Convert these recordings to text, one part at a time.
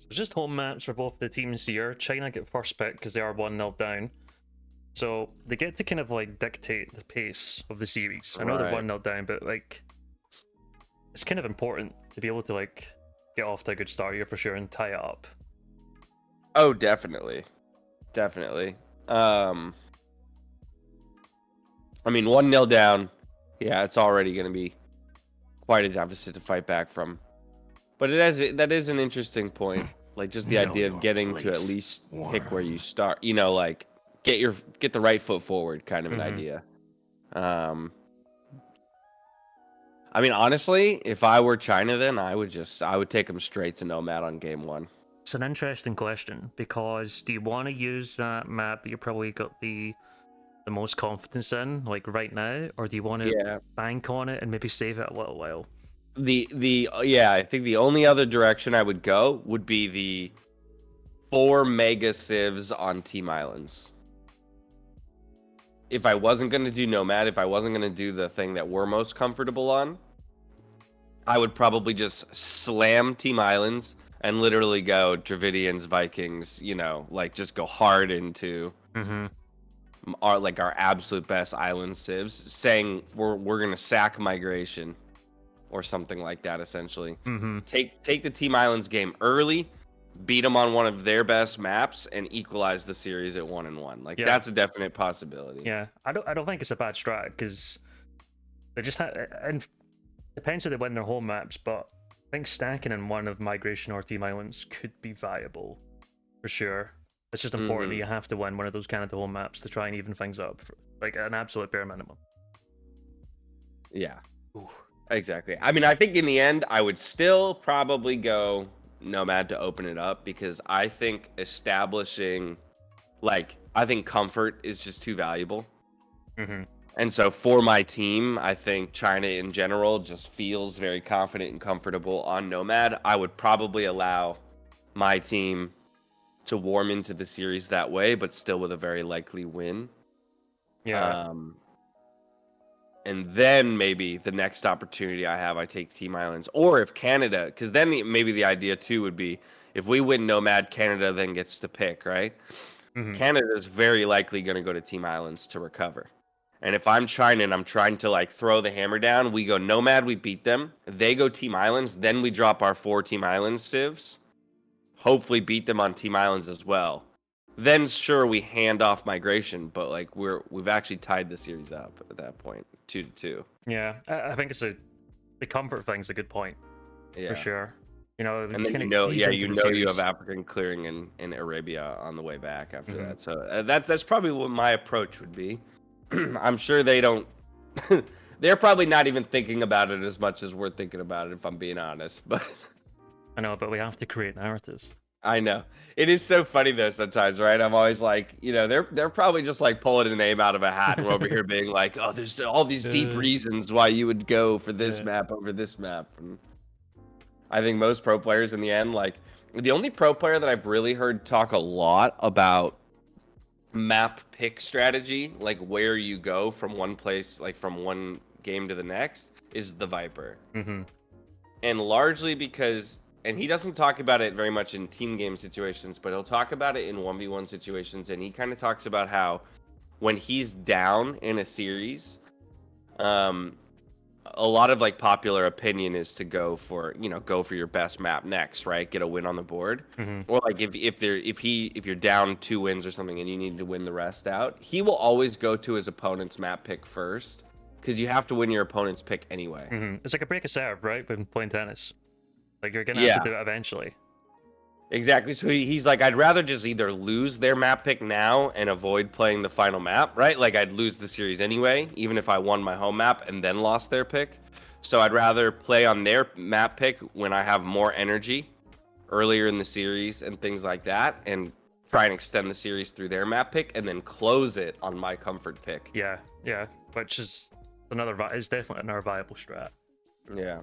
It's just home maps for both the teams here. China get first pick because they are 1-0 down. So they get to kind of like dictate the pace of the series. I know they're Right. 1-0 down, but like it's kind of important to be able to like get off to a good start here for sure and tie it up. Oh, definitely. Definitely. I mean, 1-0 down. Yeah, it's already going to be quite a deficit to fight back from. But that is an interesting point. Like just the Know idea of your getting to at place, least pick where you worm. start. You know, like get the right foot forward kind of an Mhm. idea. I mean, honestly, if I were China, then I would take them straight to Nomad on game one. It's an interesting question because do you want to use that map that you probably got the most confidence in, like right now, or do you want to Yeah. bank on it and maybe save it a little while? Yeah, I think the only other direction I would go would be the 4 mega civs on Team Islands. If I wasn't going to do Nomad, if I wasn't going to do the thing that we're most comfortable on, I would probably just slam Team Islands and literally go Dravidians, Vikings, you know, like just go hard into our absolute best island civs, saying we're going to sack migration or something like that essentially. Take the Team Islands game early, beat them on one of their best maps, and equalize the series at 1-1. Like that's a definite possibility. Yeah, I don't think it's a bad strat because they just and depends if they win their home maps, but I think stacking in one of Migration or Team Islands could be viable for sure. It's just important that you have to win one of those Canada home maps to try and even things up, for, like an absolute bare minimum. Yeah. Ooh. Exactly. I mean, I think in the end, I would still probably go Nomad to open it up because I think I think comfort is just too valuable. And so for my team, I think China in general just feels very confident and comfortable on Nomad. I would probably allow my team to warm into the series that way, but still with a very likely win. Yeah. And then maybe the next opportunity I take Team Islands. Or if Canada, because then maybe the idea too would be if we win Nomad, Canada then gets to pick, right? Canada is very likely going to go to Team Islands to recover. And if I'm China and I'm trying to like throw the hammer down, we go Nomad, we beat them. They go Team Islands, then we drop our 4 Team Islands civs. Hopefully beat them on Team Islands as well. Then sure we hand off migration, but like we've actually tied the series up at that point, 2-2. Yeah, I think it's the comfort thing's a good point for sure. You know, and then you have African clearing in Arabia on the way back after that. So that's probably what my approach would be. I'm sure they don't. They're probably not even thinking about it as much as we're thinking about it, if I'm being honest. But I know, but we have to create narratives. I know it is so funny though sometimes, right? I'm always like, you know, they're probably just like pulling a name out of a hat, and we're over here being like, oh, there's all these deep reasons why you would go for this map over this map. And I think most pro players in the end, like the only pro player that I've really heard talk a lot about map pick strategy, like where you go from one place, like from one game to the next, is the Viper. And largely because, and he doesn't talk about it very much in team game situations, but he'll talk about it in 1v1 situations, and he kind of talks about how when he's down in a series, a lot of like popular opinion is to go for your best map next, right? Get a win on the board. Or like if you're down 2 wins or something and you need to win the rest out, he will always go to his opponent's map pick first because you have to win your opponent's pick anyway. It's like a break a serve, right? When playing tennis, like you're gonna have to do it eventually. Exactly. So he's like, I'd rather just either lose their map pick now and avoid playing the final map, right? Like I'd lose the series anyway, even if I won my home map and then lost their pick. So I'd rather play on their map pick when I have more energy earlier in the series and things like that, and try and extend the series through their map pick and then close it on my comfort pick. Yeah, which is it's definitely another viable strat. Yeah.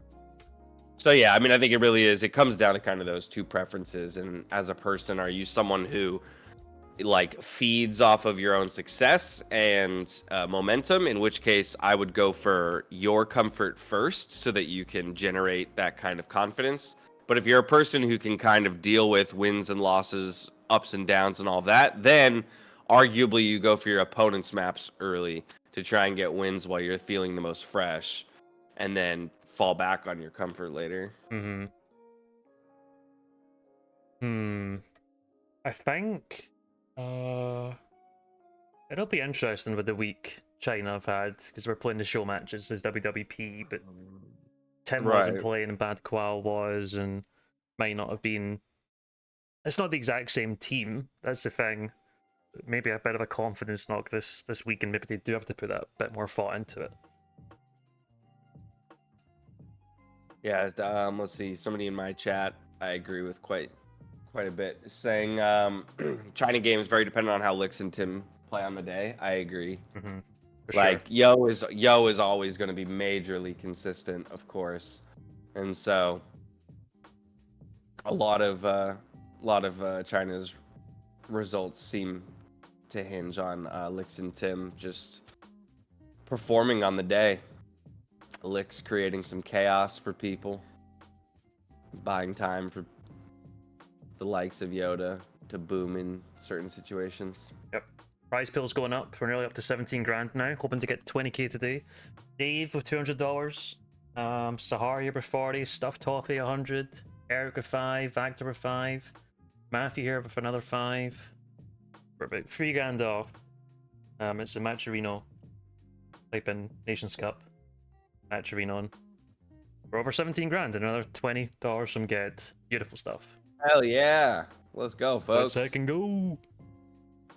So yeah, I mean, I think it really is. It comes down to kind of those two preferences. And as a person, are you someone who like feeds off of your own success and momentum? In which case, I would go for your comfort first, so that you can generate that kind of confidence. But if you're a person who can kind of deal with wins and losses, ups and downs, and all that, then arguably you go for your opponent's maps early to try and get wins while you're feeling the most fresh, and then fall back on your comfort later. Mm-hmm. I think it'll be interesting with the week China have had, because we're playing the show matches as WWP, but Tim wasn't Right. playing and Bad Qual was, and might not have been. It's not the exact same team. That's the thing. Maybe a bit of a confidence knock this week, and maybe they do have to put that bit more thought into it. Yeah. Let's see. Somebody in my chat, I agree with quite a bit, saying China game is very dependent on how Lix and Tim play on the day. I agree. Mm-hmm. Like Yo is always going to be majorly consistent, of course, and so a lot of China's results seem to hinge on Lix and Tim just performing on the day. Lix creating some chaos for people, buying time for the likes of Yoda to boom in certain situations. Yep. Prize pool's going up. We're nearly up to 17 grand now. Hoping to get 20k today. Dave with $200. Sahari with 40. Stuffed Toffee 100. Eric with 5. Actor with 5. Matthew here with another 5. We're about 3 grand off. It's a Matcherino. Type in Nations Cup. Matcherino. We're over 17 grand. Another $20 from Get. Beautiful stuff. Hell yeah. Let's go, folks. Let's second go.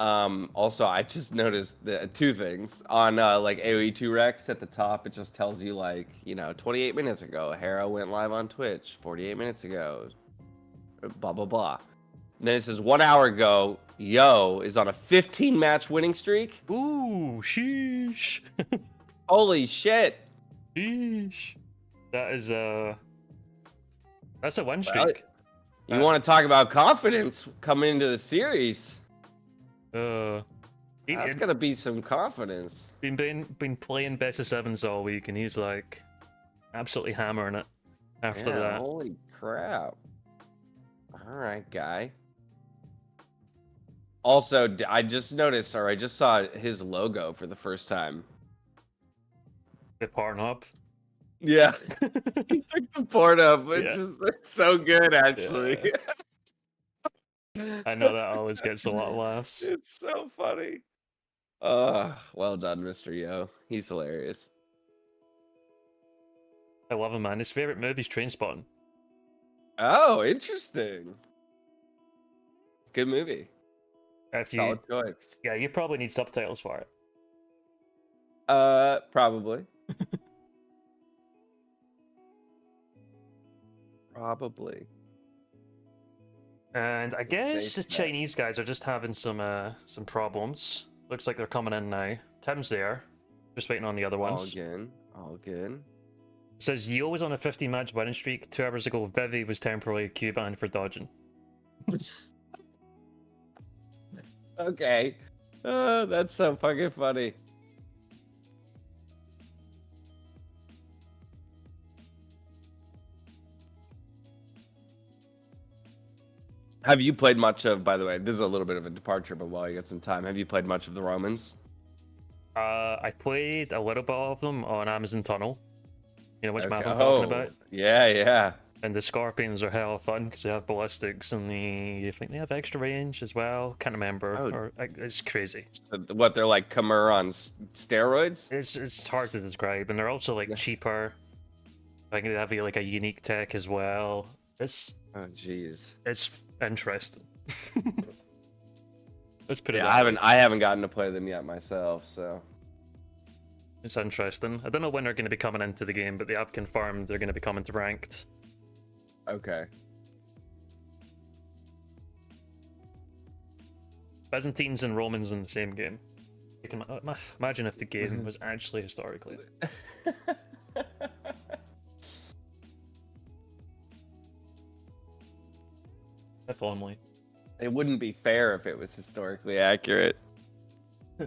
Also, I just noticed the two things on like AoE 2 Rex at the top. It just tells you, like, 28 minutes ago, Hera went live on Twitch. 48 minutes ago, blah blah blah. And then it says 1 hour ago, Yo is on a 15 match winning streak. Ooh, sheesh. Holy shit. Sheesh. That is that's a win streak. You want to talk about confidence coming into the series? That's gonna be some confidence. Been playing best of sevens all week, and he's like absolutely hammering it after that. Holy crap! All right, guy. Also, I just noticed, or I just saw his logo for the first time. The Pornhub. Yeah, he took the Pornhub, which is so good, actually. Yeah. I know that always gets a lot of laughs. It's so funny. Well done, Mr. Yo. He's hilarious. I love him, man. His favorite movie is Trainspotting. Oh, interesting. Good movie. Solid choice. Yeah, you probably need subtitles for it. Probably. Probably. And I guess the Chinese guys are just having some problems. Looks like they're coming in now. Tim's there. Just waiting on the other ones. All good. It says Yo was on a 50-match winning streak. 2 hours ago, Vivi was temporarily Q banned for dodging. Okay. That's so fucking funny. Have you played much of, by the way, this is a little bit of a departure, but while you got some time, have you played much of the Romans? I played a little bit of them on Amazon Tunnel. You know which map I'm talking about? Yeah. And the Scorpions are hella fun because they have ballistics and I think they have extra range as well. Can't remember. It's crazy. What, they're like Khmer on steroids? It's hard to describe, and they're also like cheaper. I think they have like a unique tech as well. It's it's interesting. Let's put it. I haven't gotten to play them yet myself, so it's interesting. I don't know when they're going to be coming into the game, but they have confirmed they're going to be coming to ranked. Okay. Byzantines and Romans in the same game. You can imagine if the game was actually historically. If only. It wouldn't be fair if it was historically accurate.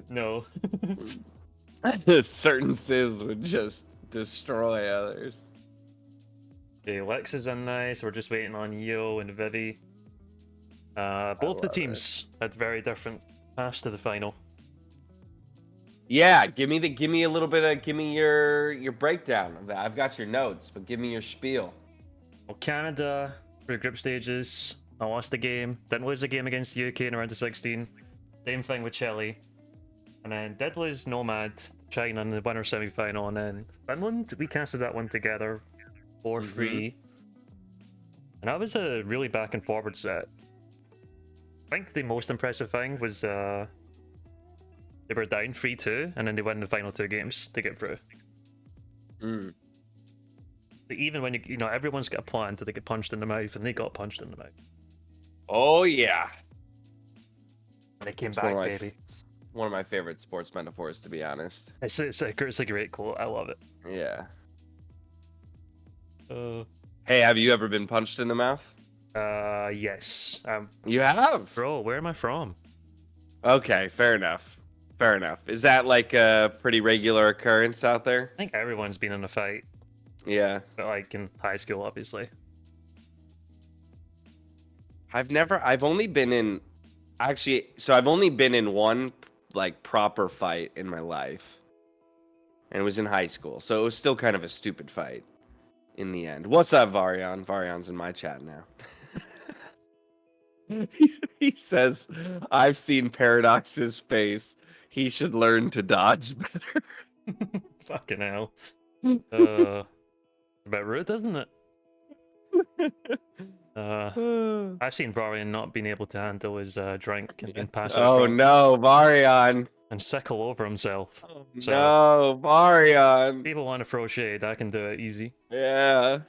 No. Certain civs would just destroy others. Okay, Lex is in nice. We're just waiting on Yo and Vivi. Both the love it. teams had very different paths to the final. Yeah, give me a little bit of your breakdown of that. I've got your notes, but give me your spiel. Well, Canada for group stages. I lost the game. Didn't lose the game against the UK in around the 16. Same thing with Chile. And then did lose Nomad, China in the winner semi-final, and then Finland. We casted that one together for free. And that was a really back and forward set. I think the most impressive thing was they were down 3-2, and then they won the final 2 games to get through. Mm. Even when you know everyone's got a plan to they get punched in the mouth, and they got punched in the mouth. Oh yeah, And they came it's back, baby. One of my favorite sports metaphors, to be honest. It's a great quote. I love it. Yeah. Uh, Hey, have you ever been punched in the mouth? yes. You have? Bro, where am I from? Okay, fair enough. Fair enough. Is that like a pretty regular occurrence out there? I think everyone's been in a fight, Yeah. but like in high school, obviously. I've only been in, actually, so I've only been in one like proper fight in my life. And it was in high school. So it was still kind of a stupid fight in the end. What's up, Varian? Varian's in my chat now. He says, I've seen Paradox's face. He should learn to dodge better. Fucking hell. A bit rude, isn't it? I've seen Varian not being able to handle his drink and being passed out Oh drunk no, Varian. and sickle over himself. Oh, So- no, Varian. People want to throw shade, I can do it easy. Yeah.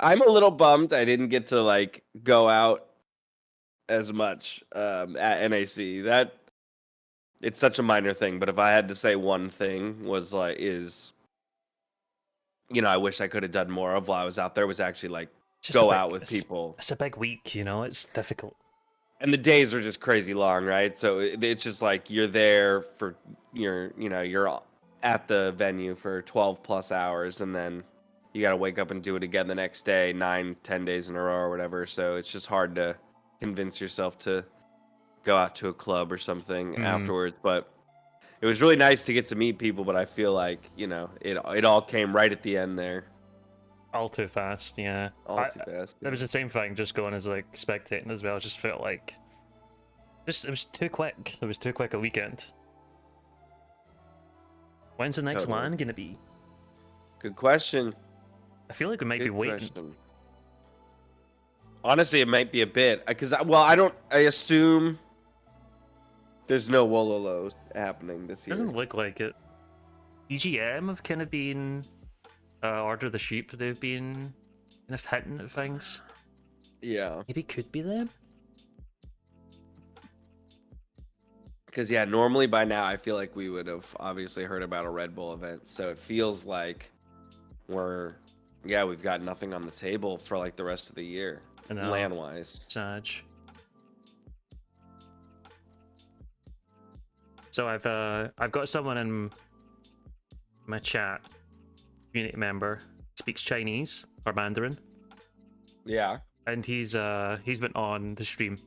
I'm a little bummed I didn't get to like go out as much at NAC. That it's such a minor thing, but if I had to say one thing was like I wish I could have done more of while I was out there was actually like Just go a big- out with it's- people. It's a big week, you know, it's difficult. And the days are just crazy long, right? So it's just like you're there for you're at the venue for 12 plus hours, and then you got to wake up and do it again the next day, 9-10 days in a row or whatever. So it's just hard to convince yourself to go out to a club or something afterwards. But it was really nice to get to meet people, but I feel like it all came right at the end there. All too fast, yeah. All too fast. It was the same thing, just going as like spectating as well. It just felt like it was too quick. It was too quick a weekend. When's the next Totally. LAN gonna be? Good question. I feel like we might be Good waiting. question. Honestly, it might be a bit because I assume there's no Wololo happening this year. Doesn't look like it. EGM have kind of been Order of the Sheep. They've been kind of hinting at things. Yeah, Maybe it could be them. because normally by now I feel like we would have obviously heard about a Red Bull event, so it feels like we've got nothing on the table for like the rest of the year, LAN wise. Sag. So I've got someone in my chat, community member, speaks Chinese or Mandarin, Yeah. and he's been on the stream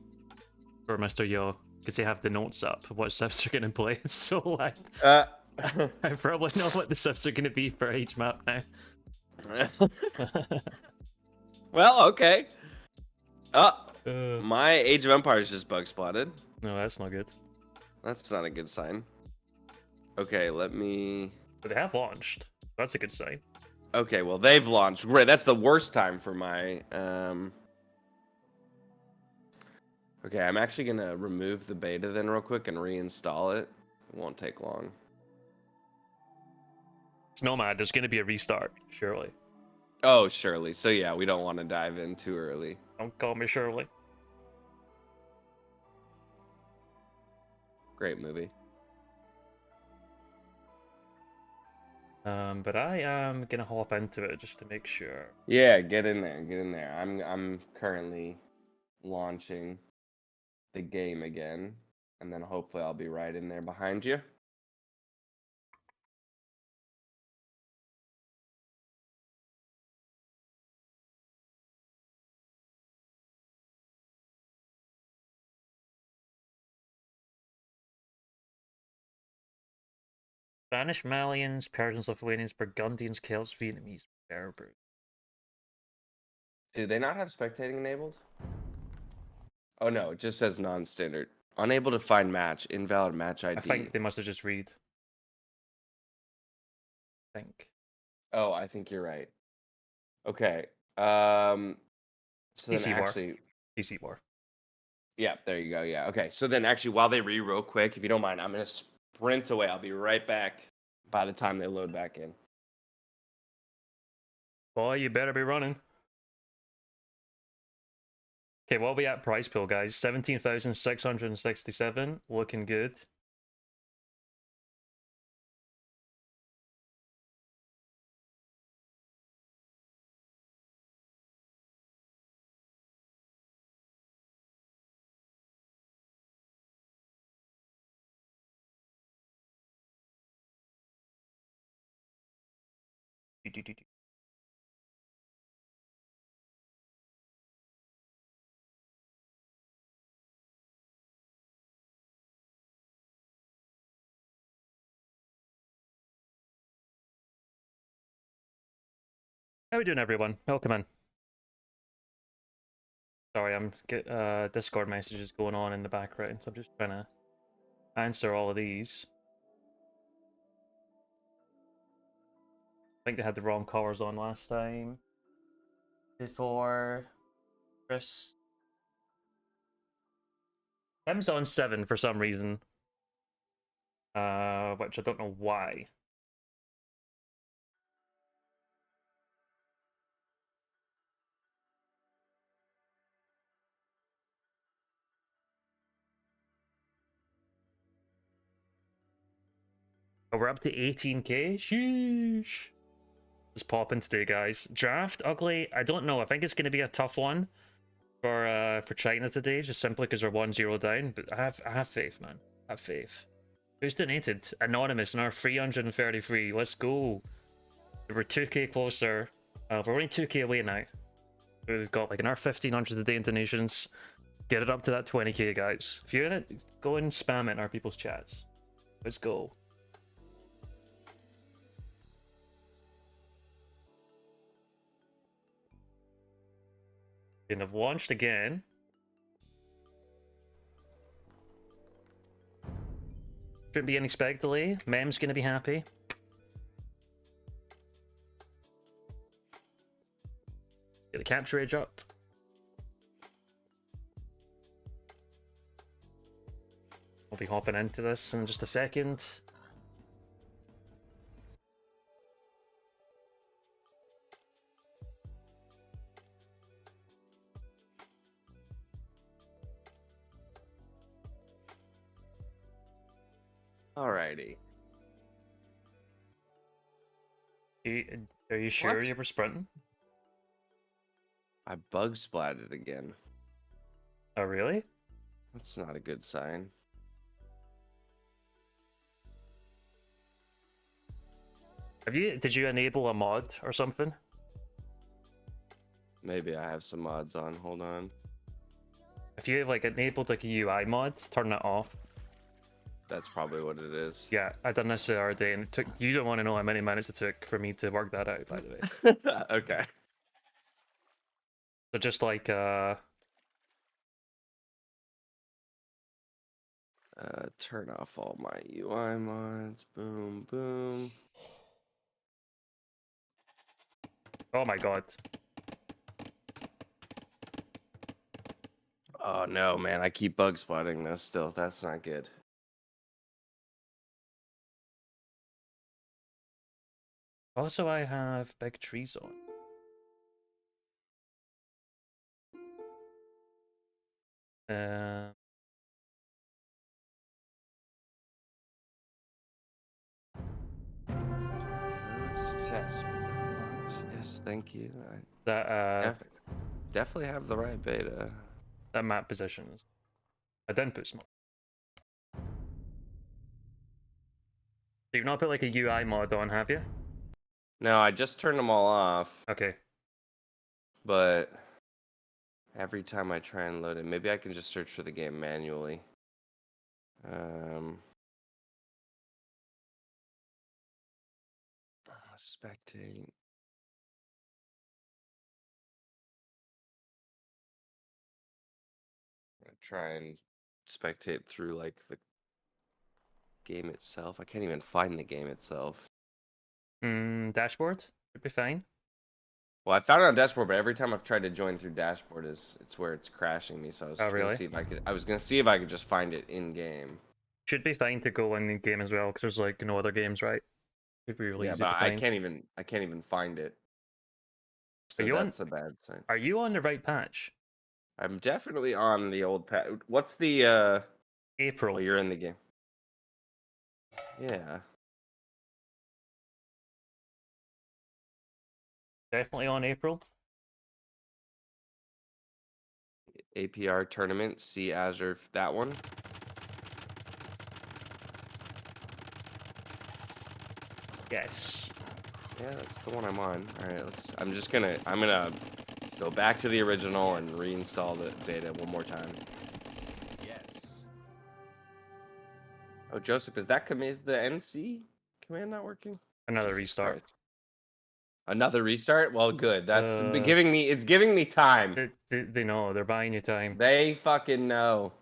for Mr. Yo because they have the notes up of what civs are gonna play. So I probably know what the civs are gonna be for each map now. Well, okay. My Age of Empires just bug spotted. No, that's not good. That's not a good sign. Okay, let me. But they have launched. That's a good sign. Okay, well they've launched. Great. That's the worst time for my. Okay, I'm actually gonna remove the beta then real quick and reinstall it. It won't take long. It's Nomad. There's gonna be a restart, surely. Oh, surely. So yeah, we don't want to dive in too early. Don't call me Shirley. Great movie. But I am gonna hop into it just to make sure. Yeah, get in there. Get in there. I'm currently launching the game again, and then hopefully I'll be right in there behind you. Spanish, Malians, Persians, Lithuanians, Burgundians, Celts, Vietnamese, Berbers. Do they not have spectating enabled? Oh no, it just says non-standard. Unable to find match. Invalid match ID. I think they must have just read. I think. Oh, I think you're right. Okay. So then PC War. actually, PC War. yeah, there you go. Yeah. Okay. So then actually, while they real quick, if you don't mind, I'm gonna sprint away. I'll be right back by the time they load back in. Boy, you better be running. Okay, what are we at price pool, guys? 17,667. Looking good. How are we doing, everyone? Welcome in. Sorry, I'm get Discord messages going on in the background, so I'm just trying to answer all of these. I think they had the wrong colors on last time. Before Chris. Tim's on 7 for some reason. Which I don't know why. But we're up to 18k. Sheesh. Just popping today, guys. Draft ugly. I don't know. I think it's going to be a tough one for China today, just simply because they're 1-0 down. But I have faith, man. I have faith. Who's donated? Anonymous in our 333. Let's go. We're 2k closer. We're only 2k away now. We've got like another 1,500 a day in donations. Get it up to that 20k, guys. If you're in it, go and spam it in our people's chats. Let's go. And have launched again. Shouldn't be any spec delay. Mem's gonna be happy. Get the capture age up. We'll be hopping into this in just a second. Alrighty. Are you sure What? you were sprinting? I bug splatted again. Oh, really? That's not a good sign. Did you enable a mod or something? Maybe I have some mods on. Hold on. If you like enabled like a UI mod, turn it off. That's probably what it is. Yeah, I done this the other day, and it took. You don't want to know how many minutes it took for me to work that out, by the way. Okay. So just like Turn off all my UI mods. Boom, boom. oh my god. Oh no, man! I keep bug spotting this still. That's not good. Also, I have big trees on. Uh, Code success. Yes, thank you. that Definitely have the right beta. that map positions. I didn't put small. So you've not put like a UI mod on, have you? No, I just turned them all off. Okay. But every time I try and load it, maybe I can just search for the game manually. Spectate. Try and spectate through like the game itself. I can't even find the game itself. Dashboard should be fine. Well, I found it on dashboard, but every time I've tried to join through dashboard, it's where it's crashing me. So I was Oh, gonna really? see if I could. I was gonna see if I could just find it in game. Should be fine to go in the game as well, because there's like no other games, right? Should be really Yeah, easy but to I find. can't even find it. So you on- that's a bad sign. Are you on the right patch? I'm definitely on the old patch. What's the April. Well, you're in the game. Yeah. Definitely on April. APR tournament, see Azure, that one. Yes. Yeah, that's the one I'm on. All right, I'm gonna go back to the original and reinstall the beta one more time. Yes. Oh, Joseph, is the NC command not working? Another Jesus restart. Christ. Another restart? Well, good. That's Uh, giving me time. They know. They're buying you time. They fucking know.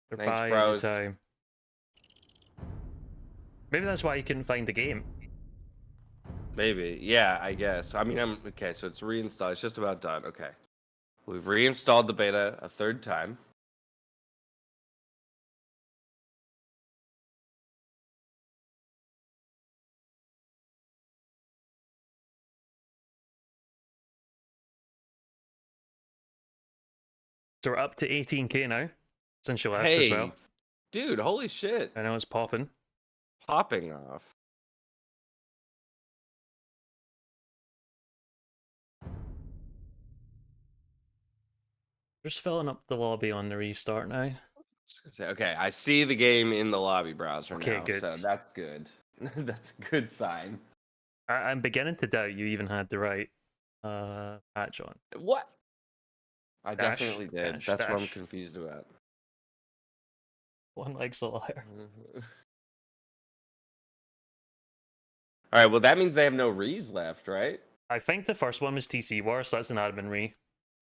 They're Thanks, buying bros. you time. Maybe that's why you couldn't find the game. Maybe. Yeah, I guess. I mean, okay, so it's reinstalled. It's just about done. Okay. We've reinstalled the beta a third time. So we're up to 18k now since you left as Hey, well. dude, holy shit. I know it's popping. Popping off. Just filling up the lobby on the restart now. Okay, I see the game in the lobby browser Okay, now, good. so that's good. That's a good sign. I'm beginning to doubt you even had the right patch on. What? I Dash, definitely did. dash, That's what I'm dash. confused about. One leg's a liar. All right, well, that means they have no rees left, right? I think the first one was TC War, so that's an admin re.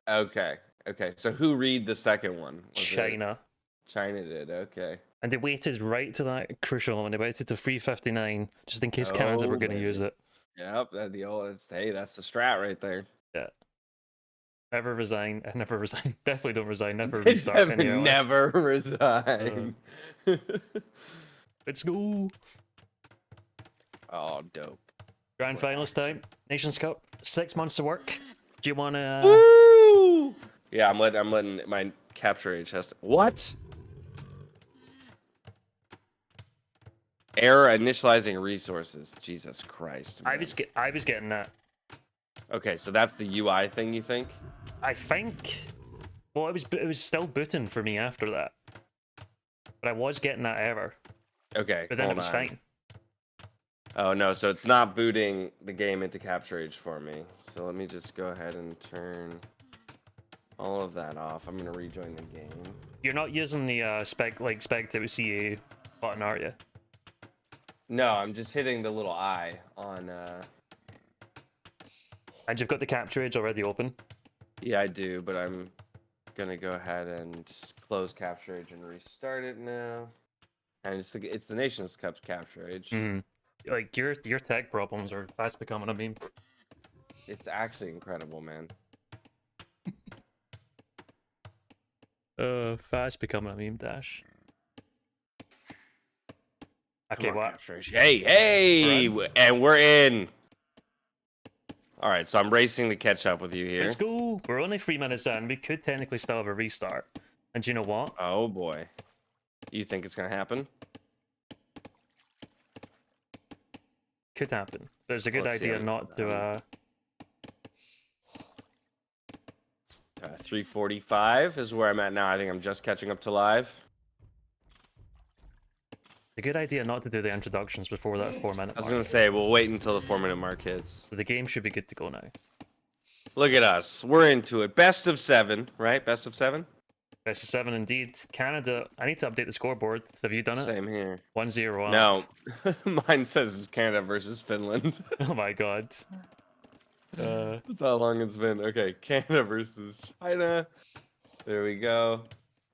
Okay. Okay, so who read the second one? Was it- China. China did, okay. And they waited right to that crucial one. They waited to 3:59 just in case Canada were Oh, going to use baby. it. Yep, that's the strat right there. Yeah. Never resign. Never resign. Definitely don't resign. Never restart. Never, never resign. Let's go. Oh, dope. Grand finals time. Nations Cup. 6 months of work. Do you want to? Woo! Yeah, I'm letting my capture age test. What? Error initializing resources. Jesus Christ. I man. was getting that. Okay, so that's the UI thing, you think? I think. Well, it was still booting for me after that, but I was getting that error. Okay, But then it hold was on. fine. Oh no, so it's not booting the game into capture age for me. So let me just go ahead and turn all of that off. I'm gonna rejoin the game. You're not using the spectate with CA button, are you? No, I'm just hitting the little eye on. And you've got the capture age already open. Yeah, I do, but I'm gonna go ahead and close capture age and restart it now. And it's the Nations Cup capture age. Like your tech problems are fast becoming a meme. It's actually incredible, man. Fast becoming a meme, Dash. Okay, Come on, what? capture age. Hey, and we're in. All right, so I'm racing to catch up with you here. Let's go. We're only 3 minutes in. We could technically still have a restart. And you know what? Oh boy, you think it's gonna happen? Could happen. There's a good Let's see idea how- not to. 3:45 is where I'm at now. I think I'm just catching up to live. It's a good idea not to do the introductions before that 4 minute I was mark. gonna say we'll wait until the 4-minute mark hits. So the game should be good to go now. Look at us, we're into it. Best of 7, right? Best of 7. Best of 7 indeed. Canada, I need to update the scoreboard. Have you done it? Same here. 1-0 up. No, mine says it's Canada versus Finland. Oh my god. That's how long it's been. Okay, Canada versus China. There we go.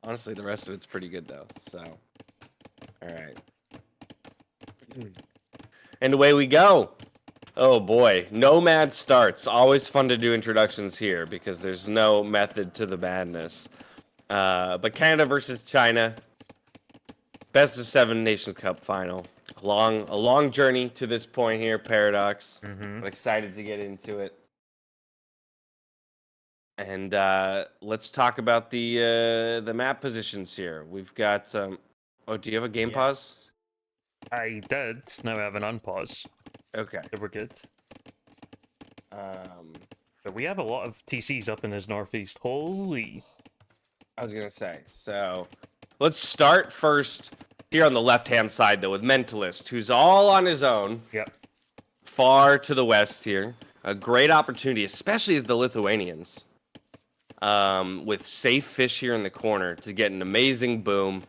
Honestly, the rest of it's pretty good though. So, all right. And away we go. Oh boy, Nomad starts. Always fun to do introductions here because there's no method to the madness. But Canada versus China, best of 7 Nations Cup final. A long journey to this point here, Paradox. I'm excited to get into it. And let's talk about the map positions here. We've got. Oh, do you have a game pause? I did. Now I have an unpause. Okay. So we're good. But we have a lot of TCs up in this northeast. Holy. I was gonna say. So, let's start first here on the left-hand side though with Mentalist, who's all on his own. Yep. Far to the west here. A great opportunity, especially as the Lithuanians. With safe fish here in the corner to get an amazing boom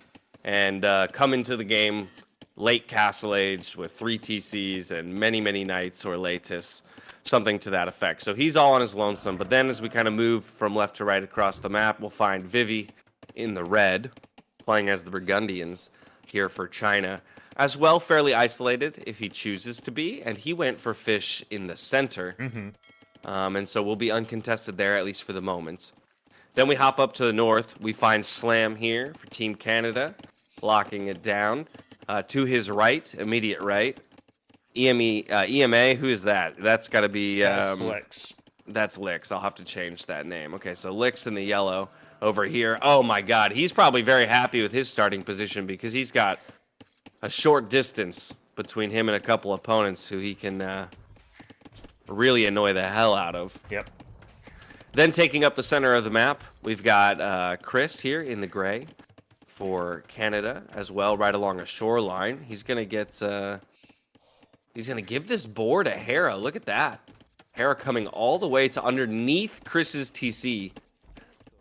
and come into the game late Castle Age with 3 TCs and many knights or Latus, something to that effect. So he's all on his lonesome. But then as we kind of move from left to right across the map, we'll find Vivi in the red, playing as the Burgundians here for China. As well, fairly isolated if he chooses to be, and he went for fish in the center. And so we'll be uncontested there, at least for the moment. Then we hop up to the north. We find Slam here for Team Canada, locking it down. To his right, immediate right, EMA, who is that? That's got to be... That's Lix. That's Lix. I'll have to change that name. Okay, so Lix in the yellow over here. Oh my god, he's probably very happy with his starting position because he's got a short distance between him and a couple opponents who he can really annoy the hell out of. Yep. Then taking up the center of the map, we've got Chris here in the gray for Canada as well, right along a shoreline. He's gonna get he's gonna give this board to Hera. Look at that. Hera coming all the way to underneath Chris's TC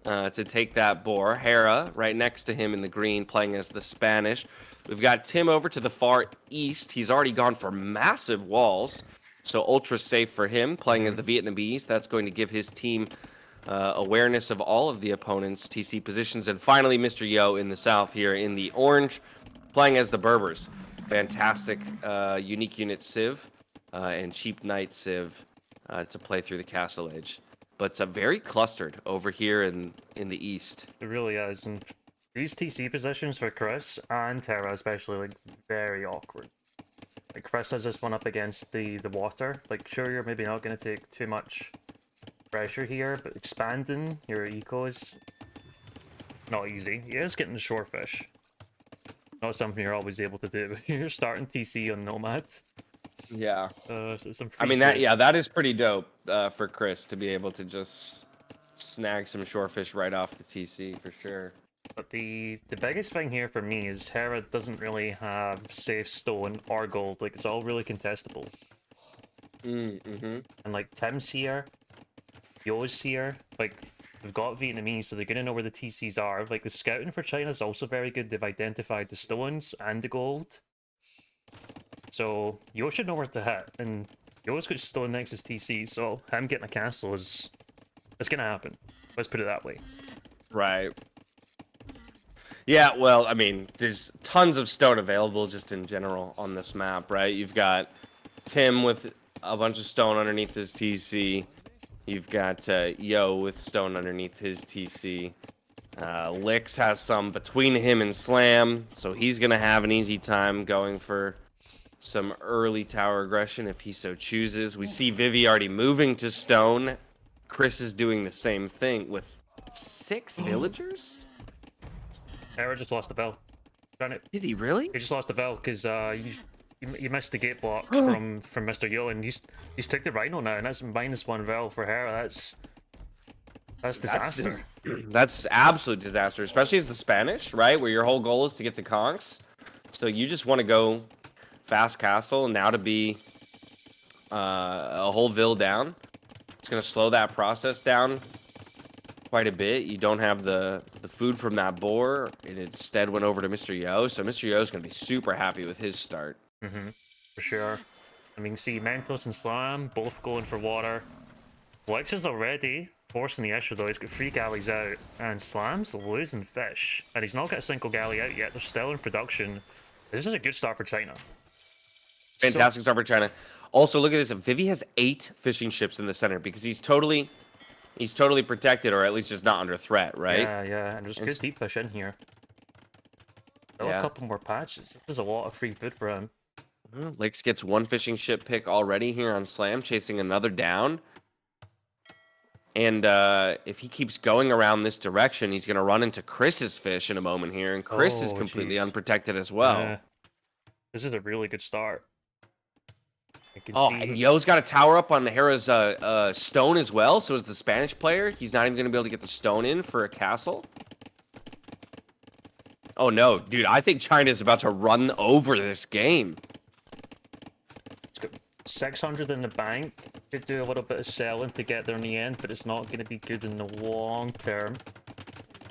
to take that boar. Hera right next to him in the green, playing as the Spanish. We've got Tim over to the far east. He's already gone for massive walls, so ultra safe for him, playing as the Vietnamese. That's going to give his team awareness of all of the opponent's TC positions. And finally, Mr. Yo in the south here in the orange, playing as the Berbers. Fantastic unique unit Civ and cheap knight Civ to play through the Castle Age. But it's very clustered over here in the east. It really is. And these TC positions for Chris and Terra especially, like, very awkward. Like, Chris has this one up against the water. Like, sure, you're maybe not going to take too much pressure here, but expanding your eco is not easy. He is getting the shore fish. Not something you're always able to do. You're starting TC on Nomad. Yeah. So some I mean, that is pretty dope for Chris to be able to just snag some shorefish right off the TC for sure. But the biggest thing here for me is Hera doesn't really have safe stone or gold. Like, it's all really contestable. Mm-hmm. And like Tim's here, Yo's here. Like, they've got Vietnamese, so they're gonna know where the TCs are. Like, the scouting for China is also very good. They've identified the stones and the gold. So Yo should know where to hit, and Yo's got stone next to his TC, so him getting a castle is it's gonna happen. Let's put it that way. Right. Yeah, well, I mean, there's tons of stone available just in general on this map, right? You've got Tim with a bunch of stone underneath his TC. You've got Yo with stone underneath his TC. Lix has some between him and Slam, so he's going to have an easy time going for some early tower aggression if he so chooses. We see Vivi already moving to stone. Chris is doing the same thing with 6 villagers? Hera just lost the bell. Did he really? He just lost the bell because you missed the gate block from Mr. Yo, and he's took the Rhino now, and that's -1 bell for Hera. That's disaster. That's absolute disaster, especially as the Spanish, right? Where your whole goal is to get to Conks. So you just want to go fast castle, and now to be a whole Ville down. It's going to slow that process down quite a bit. You don't have the food from that boar. It instead went over to Mr. Yo. So Mr. Yo's going to be super happy with his start. For sure. I mean, see, Mentos and Slam both going for water. Lex is already forcing the issue though. He's got 3 galleys out, and Slam's losing fish, and he's not got a single galley out yet. They're still in production. This is a good start for China. Fantastic start for China. Also, look at this. Vivi has 8 fishing ships in the center because he's totally protected, or at least just not under threat, right? Yeah, and there's good deep fish in here. Still a couple more patches. There's a lot of free food for him. Lakes gets 1 fishing ship pick already here on Slam, chasing another down. And if he keeps going around this direction, he's going to run into Chris's fish in a moment here, and Chris is completely unprotected as well. Yeah. This is a really good start. And Yo's got a tower up on Hera's stone as well, so is the Spanish player. He's not even going to be able to get the stone in for a castle. Oh no, dude, I think China's about to run over this game. 600 in the bank. Could do a little bit of selling to get there in the end, but it's not going to be good in the long term.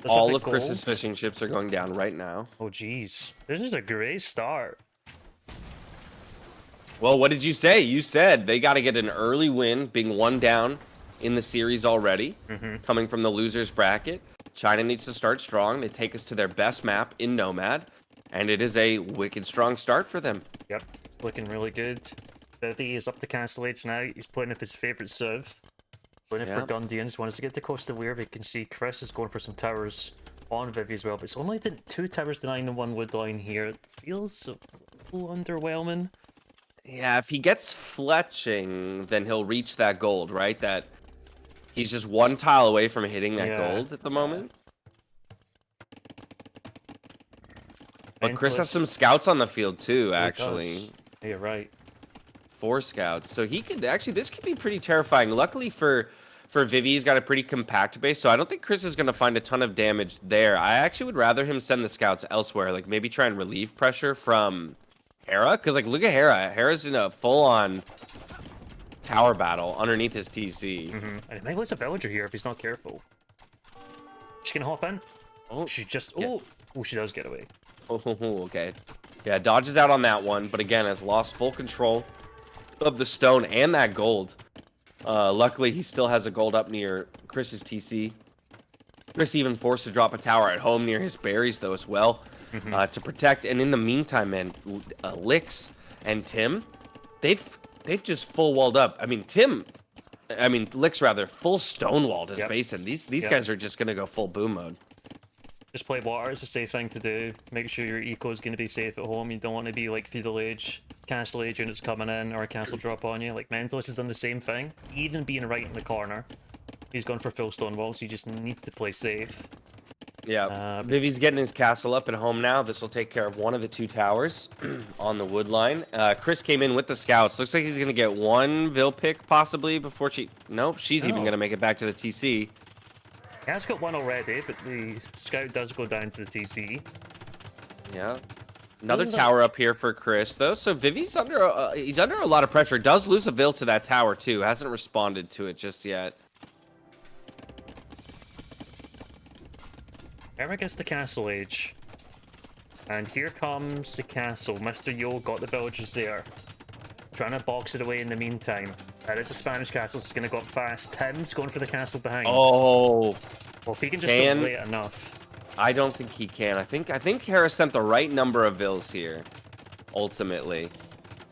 All of Chris's fishing ships are going down right now. Oh, jeez. This is a great start. Well, what did you say? You said they got to get an early win, being 1 down in the series already, coming from the losers bracket. China needs to start strong. They take us to their best map in Nomad, and it is a wicked strong start for them. Yep, looking really good. Vivi is up to Castle Age now. He's putting up his favorite serve. Going for Burgundians. Wants to get to Costa Weir. We can see Chris is going for some towers on Vivi as well. But it's only the 2 towers denying the 1 wood line here. It feels a little underwhelming. Yeah, if he gets fletching, then he'll reach that gold, right? That he's just 1 tile away from hitting that gold at the moment. But Chris has some scouts on the field too, actually. Yeah, you're right. 4 scouts, so he could actually, this could be pretty terrifying. Luckily for Vivi, he's got a pretty compact base, so I don't think Chris is going to find a ton of damage there. I actually would rather him send the scouts elsewhere, like maybe try and relieve pressure from Hera, because like look at Hera's in a full-on tower battle underneath his TC. And he might lose a villager here if he's not careful. She's gonna hop in. Oh, she just she does get away. Okay. Yeah, dodges out on that one, but again has lost full control of the stone and that gold. Luckily, he still has a gold up near Chris's TC. Chris even forced to drop a tower at home near his berries, though, as well, to protect. And in the meantime, man, Lix and Tim, they've just full walled up. Lix rather, full stonewalled his basin. These guys are just gonna go full boom mode. Just play water. It's a safe thing to do. Make sure your eco is going to be safe at home. You don't want to be like Feudal Age, Castle Age units coming in, or a castle drop on you. Like Mentalist has done the same thing. Even being right in the corner, he's gone for full stone walls. You just need to play safe. Yeah, Vivi's getting his castle up at home now. This will take care of 1 of the 2 towers on the wood line. Chris came in with the scouts. Looks like he's going to get 1 Vil pick possibly before she... Nope, she's even going to make it back to the TC. He has got 1 already, but the scout does go down to the TC. Yeah. Another tower up here for Chris, though. So Vivi's under he's under a lot of pressure. Does lose a Vil to that tower, too. Hasn't responded to it just yet. Hera gets the Castle Age. And here comes the castle. Mr. Yo got the villagers there. Trying to box it away in the meantime. That is a Spanish castle, so it's going to go up fast. Tim's going for the castle behind. Oh. Well, if he can just delay it enough. I don't think he can. I think Hera sent the right number of Vils here, ultimately,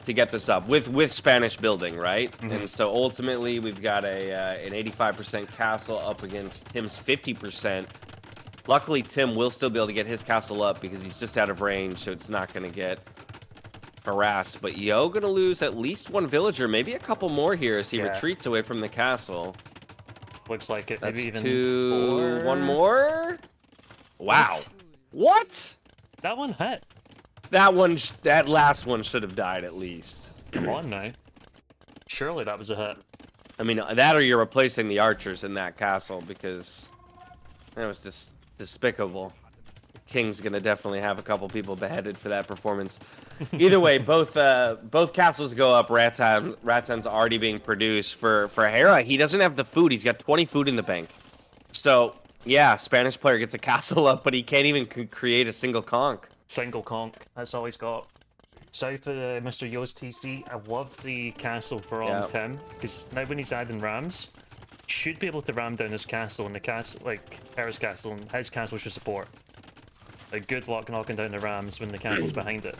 to get this up. With Spanish building, right? And so ultimately, we've got an 85% castle up against Tim's 50%. Luckily, Tim will still be able to get his castle up because he's just out of range, so it's not going to get harassed. But Yo gonna lose at least 1 villager, maybe a couple more here as he retreats away from the castle. Looks like it. That's maybe even 2. 4. 1 more. Wow. What? That one hit. That last one should have died at least. Come on now. Surely that was a hit. I mean, that or you're replacing the archers in that castle because that was just despicable. King's gonna definitely have a couple people beheaded for that performance. Either way, both castles go up. Ratan's already being produced for Hera. He doesn't have the food. He's got 20 food in the bank. So yeah, Spanish player gets a castle up, but he can't even create a single conch. Single conch. That's all he's got. South of Mr. Yo's TC, I love the castle for Yeah. Tim, because now when he's adding rams, he should be able to ram down his castle, and the castle, like Hera's castle, and his castle should support. Like, good luck knocking down the rams when the castle's behind it.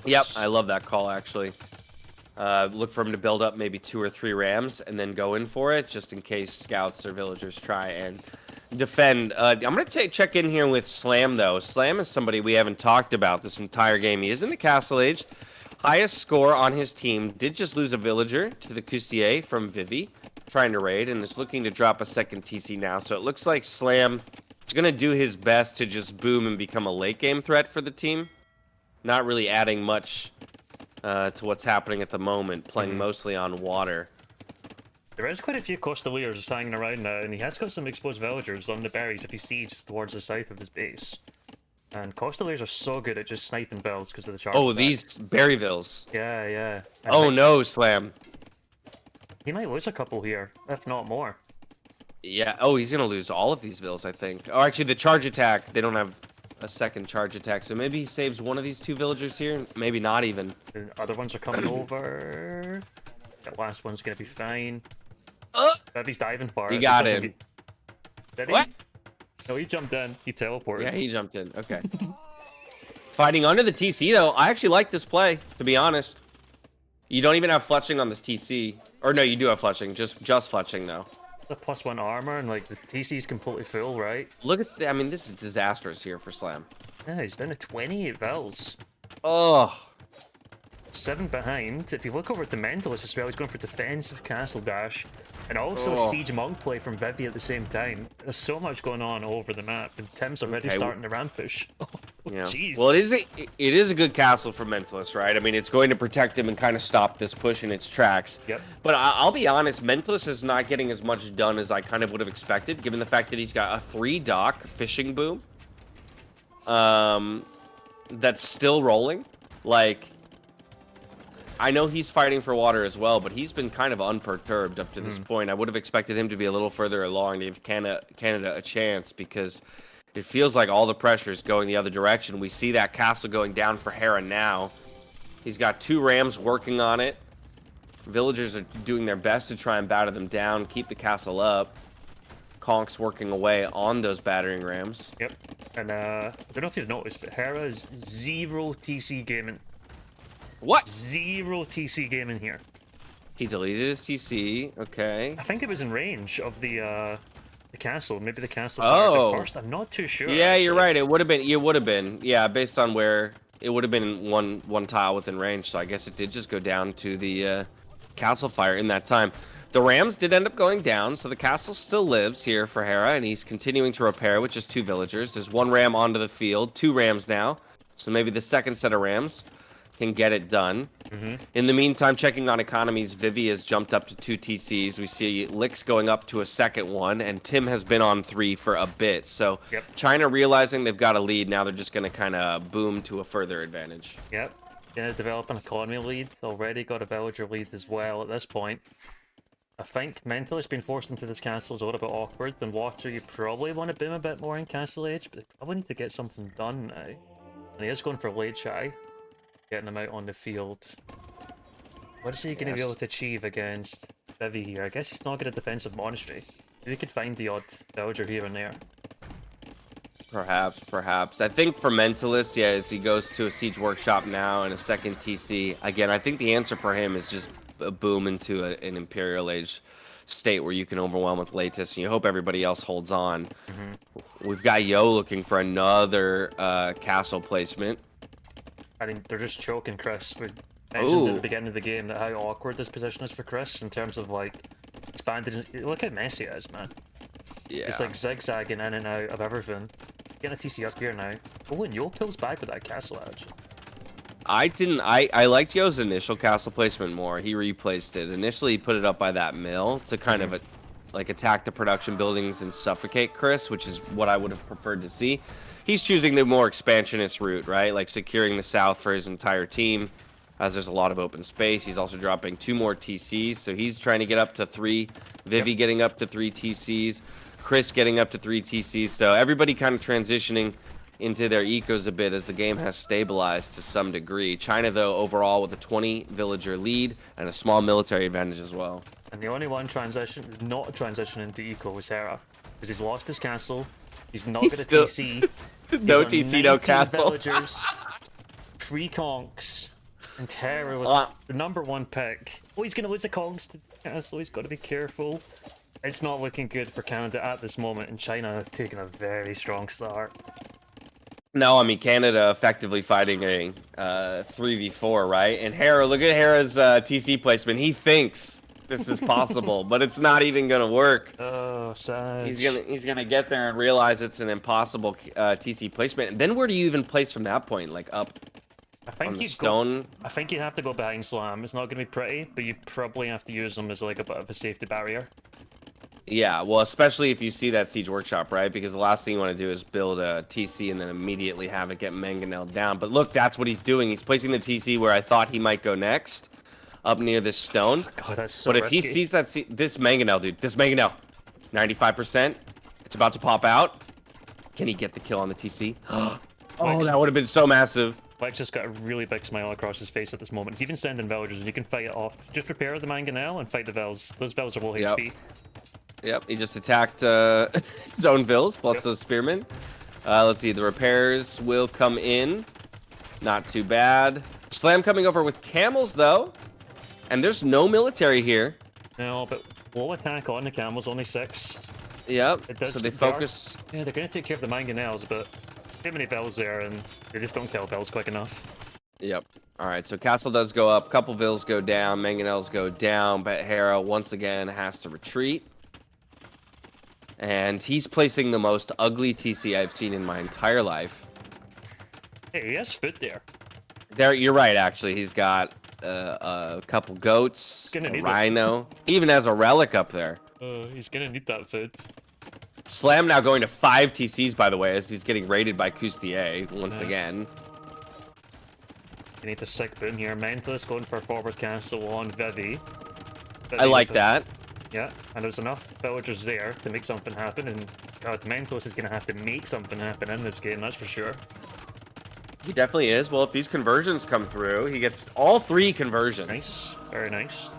Yep, I love that call actually. Look for him to build up maybe 2 or 3 rams and then go in for it, just in case scouts or villagers try and defend. I'm gonna check in here with Slam though. Slam is somebody we haven't talked about this entire game. He is in the Castle Age. Highest score on his team. Did just lose a villager to the Custier from Vivi, trying to raid, and is looking to drop a second TC now. So it looks like Slam is gonna do his best to just boom and become a late game threat for the team. Not really adding much to what's happening at the moment, playing mostly on water. There is quite a few Costaliers just hanging around now, and he has got some exposed villagers on the berries if he sees towards the south of his base. And Costaliers are so good at just sniping builds because of the charge. Oh, these Berryvilles. Yeah, yeah. And Oh no, Slam. he might lose a couple here, if not more. Yeah. Oh, he's gonna lose all of these vills, I think. Oh, actually, the charge attack. They don't have a second charge attack, so maybe he saves one of these 2 villagers here. Maybe not even. The other ones are coming over. That last one's gonna be fine. Vivi's diving for it. He got him. Did he? What? No, he jumped in. He teleported. Yeah, he jumped in. Okay. Fighting under the TC though, I actually like this play. To be honest, you don't even have fletching on this TC, or no, you do have fletching. Just fletching though. The +1 armor and like the TC's completely full, right? Look at I mean, this is disastrous here for Slam. Yeah, he's down to 28 vills. Oh. 7 behind. If you look over at the Mentalist as well, he's going for defensive castle dash. And also Oh. siege monk play from Vivi at the same time. There's so much going on all over the map, and Tim's already Okay, starting the ramp push. Yeah. Jeez. Well, it is a good castle for Mentalist, right? I mean, it's going to protect him and kind of stop this push in its tracks. Yep. But I'll be honest, Mentalist is not getting as much done as I kind of would have expected, given the fact that he's got a 3-dock fishing boom. That's still rolling. Like, I know he's fighting for water as well, but he's been kind of unperturbed up to this point. I would have expected him to be a little further along to give Canada a chance, because it feels like all the pressure is going the other direction. We see that castle going down for Hera now. He's got 2 rams working on it. Villagers are doing their best to try and batter them down, keep the castle up. Conch's working away on those battering rams. Yep. And I don't know if you've noticed, but Hera's 0 TC gaming. What? 0 TC gaming here. He deleted his TC. Okay. I think it was in range of the castle. Maybe the castle Oh. fired it first. I'm not too sure. Yeah, you're actually. right. It would have been. It would have been. Yeah, based on where it would have been one tile within range. So I guess it did just go down to the castle fire in that time. The Rams did end up going down, so the castle still lives here for Hera, and he's continuing to repair with just 2 villagers. There's 1 ram onto the field, 2 rams now. So maybe the second set of rams can get it done. In the meantime, checking on economies, Vivi has jumped up to 2 TCs. We see Licks going up to a second one, and Tim has been on 3 for a bit. So Yep. China realizing they've got a lead, now they're just going to kind of boom to a further advantage. Yep. Gonna develop an economy lead. Already got a villager lead as well at this point. I think Mentalist being forced into this castle is a little bit awkward. Than water, you probably want to boom a bit more in Castle Age, but they probably need to get something done now. And he is going for late shy, getting him out on the field. What is he going to be Yes. able to achieve against Vivi here? I guess he's not got a defensive monastery. Maybe he could find the odd villager here and there. Perhaps. I think for Mentalist, yeah, as he goes to a Siege Workshop now and a second TC, again, I think the answer for him is just a boom into an Imperial Age state where you can overwhelm with Latus, and you hope everybody else holds on. We've got Yo looking for another castle placement. I think they're just choking Chris. We mentioned at Ooh. the beginning of the game that how awkward this position is for Chris in terms of like expanded. Look how messy it is, man. Yeah. It's like zigzagging in and out of everything. Getting a TC up here now. Oh, and Yo pulls back with that castle edge. I liked Yo's initial castle placement more. He replaced it. Initially, he put it up by that mill to kind of like attack the production buildings and suffocate Chris, which is what I would have preferred to see. He's choosing the more expansionist route, right? Like securing the south for his entire team. as there's a lot of open space. He's also dropping 2 more TCs, so he's trying to get up to 3. Vivi getting up to 3 TCs. Chris getting up to 3 TCs. So everybody kind of transitioning into their ecos a bit as the game has stabilized to some degree. China, though, overall with a 20 villager lead and a small military advantage as well. And the only one not transition into eco was Hera, because he's lost his castle. He's not got a still- TC. No He's on TC, no 19 castle. Villagers, 3 conks, and Hera was the #1 pick. Oh, he's gonna lose the conks to castle. He's got to be careful. It's not looking good for Canada at this moment, and China have taken a very strong start. No, I mean, Canada effectively fighting a 3v4, right? And Hera, look at Hera's TC placement. He thinks this is possible, but it's not even going to work. Oh, sad. He's gonna get there and realize it's an impossible TC placement. And then where do you even place from that point? Like up on the stone? I think you have to go behind Slam. It's not going to be pretty, but you probably have to use them as like a bit of a safety barrier. Yeah, well, especially if you see that Siege Workshop, right? Because the last thing you want to do is build a TC and then immediately have it get mangonelled down. But look, that's what he's doing. He's placing the TC where I thought he might go next, up near this stone. God, that's so But if he risky. sees that, this mangonel, dude, this mangonel, 95%, it's about to pop out. Can he get the kill on the TC? Oh, that would have been so massive. Lex just got a really big smile across his face at this moment. He's even sending villagers, and you can fight it off. Just prepare the mangonel and fight the Vels. Those Vels are low HP. Yep, he just attacked zone Vils plus those spearmen. Let's see, the repairs will come in. Not too bad. Slam coming over with camels, though. And there's no military here. No, but low attack on the camels, only 6. Yep, It does, so they focus. Yeah, they're going to take care of the mangonels, but too many Vels there, and they just don't kill Vels quick enough. Yep. All right, so castle does go up. Couple Vils go down. Mangonels go down. But Hera, once again, has to retreat. And he's placing the most ugly TC I've seen in my entire life. Hey, he has food there. There, you're right. Actually, he's got a couple goats, Gonna a need it. rhino, even has a relic up there. He's going to need that food. Slam now going to 5 TCs, by the way, as he's getting raided by Coustier once again. You need the sick boon here. Mentalist going for forward castle on Vivi. I like that. Yeah, and there's enough villagers there to make something happen, and God, Mentalist is going to have to make something happen in this game, that's for sure. He definitely is. Well, if these conversions come through, he gets all 3 conversions. Nice, very nice.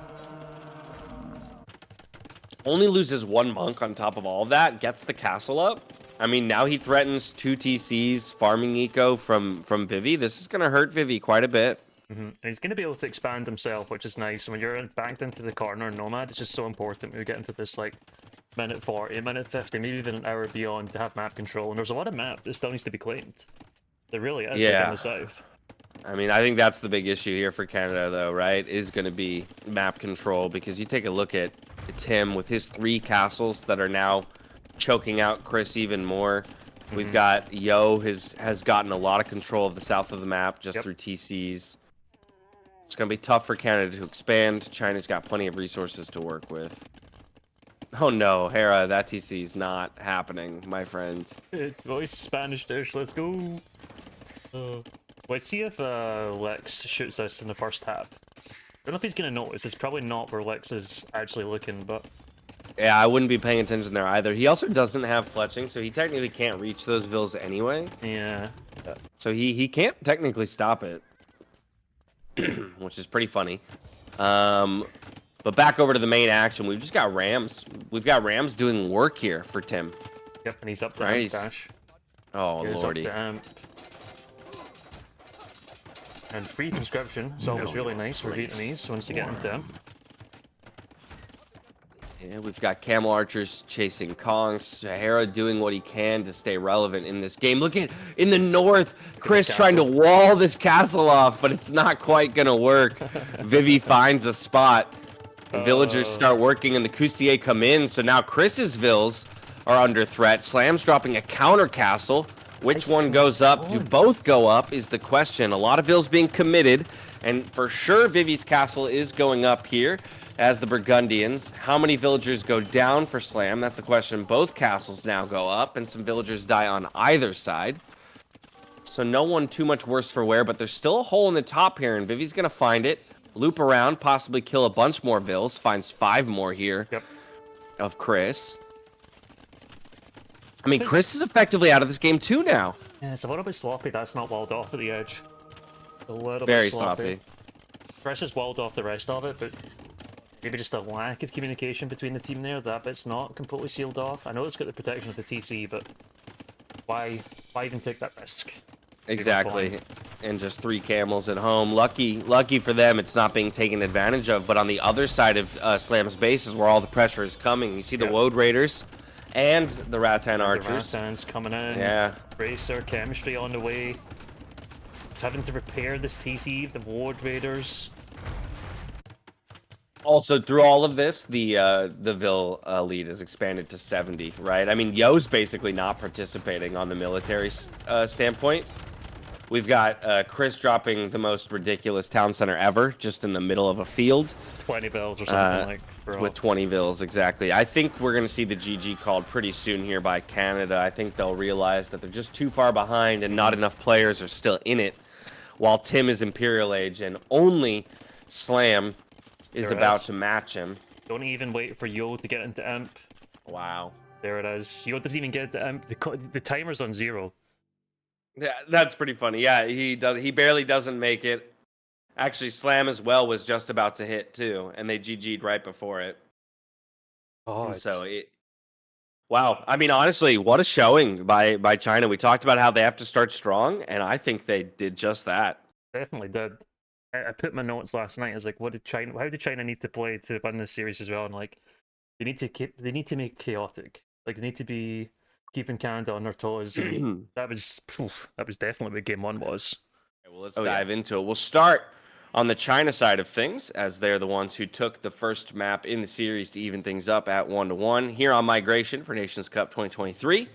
Only loses 1 monk on top of all of that, gets the castle up. I mean, now he threatens 2 TCs farming eco from Vivi. This is going to hurt Vivi quite a bit. And he's going to be able to expand himself, which is nice. When you're backed into the corner Nomad, it's just so important when we get into this, like, minute 40, minute 50, maybe even an hour beyond to have map control. And there's a lot of map that still needs to be claimed. There really is, like, in the south. I mean, I think that's the big issue here for Canada, though, right? Is going to be map control, because you take a look at Tim with his 3 castles that are now choking out Chris even more. We've got Yo has gotten a lot of control of the south of the map just through TCs. It's going to be tough for Canada to expand. China's got plenty of resources to work with. Oh no, Hera, that TC is happening, my friend. Voice Spanish dish, let's go. Let's see if Lex shoots us in the first half. I don't know if he's going to notice. It's probably not where Lex is actually looking, but... Yeah, I wouldn't be paying attention there either. He also doesn't have fletching, so he technically can't reach those Vils anyway. Yeah. So he can't technically stop it. Which is pretty funny. But back over to the main action. We've just got Rams. We've got Rams doing work here for Tim. Yep, and he's up to Right, amp dash. Oh, Here's lordy. up to amp. And free conscription is always really nice for Vietnamese once they get into amp. Yeah, we've got Camel Archers chasing Kongs. Hera doing what he can to stay relevant in this game. Look at in the north, Chris trying to wall this castle off, but it's not quite gonna work. Vivi finds a spot. The villagers start working and the Coustier come in, so now Chris's Vils are under threat. Slam's dropping a counter castle. Which one goes up? Do both go up is the question. A lot of Vils being committed, and for sure Vivi's castle is going up here as the Burgundians. How many villagers go down for Slam? That's the question. Both castles now go up, and some villagers die on either side. so no one too much worse for wear, but there's still a hole in the top here, and Vivi's going to find it, loop around, possibly kill a bunch more Vils, finds 5 more here of Chris. I mean, Chris is effectively out of this game too now. Yeah, it's a little bit sloppy. That's not walled off at the edge. A little Very bit sloppy. sloppy. Chris has walled off the rest of it, but maybe just a lack of communication between the team there. That bit's not completely sealed off. I know it's got the protection of the TC, but why even take that risk? Exactly. And just 3 camels at home. Lucky for them, it's not being taken advantage of. But on the other side of Slam's base is where all the pressure is coming. You see the Woad Raiders and the Rattan Archers. The Rattans coming in. Yeah. Bracer, chemistry on the way. Having to repair this TC, the Woad Raiders. Also, through all of this, the Vil lead is expanded to 70, right? I mean, Yo's basically not participating on the military standpoint. We've got Chris dropping the most ridiculous town center ever, just in the middle of a field. 20 Vils or something like that. With 20 Vils, exactly. I think we're going to see the GG called pretty soon here by Canada. I think they'll realize that they're just too far behind and not enough players are still in it, while Tim is Imperial Age and only Slam is about to match him. Don't even wait for Yo to get into Imp. Wow. There it is. Yo doesn't even get into Imp. The timer's on 0. Yeah, that's pretty funny. Yeah, he does. He barely doesn't make it. Actually, Slam as well was just about to hit too, and they GG'd right before it. Oh, so it. Wow. I mean, honestly, what a showing by China. We talked about how they have to start strong, and I think they did just that. Definitely did. I put my notes last night. I was like, how did China need to play to win this series as well? And like, they need to make chaotic. Like, they need to be keeping Canada on their toes. And that was definitely what game 1 was. Okay, well, let's dive into it. We'll start on the China side of things, as they're the ones who took the first map in the series to even things up at 1-1 here on Migration for Nations Cup 2023.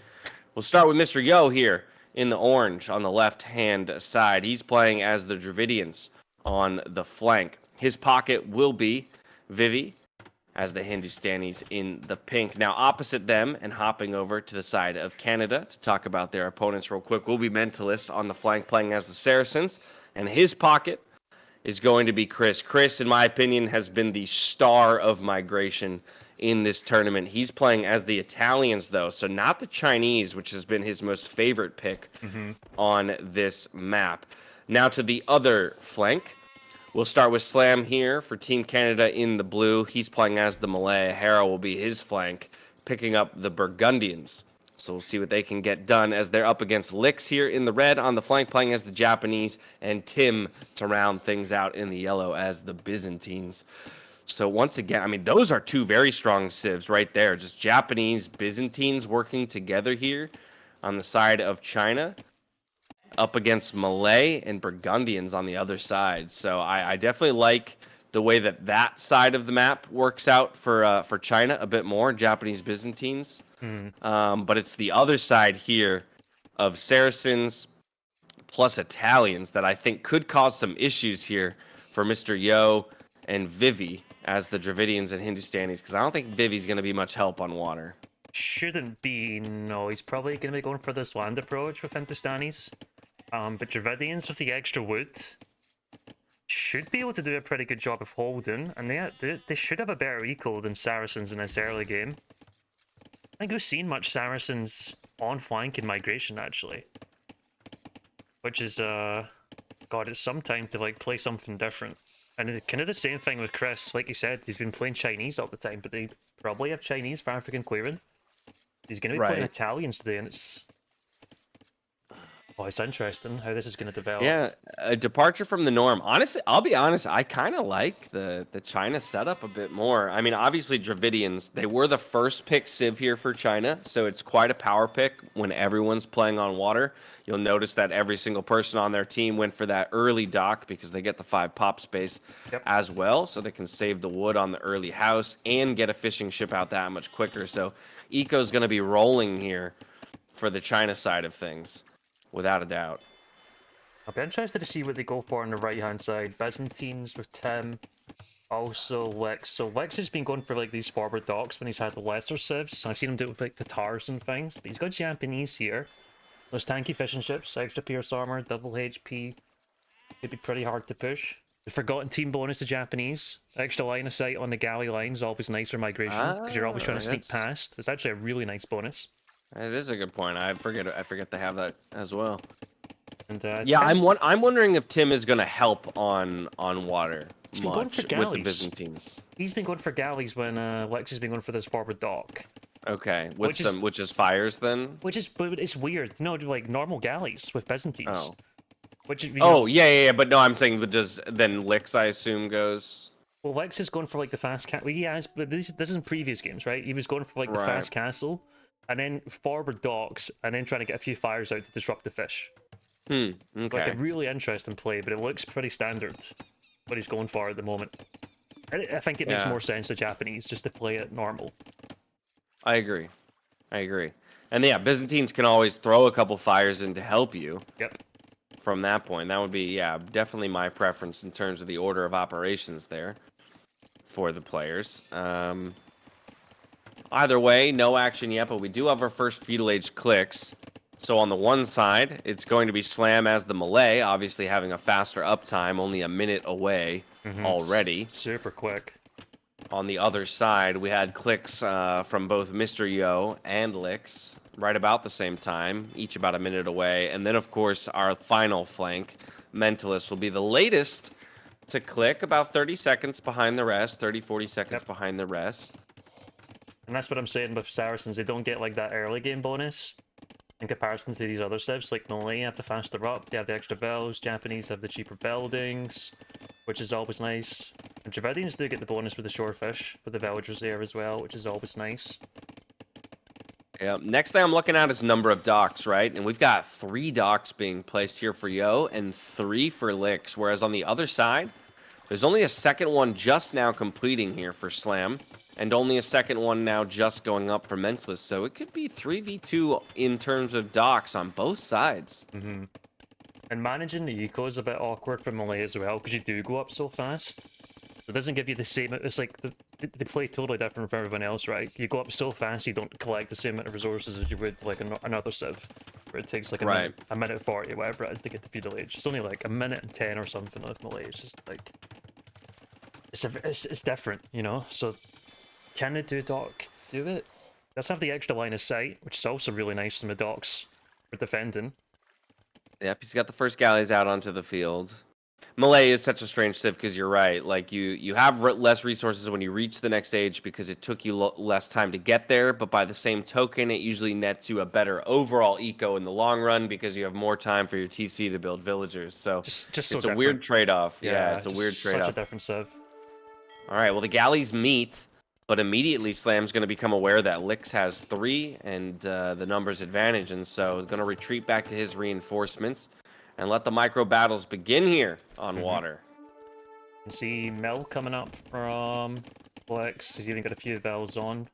We'll start with Mr. Yo here in the orange on the left-hand side. He's playing as the Dravidians on the flank. His pocket will be Vivi, as the Hindustanis in the pink. Now, opposite them and hopping over to the side of Canada to talk about their opponents real quick will be Mentalist on the flank playing as the Saracens. And his pocket is going to be Chris. Chris, in my opinion, has been the star of Migration in this tournament. He's playing as the Italians, though, so not the Chinese, which has been his most favorite pick on this map. Now to the other flank. We'll start with Slam here for Team Canada in the blue. He's playing as the Malay. Hera will be his flank, picking up the Burgundians. So we'll see what they can get done as they're up against Lix here in the red on the flank, playing as the Japanese, and Tim to round things out in the yellow as the Byzantines. So once again, I mean, those are 2 very strong civs right there. Just Japanese, Byzantines working together here on the side of China, up against Malay and Burgundians on the other side. So I definitely like the way that side of the map works out for China a bit more, Japanese Byzantines. But it's the other side here of Saracens plus Italians that I think could cause some issues here for Mr. Yo and Vivi as the Dravidians and Hindustanis, because I don't think Vivi's going to be much help on water. Shouldn't be, no. He's probably going to be going for this land approach with Hindustanis. But Dravidians with the extra wood should be able to do a pretty good job of holding, and they should have a better eco than Saracens in this early game. I think we've seen much Saracens on flank in Migration, actually. Which is, God, it's some time to, like, play something different. And kind of the same thing with Chris. Like you said, he's been playing Chinese all the time, but they probably have Chinese for African clearing. He's going to be playing Italians today, and it's... Oh, it's interesting how this is going to develop. Yeah, a departure from the norm. Honestly, I'll be honest, I kind of like the China setup a bit more. I mean, obviously, Dravidians, they were the first pick civ here for China, so it's quite a power pick when everyone's playing on water. You'll notice that every single person on their team went for that early dock because they get the 5 pop space as well, so they can save the wood on the early house and get a fishing ship out that much quicker. So Eco's going to be rolling here for the China side of things. Without a doubt. I'll be interested to see what they go for on the right-hand side. Byzantines with Tim. Also Lix. So Lix has been going for like these forward docks when he's had the lesser civs. I've seen him do it with like Tatars and things. But he's got Japanese here. Those tanky fishing ships, extra pierce armor, double HP, could be pretty hard to push. The forgotten team bonus to Japanese. Extra line of sight on the galley lines, always nice for migration, because you're always trying to sneak past. It's actually a really nice bonus. It is a good point. I forget to have that as well. And yeah, I'm wondering if Tim is gonna help on water he's been going for galleys. with the Byzantines. He's been going for galleys when Lex has been going for this forward dock. Okay, which is fires then. But it's weird. No, like normal galleys with Byzantines. Oh. Which, yeah. But no, I'm saying, but does then Lix, I assume, goes. Well, Lex is going for like the fast castle. Well, he has, but this is in previous games, right? He was going for like the fast castle, and then forward docks, and then trying to get a few fires out to disrupt the fish. Okay. Like a really interesting play, but it looks pretty standard. What he's going for at the moment. I think it makes more sense to Japanese just to play it normal. I agree. And yeah, Byzantines can always throw a couple fires in to help you. Yep. From that point, that would be definitely my preference in terms of the order of operations there for the players. Either way, no action yet, but we do have our first feudal age clicks. So on the one side, it's going to be Slam as the Malay, obviously having a faster uptime, only a minute away already. Super quick. On the other side, we had clicks from both Mr. Yo and Lix, right about the same time, each about a minute away. And then, of course, our final flank, Mentalist, will be the latest to click, about 30 seconds behind the rest, 30, 40 seconds behind the rest. And that's what I'm saying with Saracens. They don't get like that early game bonus in comparison to these other civs. Like Malay have the faster up, they have the extra bells, Japanese have the cheaper buildings, which is always nice. And Dravidians do get the bonus with the shorefish, with the villagers there as well, which is always nice. Yeah, next thing I'm looking at is number of docks, right? And we've got 3 docks being placed here for Yo and 3 for Lix, whereas on the other side, there's only a second one just now completing here for Slam, and only a second one now just going up for Mentalist, so it could be 3v2 in terms of docks on both sides. And managing the eco is a bit awkward for Malay as well, because you do go up so fast. It doesn't give you the same, it's like, they play totally different from everyone else, right? You go up so fast, you don't collect the same amount of resources as you would like another civ, where it takes like a minute 40, whatever it is, to get to feudal age. It's only like a minute and 10 or something with Malay. It's just like, it's different, you know? So, can the do dock do it? Does have the extra line of sight, which is also really nice from the docks for defending. Yep, he's got the first galleys out onto the field. Malay is such a strange civ because you're right. Like you have less resources when you reach the next stage because it took you less time to get there. But by the same token, it usually nets you a better overall eco in the long run because you have more time for your TC to build villagers. So just it's a weird trade-off. Yeah, it's a weird trade-off. Such a different civ. All right, well the galleys meet, but immediately Slam's going to become aware that Lix has 3 and the numbers advantage, and so he's going to retreat back to his reinforcements and let the micro battles begin here on water. You can see Mel coming up from Flex. He's even got a few Vels on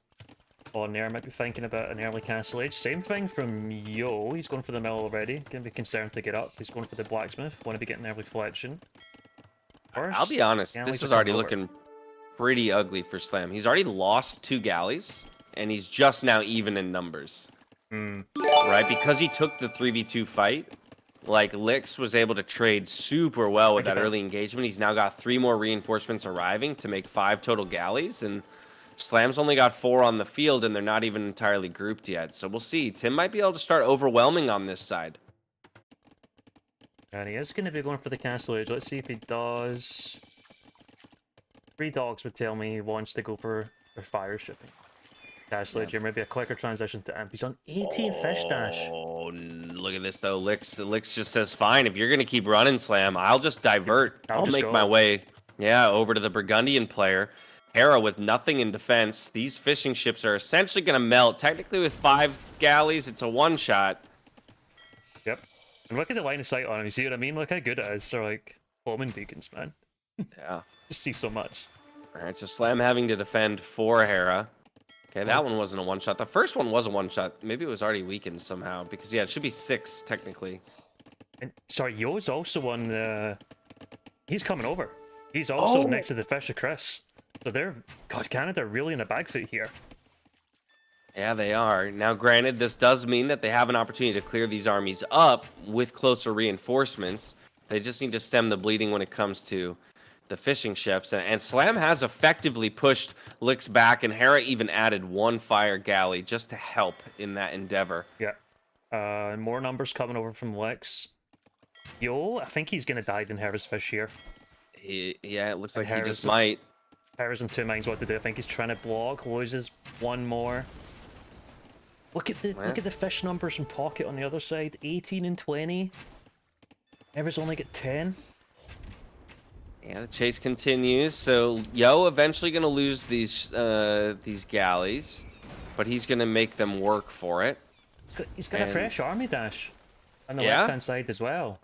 there. Might be thinking about an early Castle Age. Same thing from Yo. He's going for the Mill already. Gonna be concerned to get up. He's going for the Blacksmith. Want to be getting early Flexion. I'll be honest, this is already looking pretty ugly for Slam. He's already lost 2 galleys, and he's just now even in numbers. Right? Because he took the 3v2 fight, like, Lix was able to trade super well with that early engagement. He's now got 3 more reinforcements arriving to make 5 total galleys, and Slam's only got 4 on the field, and they're not even entirely grouped yet. So we'll see. Tim might be able to start overwhelming on this side. And he is going to be going for the Castle Age. Let's see if he does. 3 dogs would tell me he wants to go for fire shipping. Castle Age, maybe a quicker transition to Imp. He's on 18 fish dash. Oh, look at this though. Lix just says, fine, if you're going to keep running Slam, I'll just divert. I'll make my way, over to the Burgundian player. Hera with nothing in defense. These fishing ships are essentially going to melt. Technically with 5 galleys, it's a one-shot. Yep. And look at the line of sight on him. You see what I mean? Look how good it is. They're like homing beacons, man. Yeah. Just see so much. All right, so Slam having to defend for Hera. Okay, that one wasn't a one-shot. The first one was a one-shot. Maybe it was already weakened somehow. Because, it should be 6, technically. And, sorry, Yo's also on he's coming over. He's also next to the fish of Chris. So they're... God, Canada really in a bag foot here. Yeah, they are. Now, granted, this does mean that they have an opportunity to clear these armies up with closer reinforcements. They just need to stem the bleeding when it comes to the fishing ships. And Slam has effectively pushed Licks back, and Hera even added 1 fire galley just to help in that endeavor. Yeah. More numbers coming over from Lex. Yo, I think he's going to die in Hera's fish here. Yeah, it looks And like he just Hera's- might. Hera's in 2 minds what to do. I think he's trying to block, loses 1 more. Look at the fish numbers from Pocket on the other side. 18 and 20. Hera's only got 10. Yeah, the chase continues. So Yo eventually going to lose these galleys, but he's going to make them work for it. He's got a fresh army dash on the Yeah? left-hand side as well.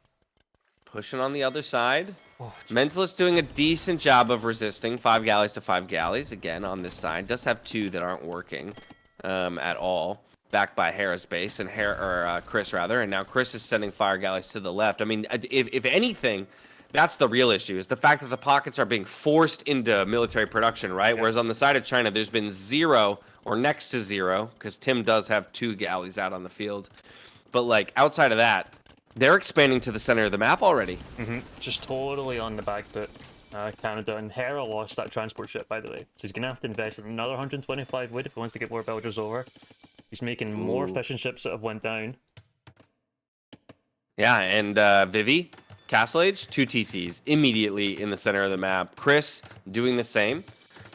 Pushing on the other side. Oh, Mentalist doing a decent job of resisting 5 galleys to 5 galleys. Again, on this side. Does have 2 that aren't working at all. Backed by Hera's base, and Chris, rather. And now Chris is sending fire galleys to the left. I mean, if anything, that's the real issue, is the fact that the pockets are being forced into military production, right? Yeah. Whereas on the side of China, there's been 0 or next to 0, because Tim does have 2 galleys out on the field. But, like, outside of that, they're expanding to the center of the map already. just totally on the back foot. Canada, and Hera lost that transport ship, by the way. So he's going to have to invest in another 125 wood if he wants to get more villagers over. He's making more fishing ships that have went down. Yeah, and Vivi, Castle Age, 2 TCs immediately in the center of the map. Chris doing the same,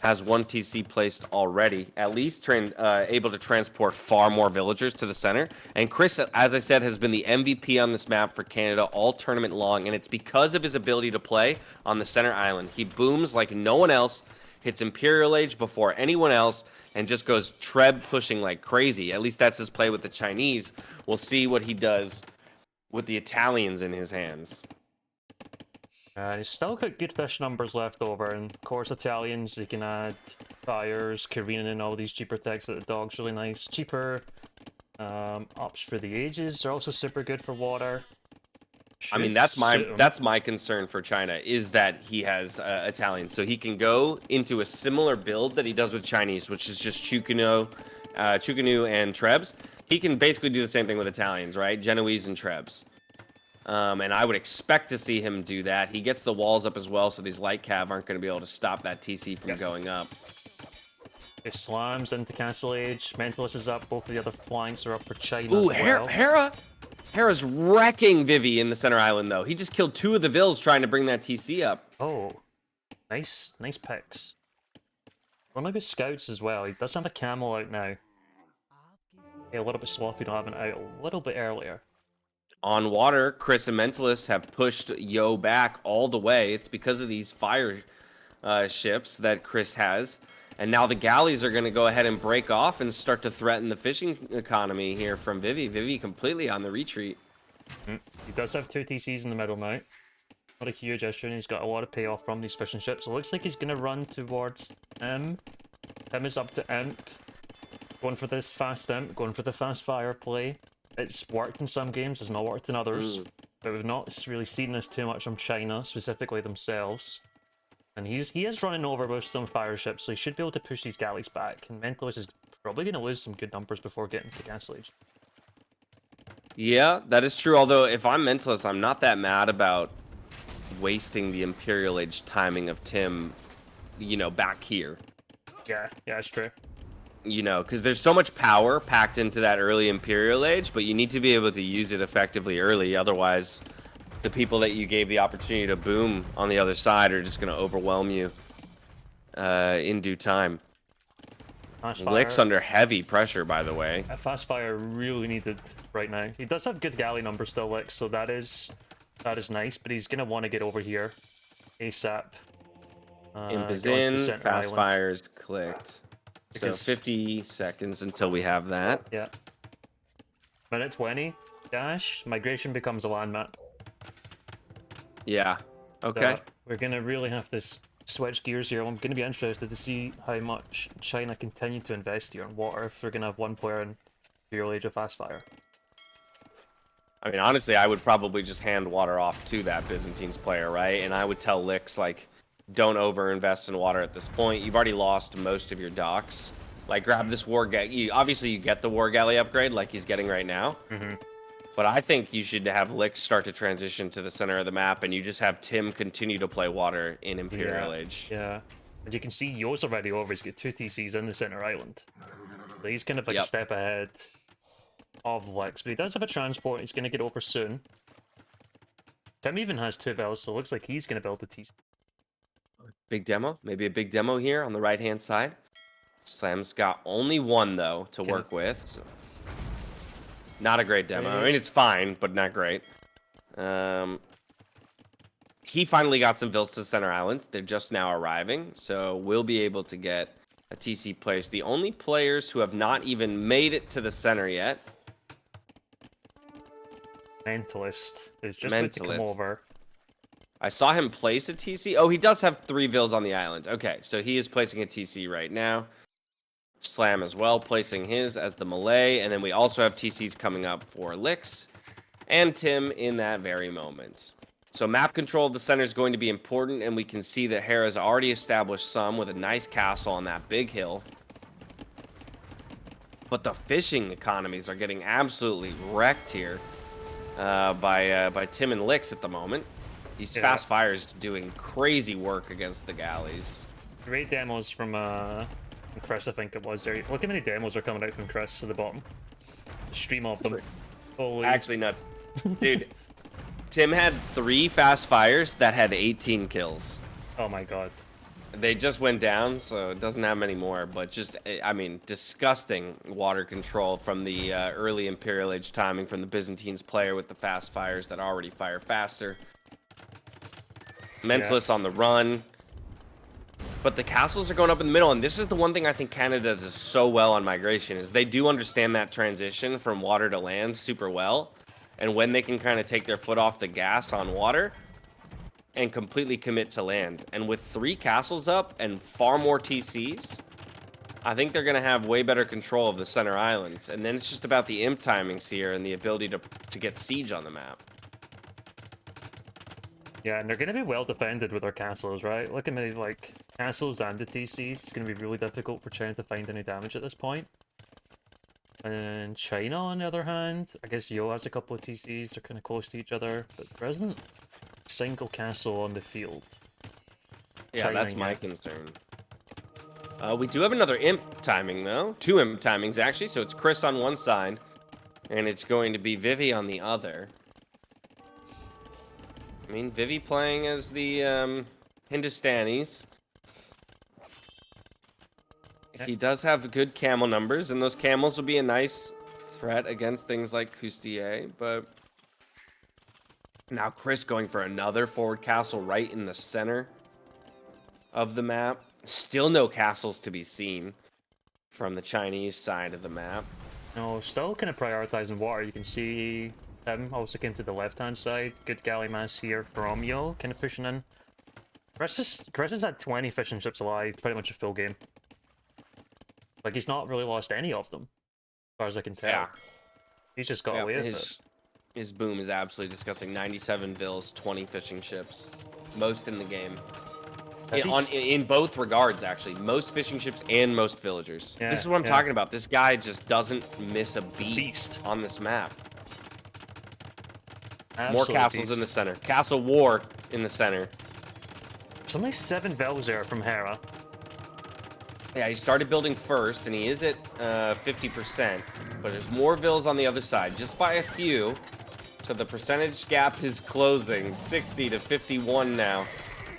has 1 TC placed already, at least able to transport far more villagers to the center. And Chris, as I said, has been the MVP on this map for Canada all tournament long, and it's because of his ability to play on the center island. He booms like no one else, hits Imperial Age before anyone else, and just goes Treb pushing like crazy. At least that's his play with the Chinese. We'll see what he does with the Italians in his hands. He's still got good fish numbers left over, and of course Italians, they can add fires, careening, and all these cheaper techs that the dog's really nice. Cheaper ups for the ages, they're also super good for water. I mean, that's my concern for China, is that he has Italians, so he can go into a similar build that he does with Chinese, which is just Chukunu and Trebs. He can basically do the same thing with Italians, right? Genoese and Trebs. And I would expect to see him do that. He gets the walls up as well, so these light cav aren't going to be able to stop that TC from going up. It slams into Castle Age. Mentalist is up. Both of the other flanks are up for China Ooh, as well. Hera's wrecking Vivi in the center island, though. He just killed 2 of the Vills trying to bring that TC up. Oh, nice picks. One of his scouts as well. He does have a camel out now. Yeah, a little bit sloppy not having it out a little bit earlier. On water, Chris and Mentalist have pushed Yo back all the way. It's because of these fire ships that Chris has. And now the galleys are going to go ahead and break off and start to threaten the fishing economy here from Vivi. Vivi completely on the retreat. He does have 2 TCs in the middle now. Not a huge issue, and he's got a lot of payoff from these fishing ships. It looks like he's going to run towards Imp. Tim is up to Imp. Going for this fast Imp, going for the fast fire play. It's worked in some games, it's not worked in others. But we've not really seen this too much from China, specifically themselves. And he is running over with some fire ships, so he should be able to push these galleys back. And Mentalist is probably going to lose some good numbers before getting to Castle Age. Yeah, that is true. Although, if I'm Mentalist, I'm not that mad about wasting the Imperial Age timing of Tim, back here. Yeah, it's true. Because there's so much power packed into that early Imperial Age, but you need to be able to use it effectively early. Otherwise, the people that you gave the opportunity to boom on the other side are just going to overwhelm you in due time. Lick's under heavy pressure, by the way. A fast fire really needed right now. He does have good galley numbers still, Lick, so that is nice, but he's going to want to get over here ASAP. Imp is in, fast fires clicked. So 50 seconds until we have that. Yeah. Minute 20. Dash. Migration becomes a land map. Yeah. Okay. So we're going to really have to switch gears here. I'm going to be interested to see how much China continue to invest here in water if they're going to have 1 player in Imperial Age of Fast Fire. I mean, honestly, I would probably just hand water off to that Byzantines player, right? And I would tell Licks, like, don't over-invest in water at this point. You've already lost most of your docks. Like, grab this war galley. Obviously, you get the war galley upgrade like he's getting right now. Mm-hmm. But I think you should have Lix start to transition to the center of the map, and you just have Tim continue to play water in Imperial Age. Yeah. And you can see Yo's already over. He's got 2 TCs in the center island. So he's kind of like a step ahead of Lix. But he does have a transport. He's going to get over soon. Tim even has 2 bells, so it looks like he's going to build a TC. Big demo. Maybe a big demo here on the right-hand side. Slam's got only 1, though, to work with. So. Not a great demo. I mean, it's fine, but not great. He finally got some vills to Center Island. They're just now arriving, so we'll be able to get a TC place. The only players who have not even made it to the center yet. Mentalist is just about to come over. I saw him place a TC. Oh, he does have 3 vills on the island. Okay, so he is placing a TC right now. Slam as well, placing his as the Malay. And then we also have TCs coming up for Lix and Tim in that very moment. So map control of the center is going to be important, and we can see that Hera's already established some with a nice castle on that big hill. But the fishing economies are getting absolutely wrecked here by Tim and Lix at the moment. These fast fires doing crazy work against the galleys. Great demos from Chris, I think it was. There. Look how many demos are coming out from Chris at the bottom. Stream of them. Holy. Actually nuts. Dude, Tim had 3 fast fires that had 18 kills. Oh my god. They just went down, so it doesn't have many more, but just, I mean, disgusting water control from the early Imperial Age timing from the Byzantines player with the fast fires that already fire faster. Mentalist on the run. But the castles are going up in the middle, and this is the one thing I think Canada does so well on migration, is they do understand that transition from water to land super well. And when they can kind of take their foot off the gas on water and completely commit to land. And with 3 castles up and far more TCs, I think they're going to have way better control of the center islands. And then it's just about the imp timings here and the ability to get siege on the map. Yeah, and they're going to be well defended with their castles, right? Look at me, like, castles and the TCs. It's going to be really difficult for China to find any damage at this point. And China, on the other hand, I guess Yo has a couple of TCs. They're kind of close to each other, but there isn't a single castle on the field. Yeah, China, that's my concern. We do have another imp timing, though. 2 imp timings, actually. So it's Chris on one side, and it's going to be Vivi on the other. I mean, Vivi playing as the Hindustanis. He does have good camel numbers, and those camels will be a nice threat against things like Coustier, but now Chris going for another forward castle right in the center of the map. Still no castles to be seen from the Chinese side of the map. No, still kind of prioritizing water. You can see him also came to the left-hand side. Good galley mass here from Yo, kind of pushing in. Chris has had 20 fishing ships alive, pretty much a full game. Like, he's not really lost any of them, as far as I can tell. Yeah. He's just got away with it. His boom is absolutely disgusting. 97 vills, 20 fishing ships. Most in the game. In both regards, actually. Most fishing ships and most villagers. Yeah, this is what I'm talking about. This guy just doesn't miss a beat on this map. More castles in the center. Castle War in the center. There's only 7 vills there from Hera. Yeah, he started building first, and he is at 50%. But there's more vills on the other side, just by a few. So the percentage gap is closing, 60 to 51 now.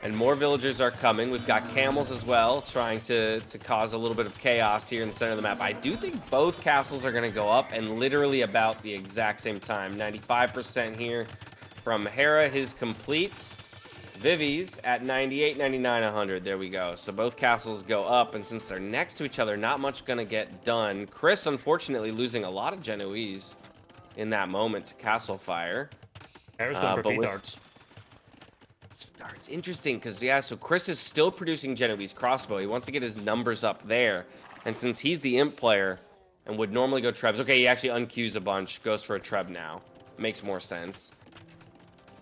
And more villagers are coming. We've got camels as well, trying to cause a little bit of chaos here in the center of the map. I do think both castles are going to go up, and literally about the exact same time. 95% here from Hera, his completes. Vivi's at 98, 99, 100. There we go. So both castles go up, and since they're next to each other, not much going to get done. Chris, unfortunately, losing a lot of Genoese in that moment to Castle Fire. Hera's going for darts. It's interesting because, yeah, so Chris is still producing Genoese crossbow. He wants to get his numbers up there. And since he's the imp player and would normally go trebs, okay, he actually unqueues a bunch, goes for a treb now. Makes more sense.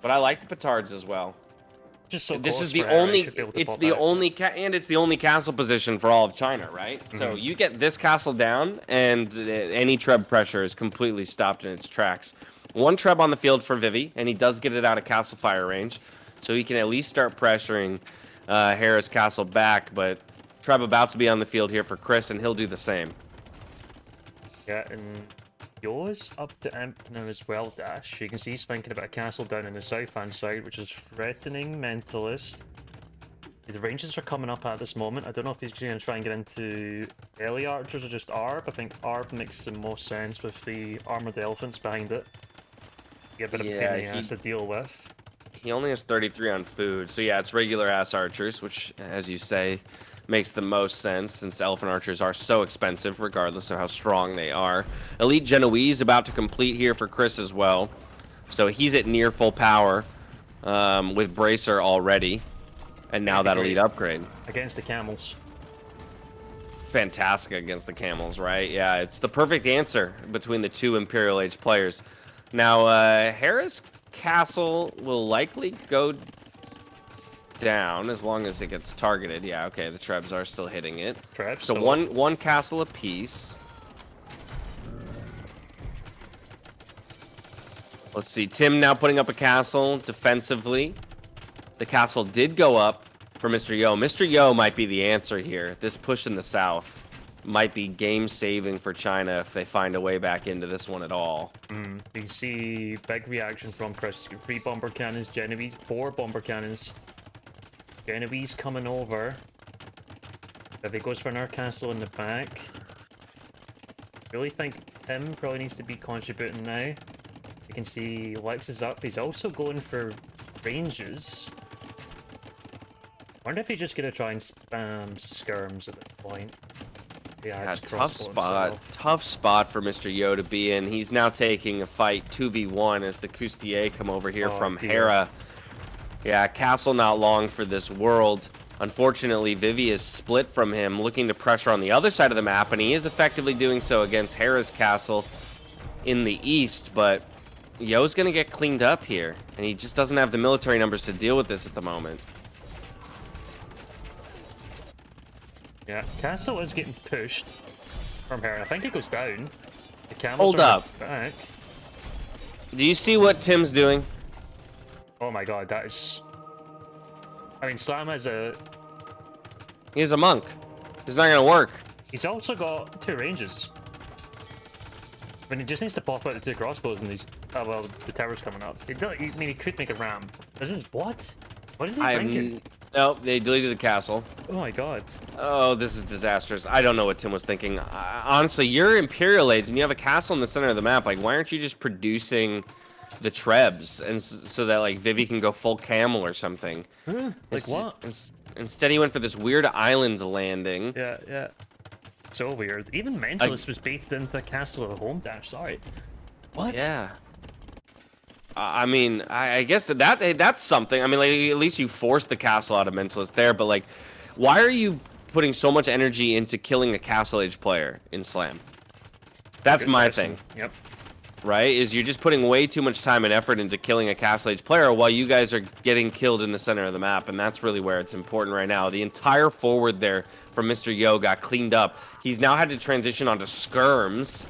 But I like the petards as well. Just so This close is the for Hera, he only, should be able to it's pop the back. only, and it's the only castle position for all of China, right? So you get this castle down, and any Treb pressure is completely stopped in its tracks. One Treb on the field for Vivi, and he does get it out of castle fire range, so he can at least start pressuring Hera's castle back, but Treb about to be on the field here for Chris, and he'll do the same. Yeah, and Yo's up to Imp now as well, Dash. You can see he's thinking about a castle down in the south-hand side, which is threatening Mentalist. The ranges are coming up at this moment. I don't know if he's going to try and get into early archers or just Arb. I think Arb makes the most sense with the armored elephants behind it. Get a bit of a pain in the ass to deal with. He only has 33 on food, so yeah, it's regular ass archers, which, as you say, makes the most sense since elephant archers are so expensive, regardless of how strong they are. Elite Genoese about to complete here for Chris as well, so he's at near full power with Bracer already, and now that elite upgrade against the camels. Fantastic against the camels, right? Yeah, it's the perfect answer between the two Imperial Age players. Now, Hera's castle will likely go down as long as it gets targeted. Yeah, okay, the Trebs are still hitting it. So one castle apiece. Let's see, Tim now putting up a castle defensively. The castle did go up for Mr. Yo. Mr. Yo might be the answer here. This push in the south might be game-saving for China if they find a way back into this one at all. You can see big reaction from Chris. 3 bomber cannons, Genovese, 4 bomber cannons. Genovese coming over. If he goes for another castle in the back. Really think Tim probably needs to be contributing now. You can see Lex is up. He's also going for ranges. Wonder if he's just gonna try and spam skirms at this point. Yeah, tough spot for Mr. Yo to be in. He's now taking a fight 2v1 as the Coustier come over here from Hera. Yeah, castle not long for this world. Unfortunately, Vivi is split from him, looking to pressure on the other side of the map, and he is effectively doing so against Hera's castle in the east, but Yo's gonna get cleaned up here, and he just doesn't have the military numbers to deal with this at the moment. Yeah, castle is getting pushed from Hera. I think it goes down. The camels Hold up. Back. Do you see what Tim's doing? Oh my god, that is... I mean, Slam has a... He's a monk. It's not gonna work. He's also got 2 ranges. I mean, he just needs to pop out the 2 crossbows and these... Oh, well, the tower's coming up. I mean, he could make a ram. This is... What? What is he thinking? No, they deleted the castle. Oh my god. Oh, this is disastrous. I don't know what Tim was thinking. Honestly, you're Imperial Age and you have a castle in the center of the map. Like, why aren't you just producing the Trebs and so that like Vivi can go full camel or something? Like what? Instead, he went for this weird island landing. Yeah. So weird. Even Mentalist was baited into the castle of the home dash. Sorry. What? Yeah. I mean, I guess that's something. I mean, like, at least you forced the castle out of Mentalist there, but like, why are you putting so much energy into killing a Castle Age player in Slam? That's my thing. Yep. Right? Is you're just putting way too much time and effort into killing a Castle Age player while you guys are getting killed in the center of the map, and that's really where it's important right now. The entire forward there from Mr. Yo got cleaned up. He's now had to transition onto skirms,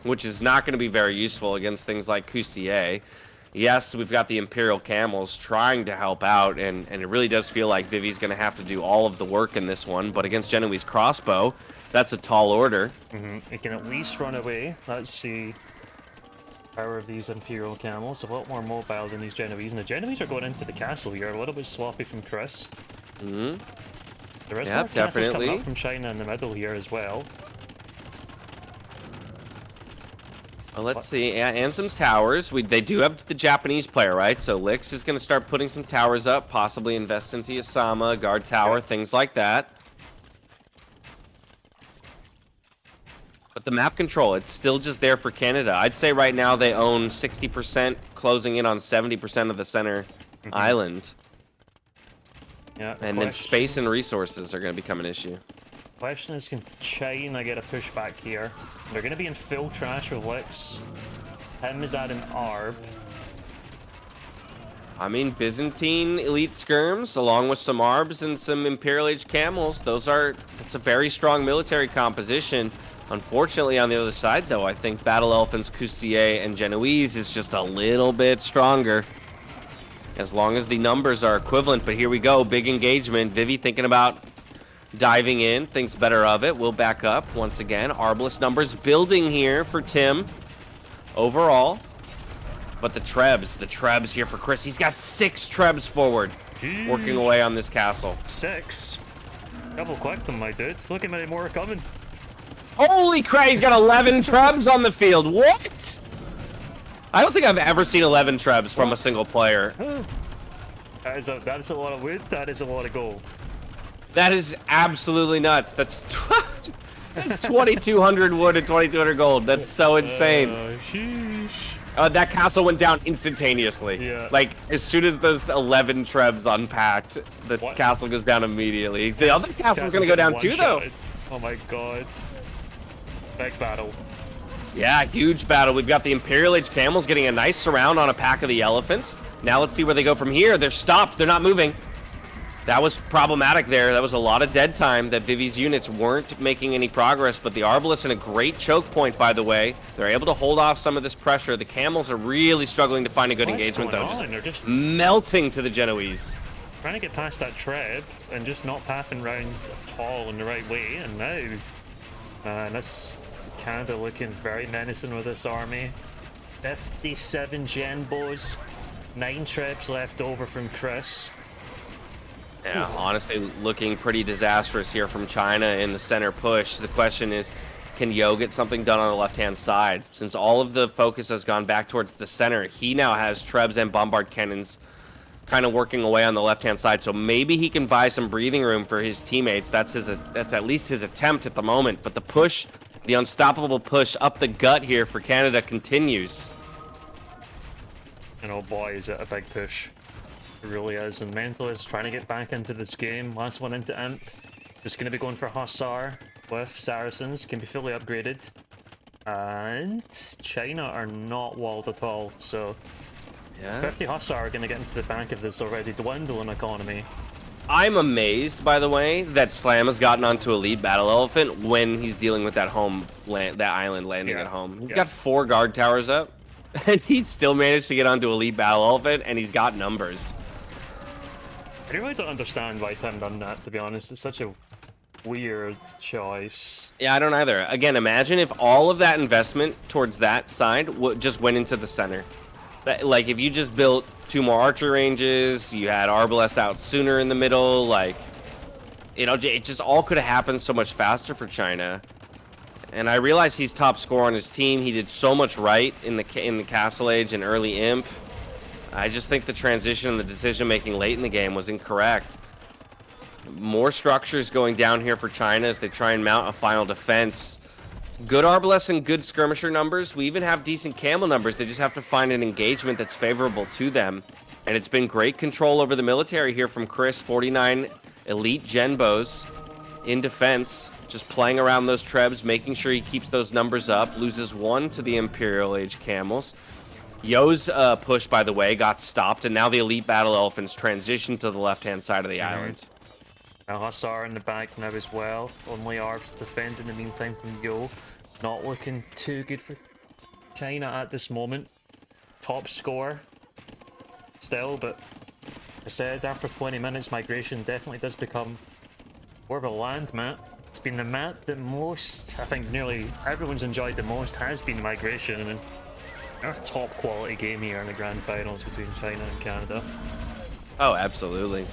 which is not going to be very useful against things like Coustier. Yes, we've got the Imperial Camels trying to help out, and it really does feel like Vivi's going to have to do all of the work in this one, but against Genoese crossbow, that's a tall order. It can at least run away. Let's see. Power of these Imperial Camels, a lot more mobile than these Genoese, and the Genoese are going into the castle here, a little bit sloppy from Chris. There is more castles coming up from China in the middle here as well. Well, let's see, and some towers. They do have the Japanese player, right? So Lix is going to start putting some towers up, possibly invest into Yasama, guard tower, things like that. But the map control, it's still just there for Canada. I'd say right now they own 60%, closing in on 70% of the center island. Yeah. And then space and resources are going to become an issue. Question is, can China get a pushback here? They're going to be in full trash with Lix. Him is at an Arb. I mean, Byzantine elite skirms, along with some Arbs and some Imperial Age camels. That's a very strong military composition. Unfortunately, on the other side, though, I think Battle Elephants, Custier, and Genoese is just a little bit stronger. As long as the numbers are equivalent. But here we go, big engagement. Vivi thinking about diving in, thinks better of it. We'll back up once again. Arbalest numbers building here for Tim overall. But the Trebs here for Chris. He's got 6 Trebs forward, working away on this castle. 6? Double click them, my dude. Look at many more coming. Holy crap, he's got 11 Trebs on the field. What? I don't think I've ever seen 11 Trebs from a single player. That is a lot of wood. That is a lot of gold. That is absolutely nuts. That's 2,200 wood and 2,200 gold. That's so insane. Sheesh. That castle went down instantaneously. Yeah. Like, as soon as those 11 Trebs unpacked, the castle goes down immediately. The other castle's gonna go down too, though. Oh my god. Big battle. Yeah, huge battle. We've got the Imperial Age camels getting a nice surround on a pack of the elephants. Now let's see where they go from here. They're stopped. They're not moving. That was problematic there. That was a lot of dead time that Vivi's units weren't making any progress, but the Arbalists in a great choke point, by the way. They're able to hold off some of this pressure. The camels are really struggling to find a good engagement, though. They're just melting to the Genoese. Trying to get past that Treb and just not pathing round at all in the right way, and now that's Canada looking very menacing with this army. 57 Genbos, 9 Trebs left over from Chris. Yeah, honestly, looking pretty disastrous here from China in the center push. The question is, can Yo get something done on the left-hand side? Since all of the focus has gone back towards the center, he now has Trebs and Bombard Cannons kind of working away on the left-hand side. So maybe he can buy some breathing room for his teammates. That's at least his attempt at the moment. But the push, the unstoppable push up the gut here for Canada continues. And oh boy, is it a big push. It really is. And Mentalist trying to get back into this game. Last one into Imp. Just going to be going for Hussar with Saracens. Can be fully upgraded. And China are not walled at all. So yeah, 50 Hussar are going to get into the back of this already dwindling economy. I'm amazed, by the way, that Slam has gotten onto Elite Battle Elephant when he's dealing with that island landing at home. He's got 4 guard towers up, and he's still managed to get onto Elite Battle Elephant, and he's got numbers. I really don't understand why Tim done that, to be honest. It's such a weird choice. Yeah, I don't either. Again, imagine if all of that investment towards that side just went into the center. Like, if you just built 2 more archer ranges, you had Arbalest out sooner in the middle, like, you know, it just all could have happened so much faster for China. And I realize he's top scorer on his team. He did so much right in the Castle Age and early Imp. I just think the transition and the decision-making late in the game was incorrect. More structures going down here for China as they try and mount a final defense. Good Arbalest and good skirmisher numbers. We even have decent camel numbers. They just have to find an engagement that's favorable to them. And it's been great control over the military here from Chris. 49 elite Genbos in defense. Just playing around those Trebs, making sure he keeps those numbers up. Loses 1 to the Imperial Age camels. Yo's push, by the way, got stopped, and now the Elite Battle Elephants transition to the left-hand side of the island. Now Hussar in the back now as well. Only Arbs to defend in the meantime from Yo. Not looking too good for China at this moment. Top score still, but I said after 20 minutes, migration definitely does become more of a land map. It's been the map that most, I think nearly everyone's enjoyed the most, has been migration, and our top quality game here in the grand finals between China and Canada. Oh, absolutely.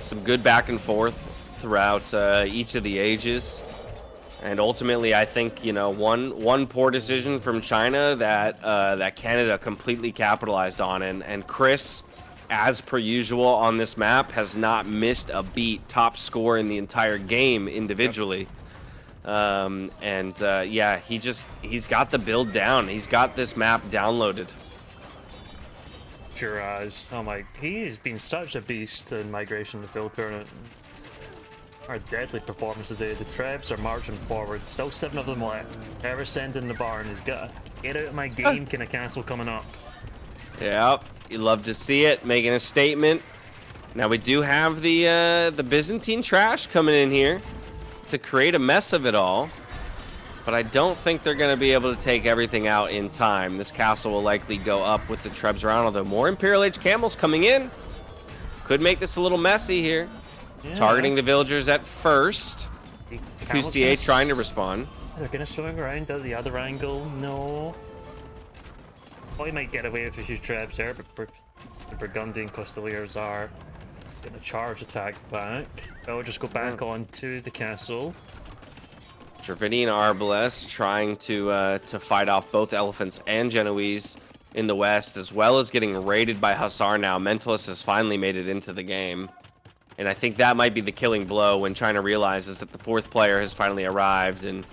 Some good back and forth throughout each of the ages. And ultimately, I think, you know, one poor decision from China that that Canada completely capitalized on. And Chris, as per usual on this map, has not missed a beat. Top score in the entire game individually. Yeah, he's got the build down. He's got this map downloaded. Sure has. Oh my, he has been such a beast in Migration to Field Tournament. Our deadly performance today. The Trebs are marching forward. Still 7 of them left. Ever send in the barn. He's got a get out of my game kind of castle coming up. Yep. You love to see it, making a statement. Now we do have the Byzantine trash coming in here to create a mess of it all. But I don't think they're going to be able to take everything out in time. This castle will likely go up with the Trebs around, although more Imperial Age camels coming in. Could make this a little messy here. Yeah. Targeting the villagers at first. Kustier trying to respond. They're going to swing around at the other angle. No. Well, he might get away with a few Trebs there, but the Burgundian Costeliers are going to charge attack back. They'll just go back onto the castle. Dravidian Arbalest trying to fight off both Elephants and Genoese in the west, as well as getting raided by Hussar now. Mentalist has finally made it into the game. And I think that might be the killing blow when China realizes that the fourth player has finally arrived and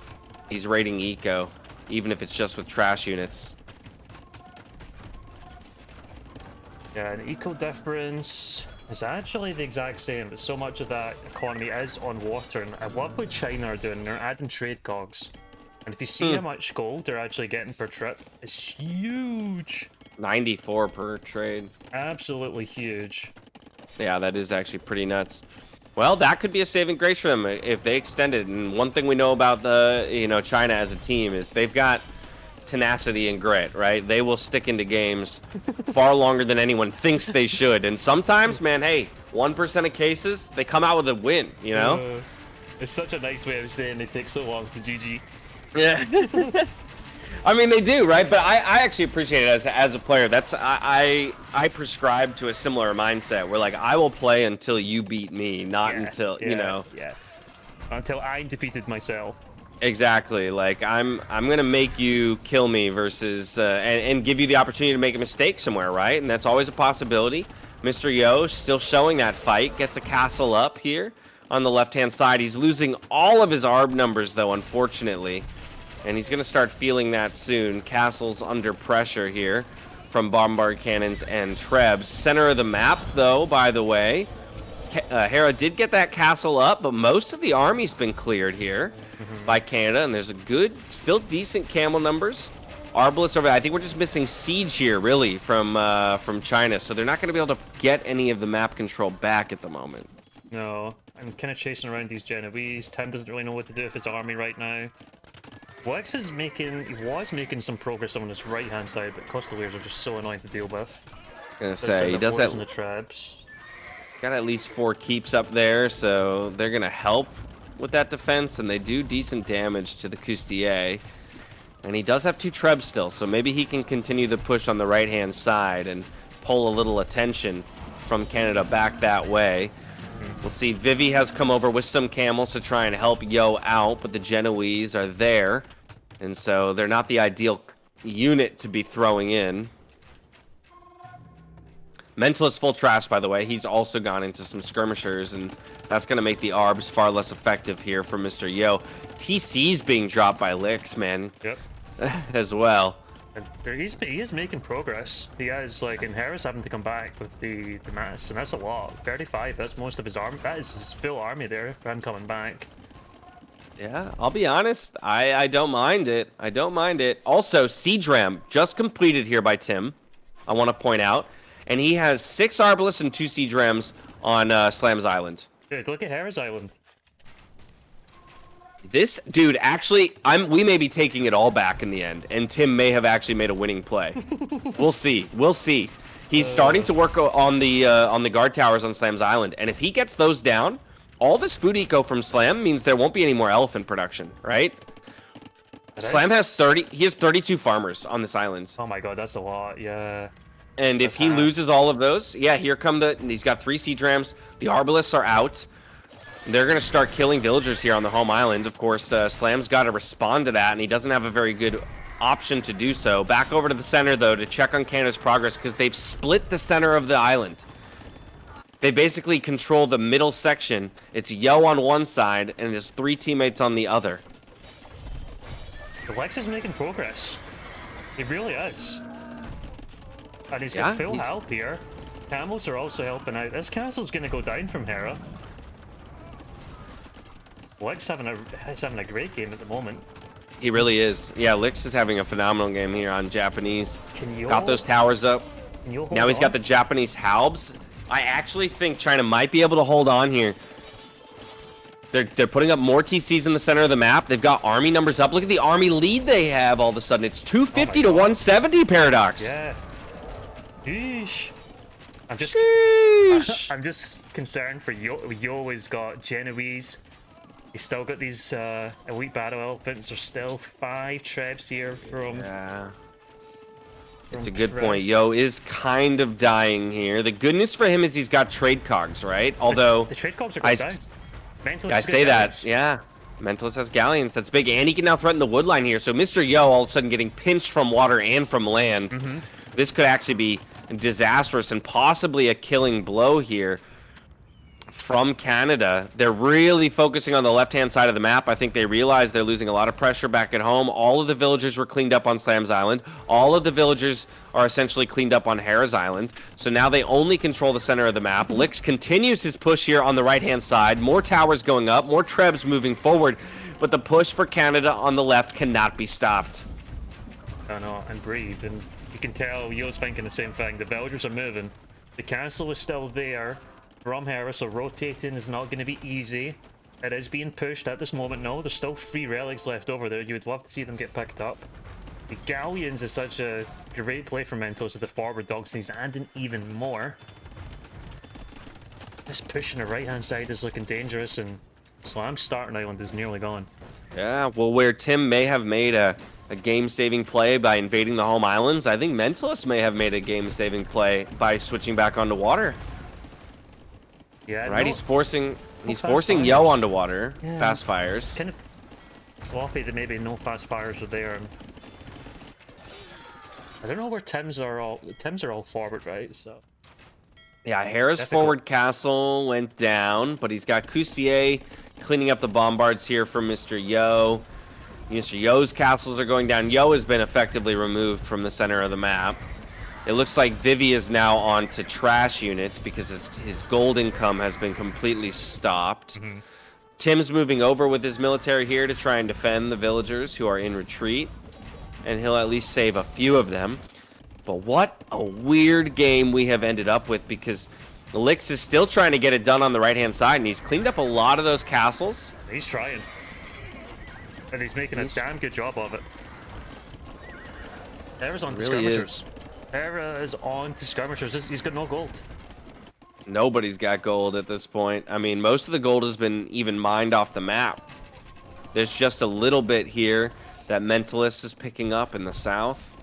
he's raiding Eco, even if it's just with trash units. Yeah, an eco difference is actually the exact same, but so much of that economy is on water. And what would China are doing? They're adding trade cogs. And if you see how much gold they're actually getting per trip, it's huge. 94 per trade. Absolutely huge. Yeah, that is actually pretty nuts. Well, that could be a saving grace for them if they extend it. And one thing we know about China as a team is they've got tenacity and grit, right? They will stick into games far longer than anyone thinks they should. And sometimes, man, hey, 1% of cases, they come out with a win, you know? It's such a nice way of saying they take so long to GG. Yeah. I mean, they do, right? But I actually appreciate it as a player. That's I prescribe to a similar mindset where, like, I will play until you beat me, not until, you know. Yeah. Until I'm defeated myself. Exactly. Like, I'm gonna make you kill me versus and give you the opportunity to make a mistake somewhere, right? And that's always a possibility. Mr. Yo still showing that fight, gets a castle up here on the left-hand side. He's losing all of his ARB numbers, though, unfortunately. And he's gonna start feeling that soon. Castle's under pressure here from bombard cannons and Trebs. Center of the map, though, by the way. Hera did get that castle up, but most of the army's been cleared here by Canada, and there's a good, still decent camel numbers. Arbalists over there. I think we're just missing siege here, really, from China, so they're not going to be able to get any of the map control back at the moment. No, I'm kind of chasing around these Genoese. Tim doesn't really know what to do with his army right now. Wex is was making some progress on his right-hand side, but Costeliers are just so annoying to deal with. I was gonna say, he does that. The Trebs. Got at least 4 keeps up there, so they're going to help with that defense, and they do decent damage to the Kustier. And he does have 2 Trebs still, so maybe he can continue the push on the right-hand side and pull a little attention from Canada back that way. We'll see. Vivi has come over with some camels to try and help Yo out, but the Genoese are there, and so they're not the ideal unit to be throwing in. Mentalist full trash, by the way. He's also gone into some skirmishers, and that's going to make the ARBs far less effective here for Mr. Yo. TC's being dropped by Lix, man. Yep. As well. And he is making progress. He has, like, and Hera's having to come back with the mass, and that's a lot. 35, that's most of his army. That is his full army there, for him coming back. Yeah, I'll be honest. I don't mind it. I don't mind it. Also, Siege Ram just completed here by Tim, I want to point out. And he has 6 Arbalists and 2 Siege Rams on Slam's Island. Dude, look at Hera's Island. This dude, actually, we may be taking it all back in the end, and Tim may have actually made a winning play. We'll see. We'll see. He's starting to work on the guard towers on Slam's Island, and if he gets those down, all this food eco from Slam means there won't be any more elephant production, right? Slam has 30. He has 32 farmers on this island. Oh my god, that's a lot. Yeah. And if he loses all of those, yeah, here come he's got 3 siege rams. The Arbalists are out. They're going to start killing villagers here on the home island. Of course, Slam's got to respond to that, and he doesn't have a very good option to do so. Back over to the center, though, to check on Canada's progress, because they've split the center of the island. They basically control the middle section. It's Yo on one side, and his 3 teammates on the other. The Lex is making progress. He really is. And he's got full help here. Camels are also helping out. This castle's going to go down from Hera. Lix having a great game at the moment. He really is. Yeah, Lix is having a phenomenal game here on Japanese. Got those towers up. Can you hold Now he's got on? the Japanese Halbs. I actually think China might be able to hold on here. They're putting up more TCs in the center of the map. They've got army numbers up. Look at the army lead they have all of a sudden. It's 250 to God. 170, Paradox. Yeah. Sheesh. Sheesh. I'm just concerned for Yo. Yo has got Genoese. He's still got these elite battle elephants. There's still 5 trebs here from. Yeah. It's a from good point. Chris. Yo is kind of dying here. The good news for him is he's got trade cogs, right? Although The trade cogs are going down. Mentalist I is say good that, balance. yeah. Mentalist has galleons. That's big, and he can now threaten the wood line here. So Mr. Yo all of a sudden getting pinched from water and from land. This could actually be disastrous and possibly a killing blow here from Canada. They're really focusing on the left-hand side of the map. I think they realize they're losing a lot of pressure back at home. All of the villagers were cleaned up on Slam's Island. All of the villagers are essentially cleaned up on Hera's Island. So now they only control the center of the map. Lix continues his push here on the right-hand side. More towers going up, more trebs moving forward. But the push for Canada on the left cannot be stopped. I know, and breathe. And you can tell Yo's thinking the same thing. The villagers are moving. The castle is still there from Hera, so rotating is not going to be easy. It is being pushed at this moment. No, there's still 3 relics left over there. You would love to see them get picked up. The galleons is such a great play for Mentos with the forward dogs, and he's adding even more. This push on the right-hand side is looking dangerous, and Slam's starting island is nearly gone. Yeah, well, where Tim may have made a game-saving play by invading the home islands, I think Mentalist may have made a game-saving play by switching back onto water. Yeah, Right, no, he's forcing fast Yo fires. onto water. Yeah. Fast fires. kind of sloppy that maybe no fast fires are there. And I don't know where Tim's are all forward, right? So Yeah, Hera's Difficult. forward castle went down, but he's got Cousier cleaning up the bombards here for Mr. Yo. Mr. Yo's castles are going down. Yo has been effectively removed from the center of the map. It looks like Vivi is now on to trash units because his gold income has been completely stopped. Tim's moving over with his military here to try and defend the villagers who are in retreat, and he'll at least save a few of them. But what a weird game we have ended up with, because Lix is still trying to get it done on the right-hand side, and he's cleaned up a lot of those castles. he's trying, and he's making a damn good job of it. Hera's on to Really skirmishers. Hera is on to skirmishers. He's got no gold. Nobody's got gold at this point. I mean, most of the gold has been even mined off the map. There's just a little bit here that Mentalist is picking up in the south.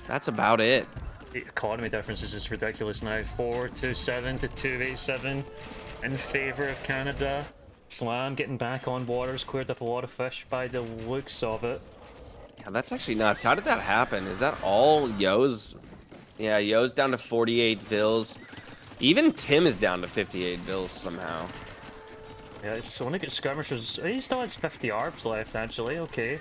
That's about it. The economy difference is just ridiculous now. 427 to 287 in favor of Canada. Slam getting back on waters, cleared up a lot of fish by the looks of it. Yeah, that's actually nuts. How did that happen? Is that all Yo's? Yeah, Yo's down to 48 vills. Even Tim is down to 58 vills somehow. Yeah, so when I get skirmishers, he still has 50 ARBs left actually. Okay,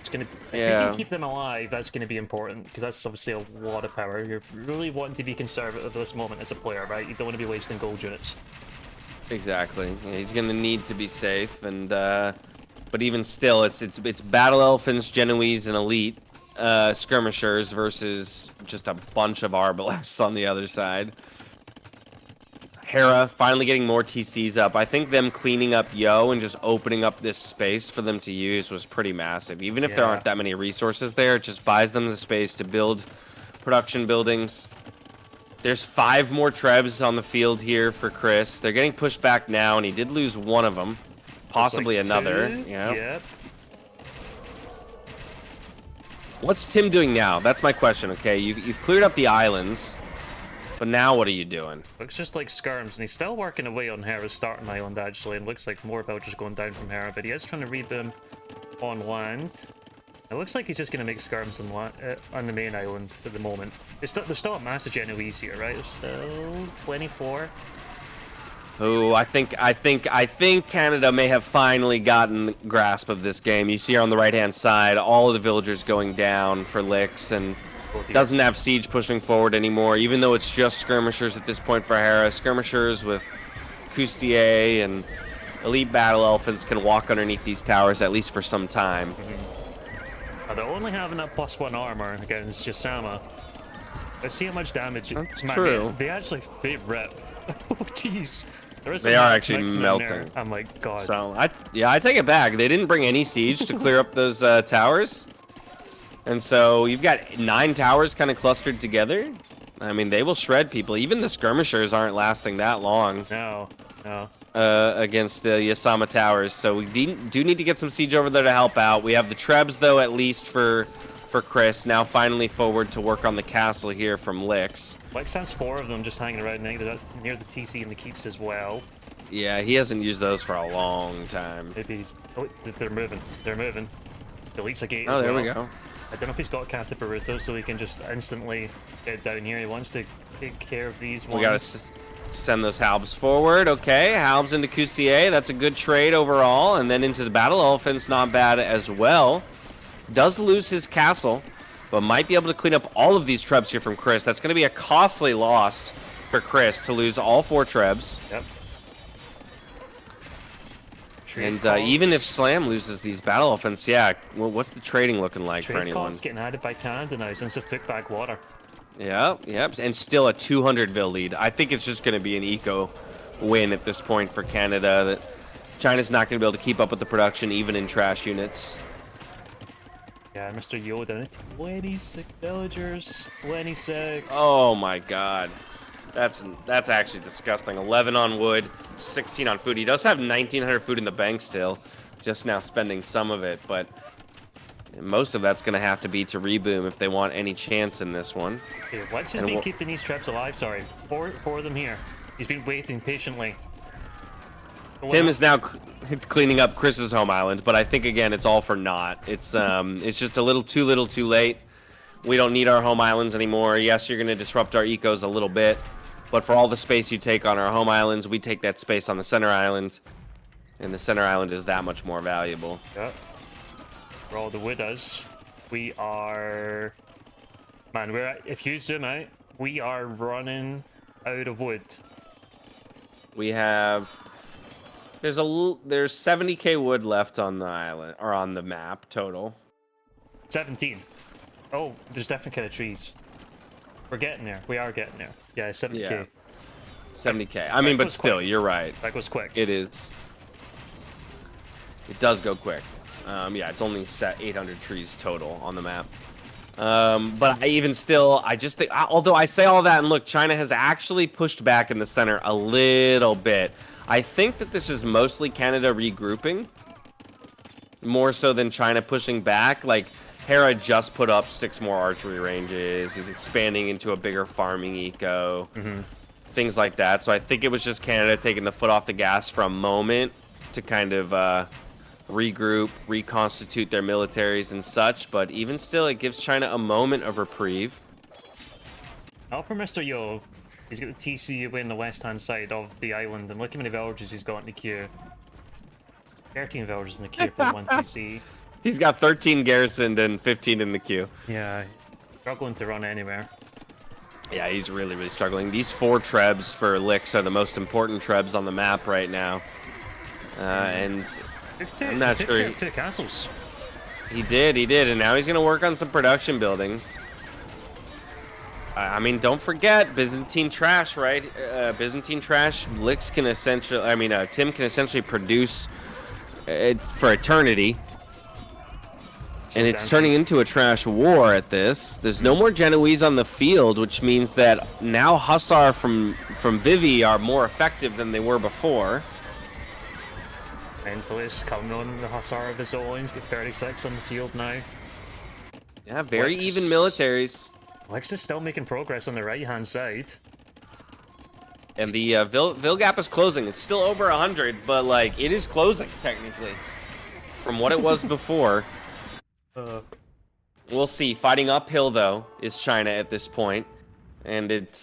it's gonna. If you Yeah. can keep them alive, that's gonna be important because that's obviously a lot of power. You're really wanting to be conservative at this moment as a player, right? You don't want to be wasting gold units. Exactly. Yeah, he's gonna need to be safe, and but even still, it's battle elephants, Genoese, and elite skirmishers versus just a bunch of arbalests on the other side. Hera finally getting more TCs up. I think them cleaning up Yo and just opening up this space for them to use was pretty massive. Even if there Yeah. aren't that many resources there, it just buys them the space to build production buildings. There's 5 more trebs on the field here for Chris. They're getting pushed back now, and he did lose one of them. Possibly Like another. 2? Yeah. Yep. What's Tim doing now? That's my question. Okay, you've cleared up the islands, but now what are you doing? Looks just like skirms, and he's still working away on Hera's starting island actually, and looks like more villagers going down from Hera, but he is trying to read them on land. It looks like he's just going to make skirms on the main island at the moment. There's still a massive Genoese here, right? There's still 24. Oh, I think Canada may have finally gotten grasp of this game. You see here on the right-hand side, all of the villagers going down for Lix, and Oh, dear. doesn't have siege pushing forward anymore, even though it's just skirmishers at this point for Hera. Skirmishers with Coustier and elite battle elephants can walk underneath these towers, at least for some time. They're only having that +1 armor against Yasama. Let's see how much damage. That's Man, true. They actually rip. Oh jeez. They are actually melting. There. I'm like, God. So I take it back. They didn't bring any siege to clear up those towers, and so you've got 9 towers kind of clustered together. I mean, they will shred people. Even the skirmishers aren't lasting that long. No. Against the Yasama towers, so we do need to get some siege over there to help out. We have the Trebs though, at least for Chris. Now finally forward to work on the castle here from Lix. Lix has 4 of them just hanging around near the TC and the keeps as well. Yeah, he hasn't used those for a long time. Maybe he's... Oh, they're moving. They're moving. Deletes a gate. Oh, as there well. we go. I don't know if he's got Kata Baruto, so he can just instantly get down here. He wants to take care of these ones. We gotta send those Halbs forward. Okay, Halbs into Kusier. That's a good trade overall. And then into the Battle Elephants, not bad as well. Does lose his castle, but might be able to clean up all of these Trebs here from Chris. That's going to be a costly loss for Chris to lose all 4 Trebs. Yep. And even if Slam loses these Battle Elephants, yeah, well, what's the trading looking like for anyone? Trade getting added by Canada now since it took back water. Yep, and still a 200 lead. I think it's just going to be an eco win at this point for Canada. That China's not going to be able to keep up with the production, even in trash units. Yeah, Mr. Yoda, 26 villagers, 26. Oh my God, that's actually disgusting. 11 on wood, 16 on food. He does have 1,900 food in the bank still, just now spending some of it, but most of that's going to have to be to Reboom if they want any chance in this one. Yeah, Lex has been keeping these traps alive, sorry. Four of them here. He's been waiting patiently. Tim is now cleaning up Chris's home island, but I think, again, it's all for naught. It's just a little too late. We don't need our home islands anymore. Yes, you're going to disrupt our ecos a little bit, but for all the space you take on our home islands, we take that space on the center island, and the center island is that much more valuable. Yeah. For all the widows, we are... Man, if you zoom out, we are running out of wood. We have... There's 70k wood left on the island, or on the map, total. 17. Oh, there's definitely kind of trees. We're getting there. We are getting there. Yeah, 70k. Yeah. 70k. I mean, but still, you're right. That goes quick. It is. It does go quick. Yeah, it's only set 800 trees total on the map. But I just think, although I say all that, and look, China has actually pushed back in the center a little bit. I think that this is mostly Canada regrouping, more so than China pushing back. Like, Hera just put up 6 more archery ranges. He's expanding into a bigger farming eco. Things like that. So I think it was just Canada taking the foot off the gas for a moment to kind of regroup, reconstitute their militaries and such. But even still, it gives China a moment of reprieve. Now for Mr. Yo, he's got the TC away on the west-hand side of the island, and look how many villages he's got in the queue. 13 villages in the queue for 1 TC. He's got 13 garrisoned and 15 in the queue. Yeah, struggling to run anywhere. Yeah, he's really struggling. These 4 Trebs for Lix are the most important Trebs on the map right now. And I'm not sure. 2 castles. He did, and now he's going to work on some production buildings. I mean, don't forget Byzantine trash, right? Byzantine trash, Lix can essentially, Tim can essentially produce it for eternity. And it's turning into a trash war at this. There's no more Genoese on the field, which means that now Hussar from Vivi are more effective than they were before. Mentalist coming on the Hussar of his own. He's got 36 on the field now. Yeah, very even militaries. Lix is still making progress on the right-hand side. And the Vil gap is closing. It's still over 100, but, like, it is closing, technically, from what it was before. We'll see. Fighting uphill, though, is China at this point. And it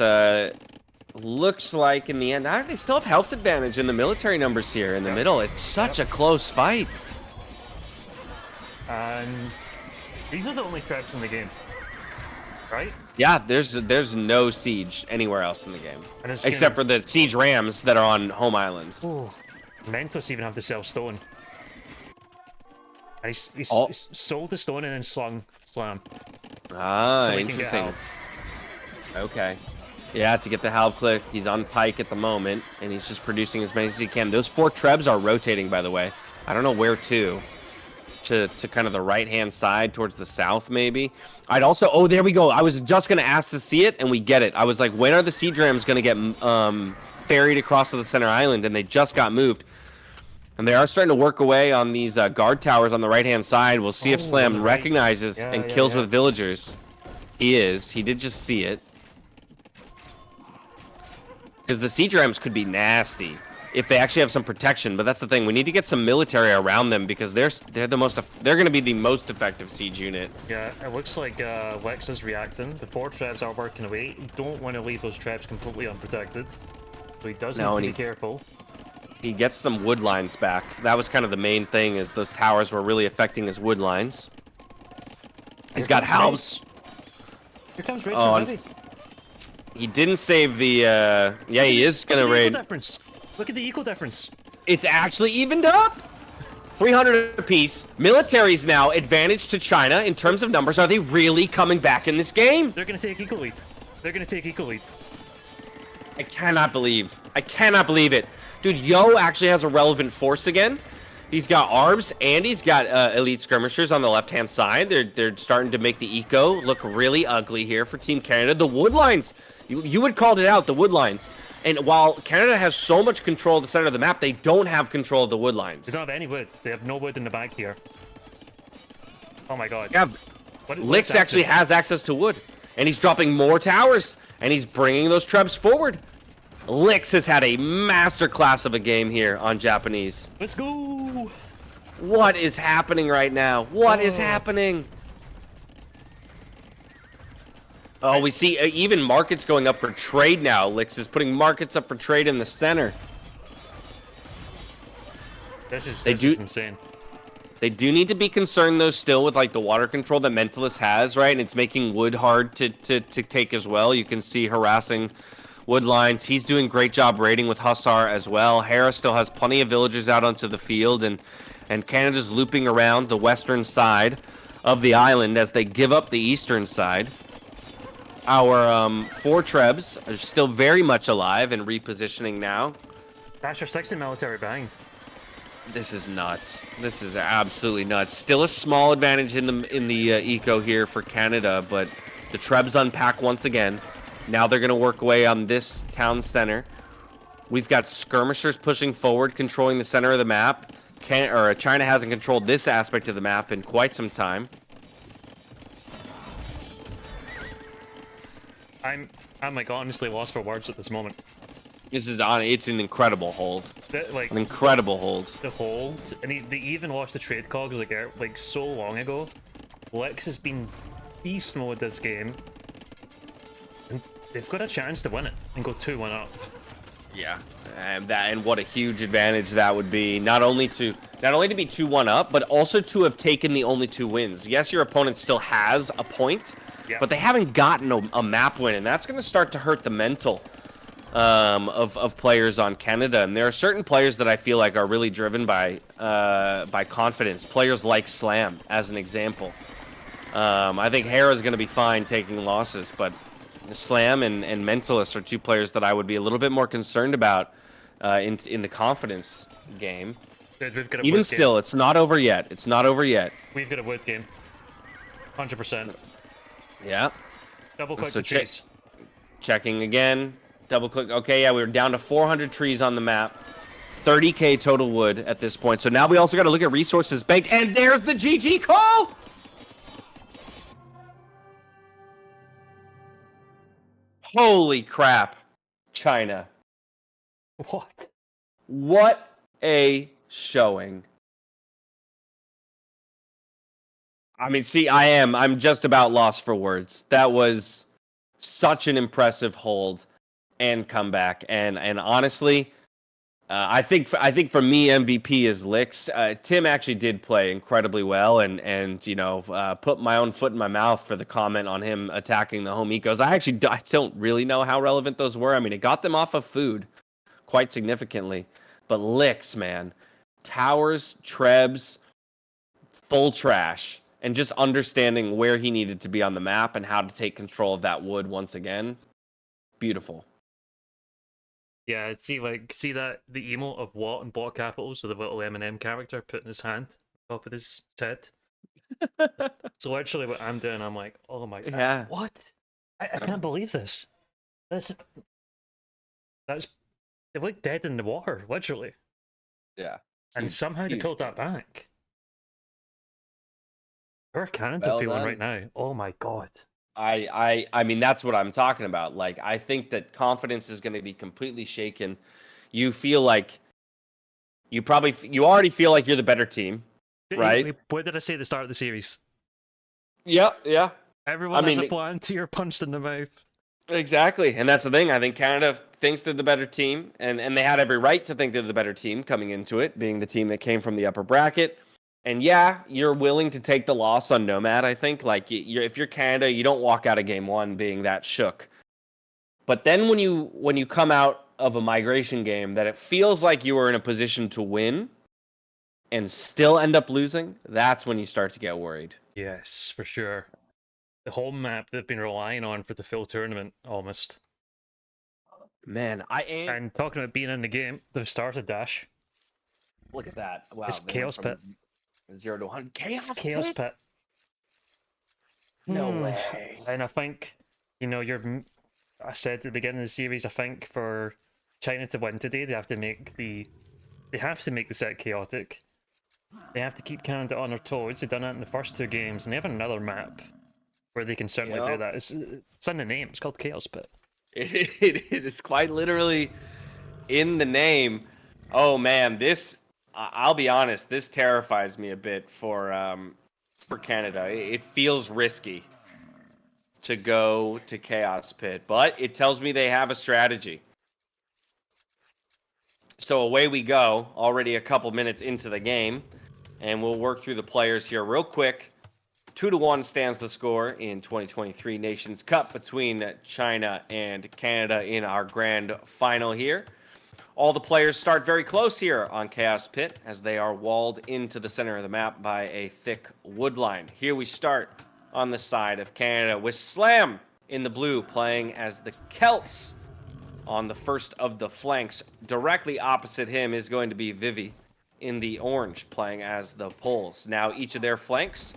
looks like, in the end, they still have health advantage in the military numbers here in the middle. It's such a close fight. And these are the only traps in the game, right? Yeah, there's no siege anywhere else in the game. Except for the siege rams that are on home islands. Ooh. Mentos even have to sell stone. And he's sold the stone and then slung slam. Ah, so interesting. Okay. Yeah, to get the halb click, he's on Pike at the moment, and he's just producing as many as he can. Those 4 Trebs are rotating, by the way. I don't know where to. To kind of the right-hand side, towards the south, maybe. I'd also... Oh, there we go. I was just going to ask to see it, and we get it. I was like, when are the Seadrams going to get ferried across to the center island? And they just got moved. And they are starting to work away on these guard towers on the right-hand side. We'll see if Slam recognizes and kills with villagers. He is. He did just see it. Because the Seadrams could be nasty if they actually have some protection, but that's the thing. We need to get some military around them because they're going to be the most effective siege unit. Yeah, it looks like Lex is reacting. The 4 traps are working away. You don't want to leave those traps completely unprotected, so he does need to be careful. He gets some wood lines back. That was kind of the main thing, is those towers were really affecting his wood lines. He's got halbs. Here comes Rage already. He didn't save the yeah, he is gonna raid. Look at the equal difference. It's actually evened up. 300 apiece. Military's now advantage to China in terms of numbers. Are they really coming back in this game? They're gonna take equal lead. They're gonna take equal lead. I cannot believe it. Dude, Yo actually has a relevant force again. He's got ARBs and he's got elite skirmishers on the left-hand side. They're starting to make the eco look really ugly here for Team Canada. The wood lines, you had called it out, the wood lines. And while Canada has so much control of the center of the map, they don't have control of the wood lines. They don't have any wood. They have no wood in the back here. Oh my god. Yeah, Lix actually has access to wood. And he's dropping more towers. And he's bringing those Trebs forward. Lix has had a masterclass of a game here on Japanese. Let's go! What is happening right now? What is happening? Oh, we see even markets going up for trade now. Lix is putting markets up for trade in the center. This is insane. They do need to be concerned, though, still with like the water control that Mentalist has, right? And it's making wood hard to take as well. You can see harassing wood lines. He's doing great job raiding with Hussar as well. Hera still has plenty of villagers out onto the field, and Canada's looping around the western side of the island as they give up the eastern side. Our 4 Trebs are still very much alive and repositioning now. Dasher 60 military behind. This is nuts. This is absolutely nuts. Still a small advantage in the eco here for Canada, but the Trebs unpack once again. Now they're going to work away on this town center. We've got skirmishers pushing forward, controlling the center of the map. China hasn't controlled this aspect of the map in quite some time. I'm like honestly lost for words at this moment. This is it's an incredible hold. An incredible hold. The hold, and they even lost the trade cogs like so long ago. Lex has been beast mode this game, and they've got a chance to win it and go 2-1 up. Yeah, and what a huge advantage that would be. Not only to be 2-1 up, but also to have taken the only 2 wins. Yes, your opponent still has a point. Yeah. But they haven't gotten a map win, and that's going to start to hurt the mental of players on Canada. And there are certain players that I feel like are really driven by confidence. Players like Slam, as an example. I think Hera is going to be fine taking losses, but Slam and Mentalist are 2 players that I would be a little bit more concerned about in the confidence game. Dude, even still, it's not over yet. It's not over yet. We've got a wood game. 100%. Yeah. Double click the trees. Checking again. Double click. Okay, yeah, we're down to 400 trees on the map. 30k total wood at this point. So now we also got to look at resources banked. And there's the GG call! Holy crap. China. What? What a showing. I mean, see, I'm just about lost for words. That was such an impressive hold and comeback. And honestly, I think for me, MVP is Lix. Tim actually did play incredibly well and you know, put my own foot in my mouth for the comment on him attacking the home ecos. I don't really know how relevant those were. I mean, it got them off of food quite significantly. But Lix, man, towers, Trebs, full trash. and just understanding where he needed to be on the map and how to take control of that wood once again. Beautiful. Yeah, see that the emote of what in block capitals with the little Eminem character putting his hand on top of his head. So literally, what I'm doing, I'm like, oh my god, Yeah. what? I can't believe this. That's they look dead in the water, literally, Yeah. and Huge, somehow they huge pulled that game. back. How are Canada Well feeling right done. now? Oh my god. I mean, that's what I'm talking about. Like, I think that confidence is going to be completely shaken. You feel like you already feel like you're the better team, right? What did I say at the start of the series? Yep, yeah. I Everyone has a mean, plan till you're punched in the mouth. exactly. And that's the thing. I think Canada thinks they're the better team, and they had every right to think they're the better team coming into it, being the team that came from the upper bracket. And yeah, you're willing to take the loss on Nomad, I think. Like, if you're Canada, you don't walk out of game one being that shook. But then when you come out of a migration game that it feels like you were in a position to win and still end up losing, that's when you start to get worried. Yes, for sure. The home map they've been relying on for the full tournament, almost. Man, I ain't. And talking about being in the game, they've started Dash. Look at that. Wow, It's they went Chaos Pit. from 0 to 100. It's Chaos Chaos Pit? Pit. No way. And I think, I said at the beginning of the series, I think for China to win today, they have to make the set chaotic. They have to keep Canada on their toes. They've done that in the first two games, and they have another map where they can certainly do Yep. that. It's in the name. It's called Chaos Pit. It is quite literally in the name. Oh man, I'll be honest, this terrifies me a bit for Canada. It feels risky to go to Chaos Pit, but it tells me they have a strategy. So away we go, already a couple minutes into the game, and we'll work through the players here real quick. 2-1 stands the score in 2023 Nations Cup between China and Canada in our grand final here. All the players start very close here on Chaos Pit as they are walled into the center of the map by a thick wood line. Here we start on the side of Canada with Slam in the blue playing as the Celts on the first of the flanks. Directly opposite him is going to be Vivi in the orange playing as the Poles. Now each of their flanks.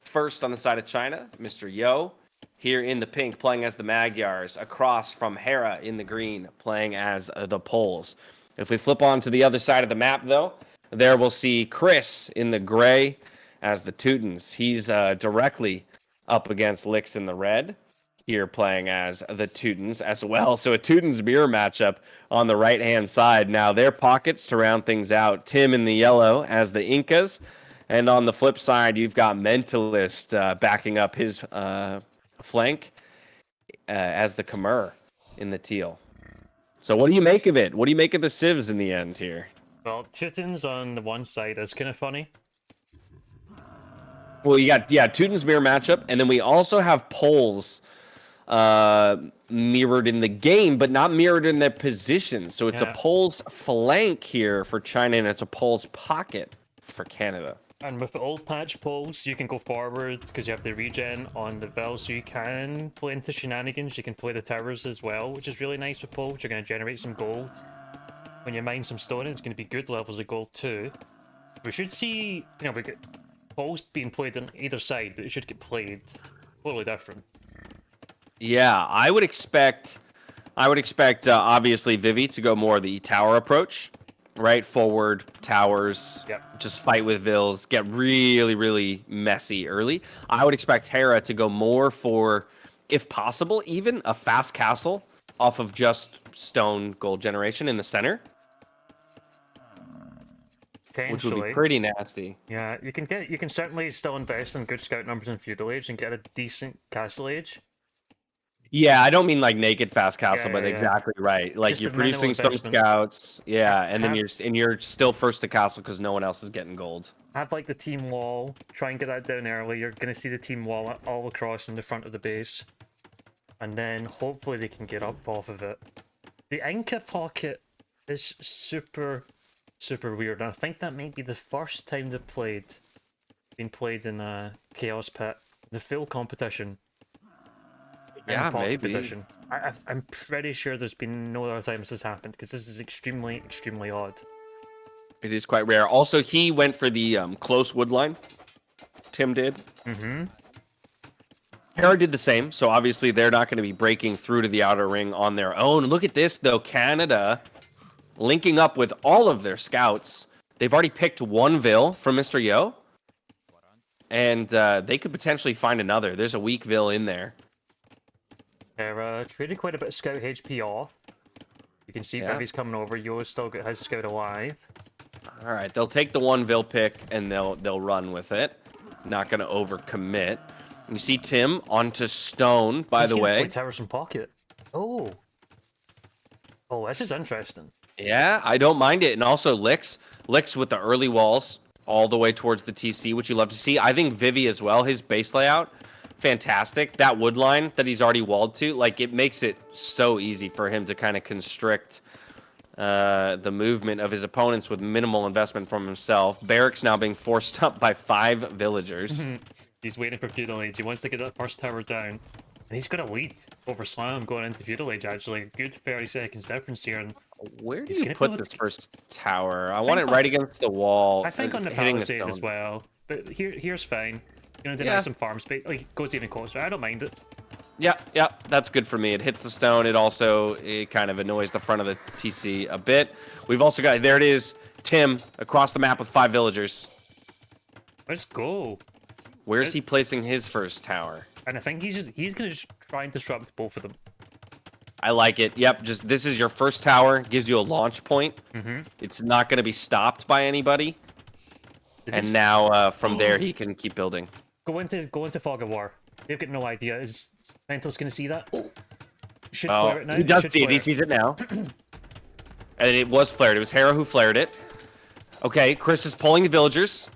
First on the side of China, Mr. Yo, here in the pink, playing as the Magyars, across from Hera in the green, playing as the Poles. If we flip on to the other side of the map, though, there we'll see Chris in the gray as the Teutons. He's directly up against Lix in the red, here playing as the Teutons as well. So a Teutons mirror matchup on the right-hand side. Now their pockets to round things out. Tim in the yellow as the Incas. And on the flip side, you've got Mentalist backing up his flank as the Khmer in the teal. So what do you make of it? What do you make of the civs in the end here? Well, Teutons on the one side is kind of funny. Well, you got, Teuton's mirror matchup, and then we also have Poles mirrored in the game, but not mirrored in their position. So it's a Poles flank here for China, and it's a Poles pocket for Canada. And with the old patch poles, you can go forward because you have the regen on the Vil, so you can play into shenanigans. You can play the towers as well, which is really nice with poles. You're going to generate some gold. When you mine some stone, it's going to be good levels of gold too. We should see, we get poles being played on either side, but it should get played totally different. Yeah, I would expect obviously Vivi to go more the tower approach. Right, forward, towers, just fight with Vils, get really, really messy early. I would expect Hera to go more for, if possible, even a fast castle off of just stone gold generation in the center. Which would be pretty nasty. Yeah, you can certainly still invest in good scout numbers in Feudal Age and get a decent Castle Age. Yeah, I don't mean like naked fast castle, but exactly right. Like just you're producing some scouts, and then you're still first to castle because no one else is getting gold. Have like the team wall. Try and get that down early. You're gonna see the team wall all across in the front of the base, and then hopefully they can get up off of it. The Inca pocket is super, super weird, and I think that might be the first time they played being played in Chaos Pit, the full competition. Yeah, and pot maybe. Position. I'm pretty sure there's been no other times this happened because this is extremely odd. It is quite rare. Also, he went for the close wood line. Tim did. Mm-hmm. Hera did the same, so obviously they're not going to be breaking through to the outer ring on their own. Look at this, though. Canada linking up with all of their scouts. They've already picked one Vil from Mr. Yo, and they could potentially find another. There's a weak Vil in there. They're traded quite a bit of scout HP off. You can see Vivi's coming over. Yo's still got his scout alive. All right, they'll take the one Vil pick and they'll run with it. Not going to overcommit. You see Tim onto Stone, by the way. Towers from pocket. Oh, this is interesting. Yeah, I don't mind it. And also Lix with the early walls all the way towards the TC, which you love to see. I think Vivi as well, his base layout, fantastic. That wood line that he's already walled to, like, it makes it so easy for him to kind of constrict the movement of his opponents with minimal investment from himself. Barracks now being forced up by 5 villagers. He's waiting for Feudal Age. He wants to get that first tower down. And he's got a lead over Slam going into Feudal Age, actually. A good 30 seconds difference here. And where do you put this first tower? I want it right against the wall. I think on the Palisade as well. But here's fine. Gonna deny some farm space. Like, goes even closer. I don't mind it. Yeah, that's good for me. It hits the stone. It kind of annoys the front of the TC a bit. We've also got, there it is, Tim across the map with 5 villagers. Let's go. Where's he placing his first tower? And I think he's gonna just try and disrupt both of them. I like it. Yep, just this is your first tower. Gives you a launch point. It's not gonna be stopped by anybody. And now from there he can keep building. Go into Fog of War. They've got no idea. Is Mental's gonna see that? Should Oh, flare it now. he does see it. He sees it now. And it was flared. It was Hera who flared it. Okay, Chris is pulling the villagers.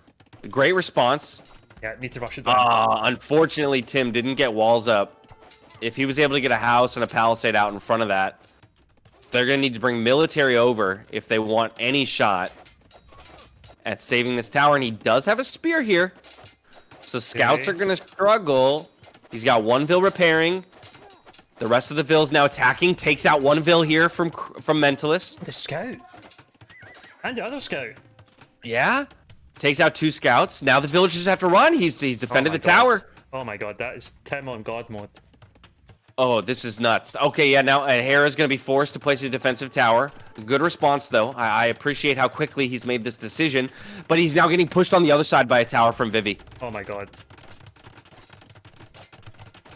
Great response. Yeah, need to rush it down. Unfortunately, Tim didn't get walls up. If he was able to get a house and a palisade out in front of that, they're going to need to bring military over if they want any shot at saving this tower. And he does have a spear here. So scouts are going to struggle. He's got one Vil repairing. The rest of the Vils now attacking. Takes out one Vil here from Mentalist. The scout. And the other scout. Yeah. Takes out 2 scouts. Now the villagers have to run. He's defended the tower. Oh my god, that is Tim on God mode. Oh, this is nuts. Okay, yeah, now Hera's going to be forced to place a defensive tower. Good response, though. I appreciate how quickly he's made this decision. But he's now getting pushed on the other side by a tower from Vivi. Oh my god.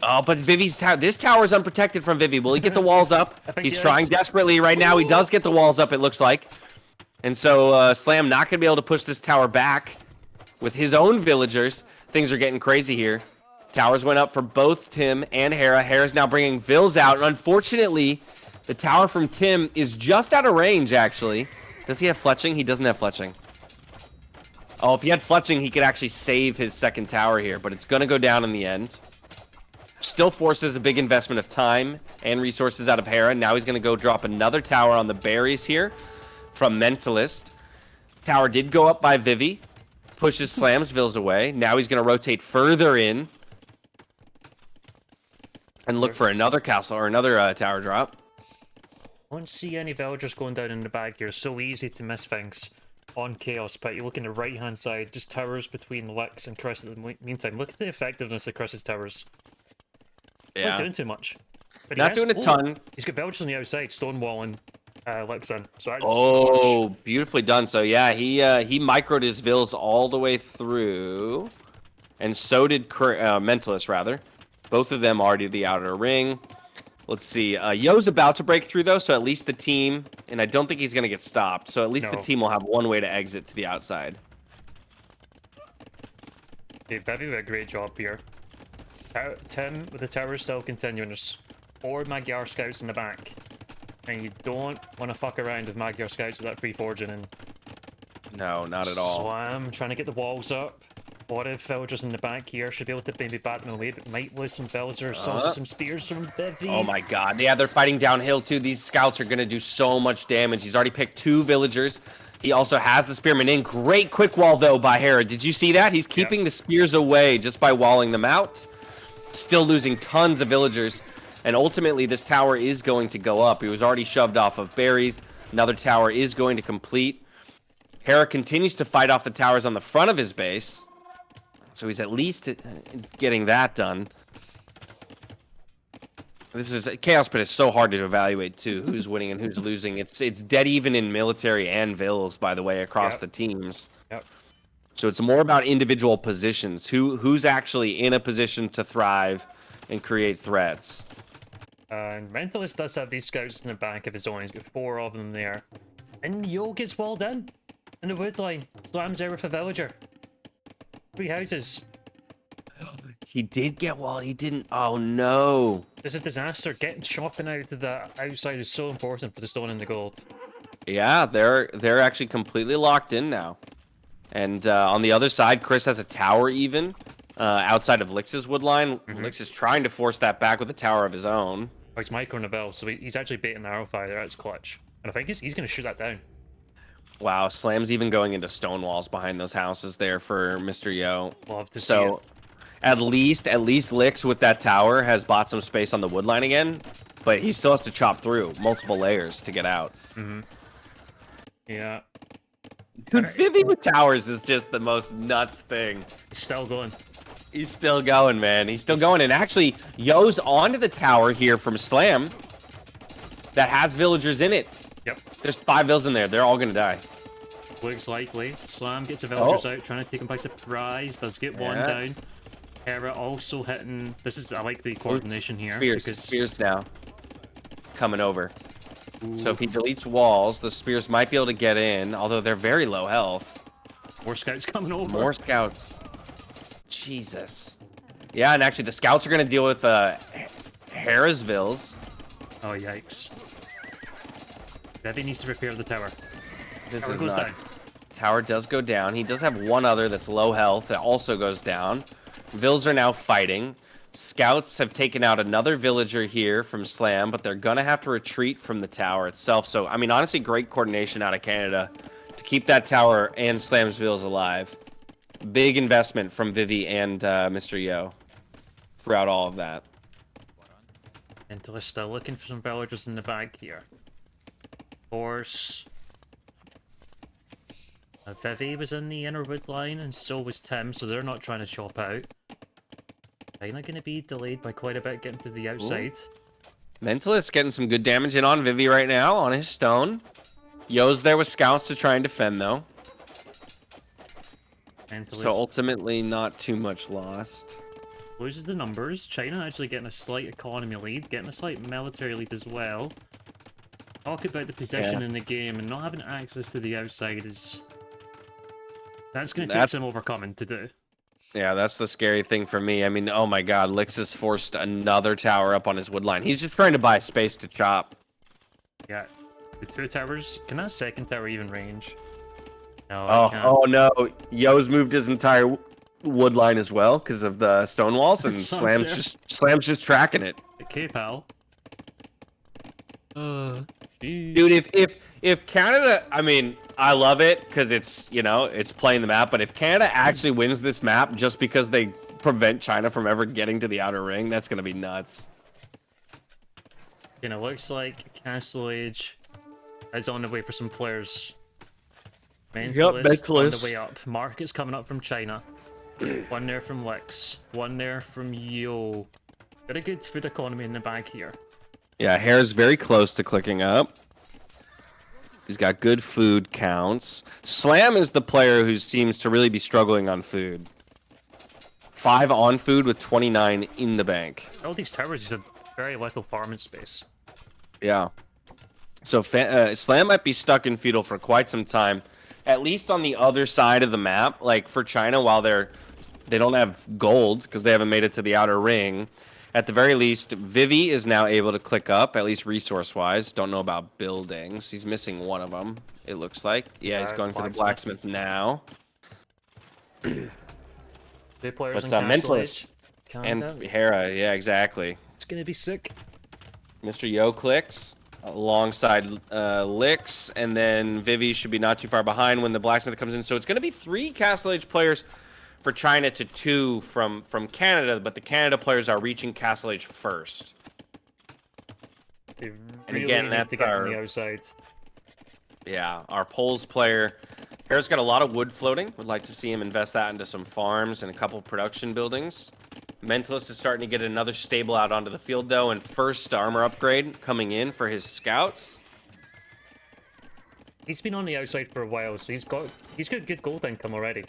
Oh, but Vivi's tower. This tower is unprotected from Vivi. Will he get the walls up? He's trying desperately right now. He does get the walls up, it looks like. And so Slam not going to be able to push this tower back with his own villagers. Things are getting crazy here. Towers went up for both Tim and Hera. Hera's now bringing Vils out. And unfortunately, the tower from Tim is just out of range, actually. Does he have fletching? He doesn't have fletching. Oh, if he had fletching, he could actually save his second tower here. But it's going to go down in the end. Still forces a big investment of time and resources out of Hera. Now he's going to go drop another tower on the berries here from Mentalist. Tower did go up by Vivi. Pushes Slams Vils away. Now he's going to rotate further in and look for another castle or another tower drop. I don't see any villagers going down in the back here. So easy to miss things on Chaos Pit. You look in the right hand side, just towers between Lix and Chris. In the meantime, look at the effectiveness of Chris's towers. Yeah. Not doing too much. But Not doing a ton. He's got villagers on the outside, stonewalling Lix in. So that's huge. Beautifully done. So yeah, he microed his Vils all the way through, and so did Mentalist rather. Both of them already the outer ring. Let's see. Yo's about to break through though, so at least the team, and I don't think he's gonna get stopped. So at least the team will have one way to exit to the outside. Hey, Bevy did a great job here. Tim with the tower still continuing. There's 4 Magyar scouts in the back. And you don't want to fuck around with Magyar scouts with that free forging and no, not at all. Slam, trying to get the walls up. What if villagers in the back here should be able to maybe bat them away, but might lose some villagers, also some spears from Bevy. Oh my god, yeah, they're fighting downhill too. These scouts are going to do so much damage. He's already picked 2 villagers. He also has the spearmen in. Great quick wall, though, by Hera. Did you see that? He's keeping the spears away just by walling them out. Still losing tons of villagers. And ultimately, this tower is going to go up. He was already shoved off of berries. Another tower is going to complete. Hera continues to fight off the towers on the front of his base. So he's at least getting that done. This is Chaos Pit is so hard to evaluate too. Who's winning and who's losing? It's dead even in military and vills, by the way, across the teams. Yep. So it's more about individual positions. Who's actually in a position to thrive and create threats. And Mentalist does have these scouts in the back of his own. He's got 4 of them there. And Yo gets walled in the wood line. Slams there with a villager. 3 houses. He did get walled. He didn't. Oh no. There's a disaster. Getting shopping out to the outside is so important for the stone and the gold. Yeah, they're actually completely locked in now. And on the other side, Chris has a tower even outside of Lix's wood line. Lix is trying to force that back with a tower of his own. Oh, he's microing the bell, so he's actually baiting the arrow fire there. That's clutch. And I think he's going to shoot that down. Wow, Slam's even going into stone walls behind those houses there for Mr. Yo. Love to see it. So at least Lix with that tower has bought some space on the wood line again, but he still has to chop through multiple layers to get out. Yeah. Dude, Vivi with towers is just the most nuts thing. He's still going. He's still going, man. He's still going. And actually, Yo's onto the tower here from Slam that has villagers in it. Yep. There's 5 vills in there. They're all going to die. Looks likely. Slam gets the villagers out, trying to take him by surprise. Does get one down. Hera also hitting. I like the coordination here. Spears now. Coming over. Ooh. So if he deletes walls, the spears might be able to get in, although they're very low health. More scouts coming over. More scouts. Jesus. Yeah, and actually the scouts are going to deal with Hera's vills. Oh, yikes. Debbie needs to repair the tower. This is nuts. Tower does go down. He does have one other that's low health that also goes down. Vills are now fighting. Scouts have taken out another villager here from Slam, but they're going to have to retreat from the tower itself. So, I mean, honestly, great coordination out of Canada to keep that tower and Slam's vills alive. Big investment from Vivi and Mr. Yo throughout all of that. Mentalist still looking for some villagers in the back here. Of course. Vivi was in the inner wood line, and so was Tim, so they're not trying to chop out. China going to be delayed by quite a bit getting to the outside. Ooh. Mentalist getting some good damage in on Vivi right now on his stone. Yo's there with scouts to try and defend, though. Mentalist so ultimately, not too much lost. Loses the numbers. China actually getting a slight economy lead, getting a slight military lead as well. Talk about the position in the game and not having access to the outside is... That's going to take some overcoming to do. Yeah, that's the scary thing for me. I mean, oh my god, Lix has forced another tower up on his wood line. He's just trying to buy space to chop. Yeah, the 2 towers. Can that second tower even range? No, oh no, Yo's moved his entire wood line as well because of the stone walls, and Slam's just tracking it. Okay, pal. Dude, if Canada, I mean, I love it because it's, you know, it's playing the map, but if Canada actually wins this map just because they prevent China from ever getting to the outer ring, that's gonna be nuts. You know, looks like Castle Age is on the way for some players. Mentalist on the way up. Market's coming up from China. One there from Lix. One there from Yo. Got a good food economy in the back here. Yeah, Hair's very close to clicking up. He's got good food counts. Slam is the player who seems to really be struggling on food. 5 on food with 29 in the bank. All these towers, he's a very little farming space. Yeah. So Slam might be stuck in feudal for quite some time. At least on the other side of the map. Like for China, while they don't have gold because they haven't made it to the outer ring. At the very least, Vivi is now able to click up, at least resource-wise. Don't know about buildings. He's missing one of them, it looks like. Yeah, he's going for the blacksmith now. 2 players but Mentalist and Hera, yeah, exactly. It's gonna be sick. Mr. Yo clicks. alongside Licks, and then Vivi should be not too far behind when the Blacksmith comes in. So it's going to be 3 Castle Age players for China to 2 from Canada, but the Canada players are reaching Castle Age first. They And really again, need that's to get our- on the outside. Yeah, our Poles player. Hera's got a lot of wood floating. Would like to see him invest that into some farms and a couple production buildings. Mentalist is starting to get another stable out onto the field, though, and first armor upgrade coming in for his scouts. He's been on the outside for a while, so he's got good gold income already.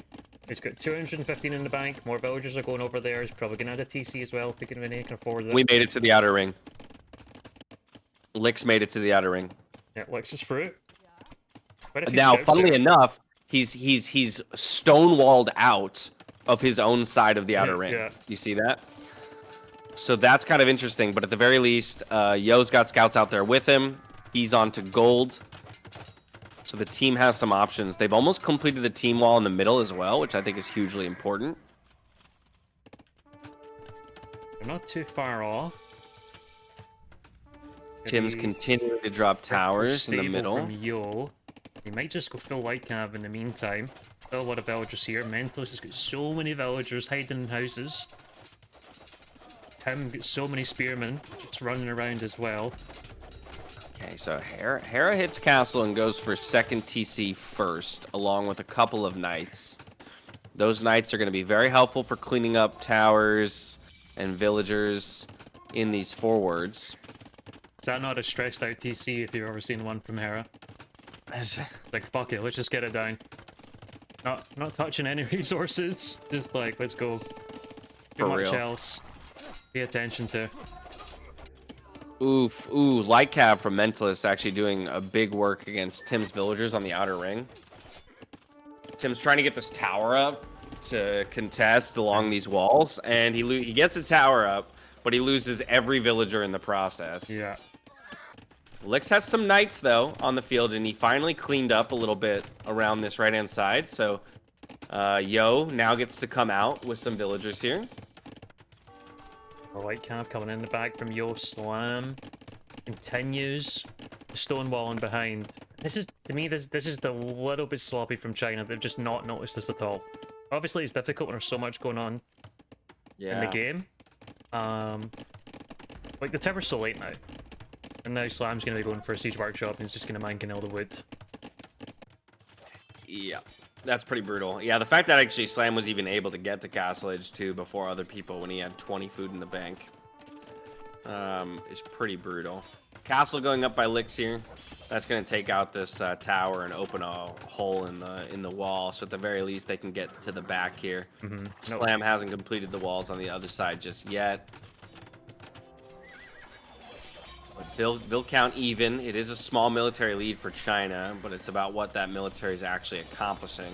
He's got 215 in the bank. More villagers are going over there. He's probably gonna add a TC as well if he can afford it. We made it to the outer ring. Licks made it to the outer ring. Yeah, Lex is through. Quite a few Now, scouts funnily there. enough, he's stonewalled out of his own side of the outer ring. Yeah. You see that? So that's kind of interesting. But at the very least, Yo's got scouts out there with him. He's on to gold. So the team has some options. They've almost completed the team wall in the middle as well, which I think is hugely important. They're not too far off. Tim's Maybe continuing to drop towers in the stable middle. From Yo. He might just go full light cav in the meantime. Still a lot of villagers here. Mentalist has got so many villagers hiding in houses. Tim got so many spearmen just running around as well. Okay, so Hera hits castle and goes for second TC first, along with a couple of knights. Those knights are going to be very helpful for cleaning up towers and villagers in these forwards. Is that not a stressed out TC if you've ever seen one from Hera? Like, fuck it, let's just get it down. Not touching any resources. Just like, let's go. Too For much real. else. Pay attention to. Oof, ooh, Light Cav from Mentalist actually doing a big work against Tim's villagers on the outer ring. Tim's trying to get this tower up to contest along these walls, and he gets the tower up, but he loses every villager in the process. Yeah. Lix has some knights, though, on the field, and he finally cleaned up a little bit around this right-hand side, so Yo now gets to come out with some villagers here. The light cav coming in the back from Yo. Slam continues stonewalling behind. This is, to me, this is just a little bit sloppy from China. They've just not noticed this at all. Obviously, it's difficult when there's so much going on in the game. Like, the tower's so late now. And now Slam's going to be going for a siege workshop and he's just going to mine all the wood. Yeah, that's pretty brutal. Yeah, the fact that actually Slam was even able to get to Castle Age 2 before other people when he had 20 food in the bank is pretty brutal. Castle going up by Licks here. That's going to take out this tower and open a hole in the wall. So at the very least, they can get to the back here. Slam hasn't completed the walls on the other side just yet. They'll count even. It is a small military lead for China, but it's about what that military is actually accomplishing.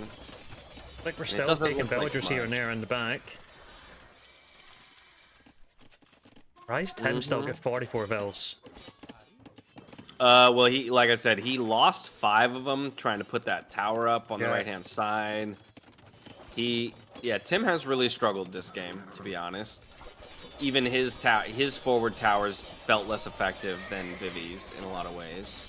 Like, we're It still doesn't taking look like villagers here much. and there in the back. Rise Tim still got 44 vills. Well, he, like I said, he lost 5 of them trying to put that tower up on the Yeah. right-hand side. Tim has really struggled this game, to be honest. Even his forward towers felt less effective than Vivi's in a lot of ways.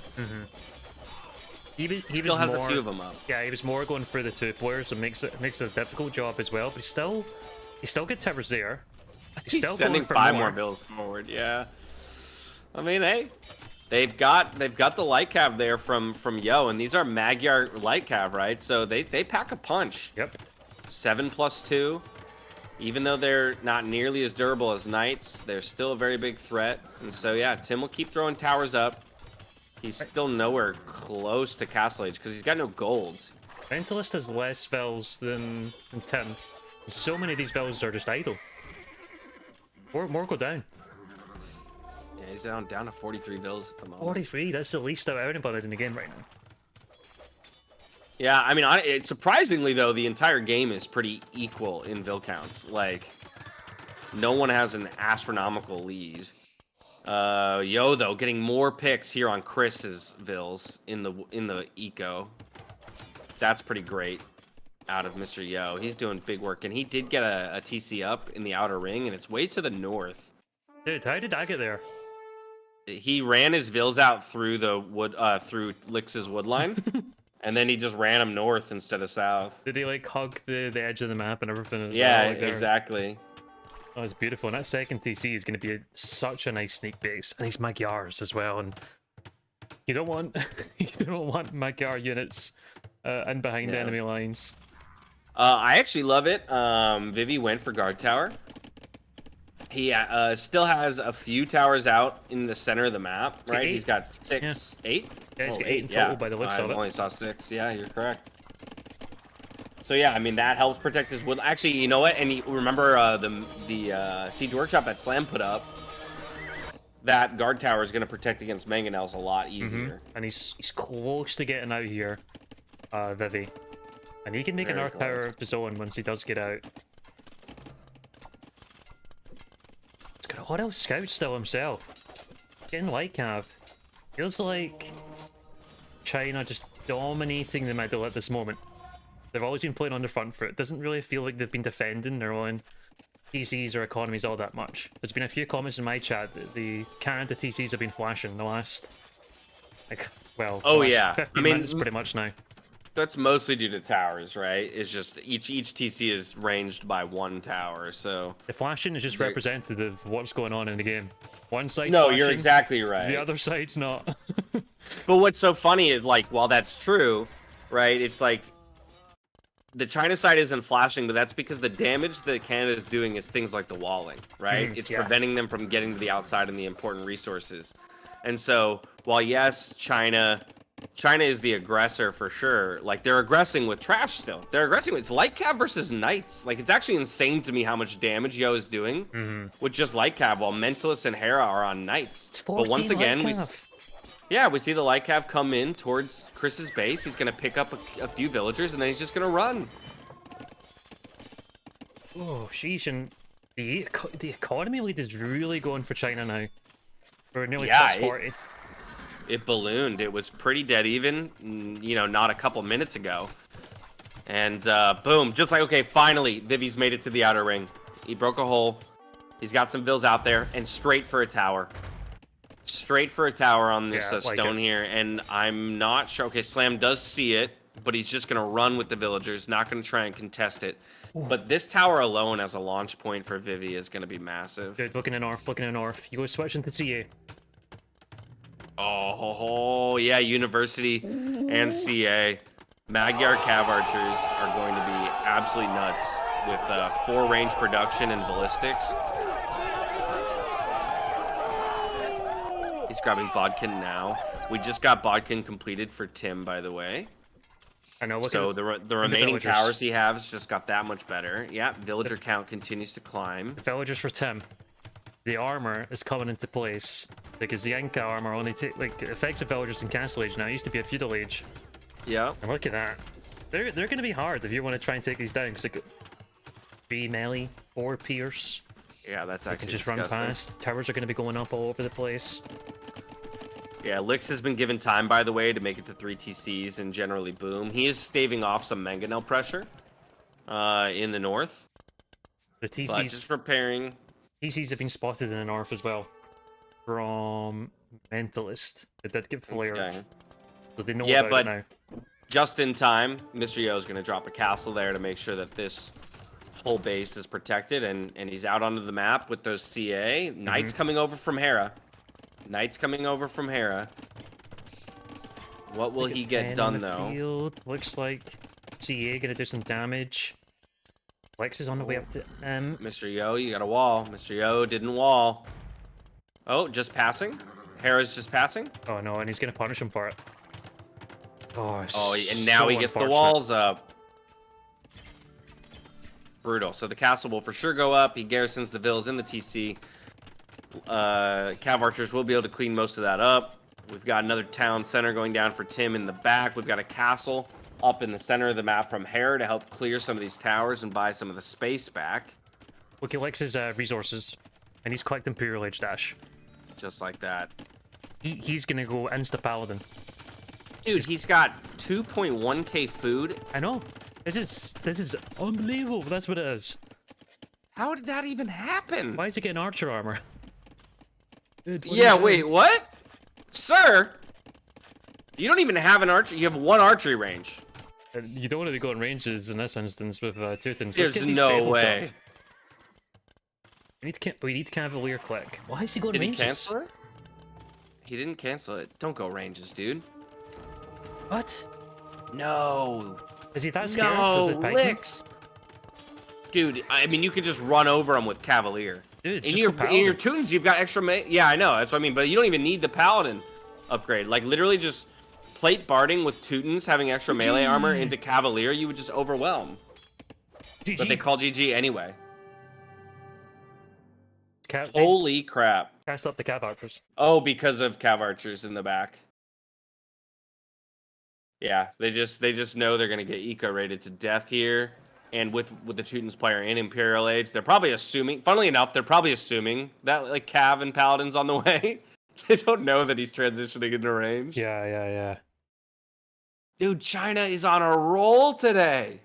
He Still was has more, a few of them up. Yeah, he was more going for the 2 players, so makes it a difficult job as well. But he still get towers there. He's still sending going for 5 more bills forward. Yeah. I mean, hey, they've got the light cav there from Yo, and these are Magyar light cav, right? So they pack a punch. Yep. 7+2. Even though they're not nearly as durable as knights, they're still a very big threat. And so yeah, Tim will keep throwing towers up. He's still nowhere close to Castle Age because he's got no gold. Mentalist has less vills than Tim. And so many of these vills are just idle. More go down. Yeah, he's down to 43 vills at the moment. 43, that's the least out of anybody in the game right now. Yeah, I mean, surprisingly, though, the entire game is pretty equal in Vill counts. Like, no one has an astronomical lead. Yo, though, getting more picks here on Chris's Vills in the eco. That's pretty great out of Mr. Yo. He's doing big work, and he did get a TC up in the outer ring, and it's way to the north. Dude, how did I get there? He ran his Vils out through the wood, through Lix's wood line, and then he just ran them north instead of south. Did he like hug the edge of the map and everything as Yeah, well? Like, exactly. Oh, it's beautiful. And that second TC is going to be such a nice sneak base, and he's Magyars as well. And you don't want you don't want Magyar units in behind Yeah. enemy lines. I actually love it. Vivi went for guard tower. He still has a few towers out in the center of the map, right? 8. He's got 6, 8. Yeah, he's Oh, got 8 in total by the looks I of it. only saw 6. Yeah, you're correct. So yeah, I mean that helps protect his wood. Actually, you know what? And remember the Siege Workshop that Slam put up. That guard tower is going to protect against mangonels a lot easier. And he's close to getting out here, Vivi. And he can make an Very Earth Tower close. of his own once he does get out. He's got a lot of scouts still himself. Getting Light Cav. Feels like China just dominating the middle at this moment. They've always been playing on the front foot. It doesn't really feel like they've been defending their own TCs or economies all that much. There's been a few comments in my chat that the Canada TCs have been flashing the last, like, well, Oh, last yeah. 15 I mean, minutes pretty much now. That's mostly due to towers, right? It's just each TC is ranged by one tower, so. The flashing is just Very- representative of what's going on in the game. One side's No, flashing, you're exactly right. the other side's not. But what's so funny is, like, while that's true, right? It's like the China side isn't flashing, but that's because the damage that Canada is doing is things like the walling, right? It's yeah. preventing them from getting to the outside and the important resources. And so, while yes, China is the aggressor for sure. Like, they're aggressing with trash still. They're aggressing with, it's Light Cav versus Knights. Like, it's actually insane to me how much damage Yo is doing with just Light Cav, while Mentalist and Hera are on Knights. But once 14 again, Light Cav. we see the Light Cav come in towards Chris's base. He's going to pick up a few villagers, and then he's just going to run. Oh, sheesh, and the economy lead is really going for China now. We're nearly Yeah, plus 40. It ballooned. It was pretty dead even, not a couple minutes ago. And boom, just like, okay, finally, Vivi's made it to the outer ring. He broke a hole. He's got some Vils out there, and straight for a tower. Straight for a tower on this Yeah, like stone it. here, and I'm not sure. Okay, Slam does see it, but he's just going to run with the villagers, not going to try and contest it. But this tower alone as a launch point for Vivi is going to be massive. Dude, looking in north. You go switch into CA. Oh, yeah, University and CA. Magyar Cav Archers are going to be absolutely nuts with 4 range production and ballistics. He's grabbing Bodkin now. We just got Bodkin completed for Tim, by the way. I know. Look So at the remaining villagers. towers he has just got that much better. Yeah, villager count continues to climb. the villagers for Tim. The armor is coming into place because the Inca armor only it affects the villagers in Castle Age now. It used to be a feudal age. Yeah. And look at that. They're going to be hard if you want to try and take these down because they got 3 melee, 4 pierce. Yeah, that's They actually can just disgusting. run past. Towers are going to be going up all over the place. Yeah, Lix has been given time, by the way, to make it to 3 TCs and generally boom. He is staving off some mangonel pressure in the north, The but TCs, just repairing. TCs have been spotted in the north as well from Mentalist. They did get flared, Okay. so they know Yeah, about but- it now. Just in time, Mr. Yo is going to drop a castle there to make sure that this whole base is protected, and he's out onto the map with those CA. Knights coming over from Hera. Knights coming over from Hera. What will he get 10 done, on the though? Field. Looks like CA gonna do some damage. Lex is on the way up to M. Mr. Yo, you got a wall. Mr. Yo didn't wall. Oh, just passing? Hera's just passing? Oh no, and he's gonna punish him for it. Oh, Oh, and now so he gets the unfortunate. walls up. Brutal. So the castle will for sure go up. He garrisons the villas in the TC. Cav archers will be able to clean most of that up. We've got another town center going down for Tim in the back. We've got a castle up in the center of the map from Hera to help clear some of these towers and buy some of the space back. Look at Lex's resources, and he's collecting Imperial Age Dash. Just like that. He's gonna go insta paladin. Dude, he's got 2.1k food. I know. This is unbelievable. That's what it is. How did that even happen? Why is he getting archer armor? Dude, what are Yeah, you doing? wait, what? Sir? You don't even have an archery. You have one archery range. You don't want to be going ranges in this instance with Teutons. Let's There's get these no staples way. up. We need Cavalier quick. Why is he going Did he ranges? cancel it? He didn't cancel it. Don't go ranges, dude. What? No. Is he that scared No, of the pikemen? Licks. Dude, I mean, you could just run over him with Cavalier. Dude, In just your go Paladin. in your tunes, you've got extra Yeah, I know. That's what I mean. But you don't even need the Paladin upgrade. Like, literally just plate barding with Teutons having extra melee armor into Cavalier, you would just overwhelm. GG. But they call GG anyway. Cav Holy crap. Cast up the Cav Archers. Oh, because of Cav Archers in the back. Yeah, they just know they're gonna get eco rated to death here. And with the Teutons player in Imperial Age, they're probably assuming, funnily enough, they're probably assuming that like Cav and Paladin's on the way. They don't know that he's transitioning into range. Yeah. Dude, China is on a roll today.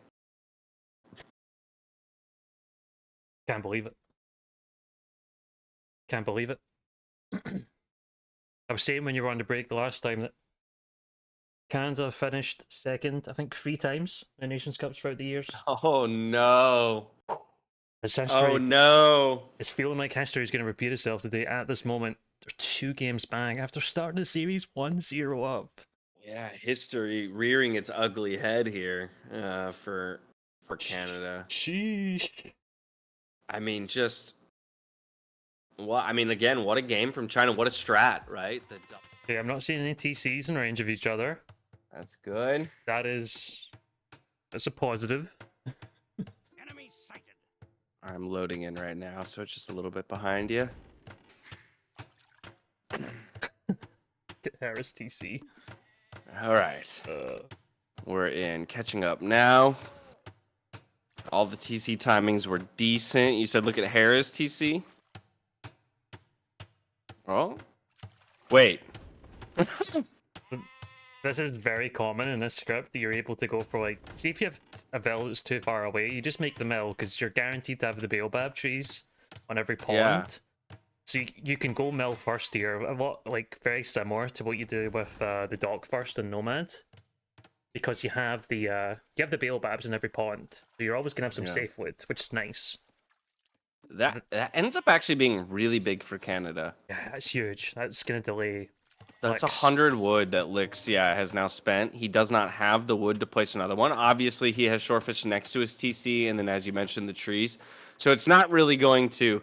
Can't believe it. Can't believe it. I was saying when you were on the break the last time that Canada finished second, I think 3 times in Nations Cups throughout the years. Oh no. It's history. Oh no. It's feeling like history is going to repeat itself today. At this moment, they're 2 games back after starting the series 1-0 up. Yeah, history rearing its ugly head here for Canada. Sheesh. I mean, just again, what a game from China. What a strat, right? Okay, I'm not seeing any TCs in range of each other. That's good. That's a positive. Enemy sighted. I'm loading in right now, so it's just a little bit behind you. Get Harris TC. All right. We're in. Catching up now. All the TC timings were decent. You said look at Harris TC. Oh. Wait. This is very common in this script that you're able to go for like, see if you have a Vel that's too far away, you just make the mill because you're guaranteed to have the Baobab trees on every pond. Yeah. So you can go mill first here, a lot like very similar to what you do with the dock first and Nomad, because you have the Baobabs in every pond, so you're always gonna have some safe wood, which is nice. That ends up actually being really big for Canada. Yeah, that's huge. That's gonna delay. That's Licks. 100 wood that Licks, has now spent. He does not have the wood to place another one. Obviously, he has Shorefish next to his TC, and then, as you mentioned, the trees. So it's not really going to,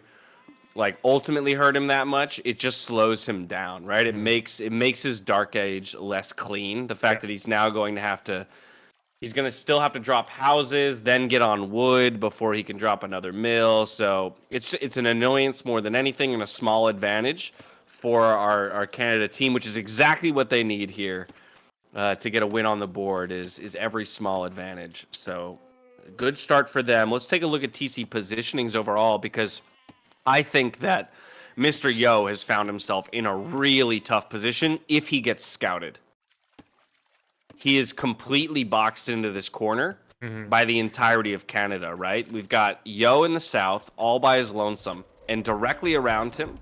like, ultimately hurt him that much. It just slows him down, right? It makes his Dark Age less clean. The fact that he's now going to have to, he's going to still have to drop houses, then get on wood before he can drop another mill. So it's an annoyance more than anything, and a small advantage for our Canada team, which is exactly what they need here to get a win on the board, is every small advantage. So good start for them. Let's take a look at TC positionings overall, because I think that Mr. Yo has found himself in a really tough position if he gets scouted. He is completely boxed into this corner by the entirety of Canada, right? We've got Yo in the south, all by his lonesome, and directly around him,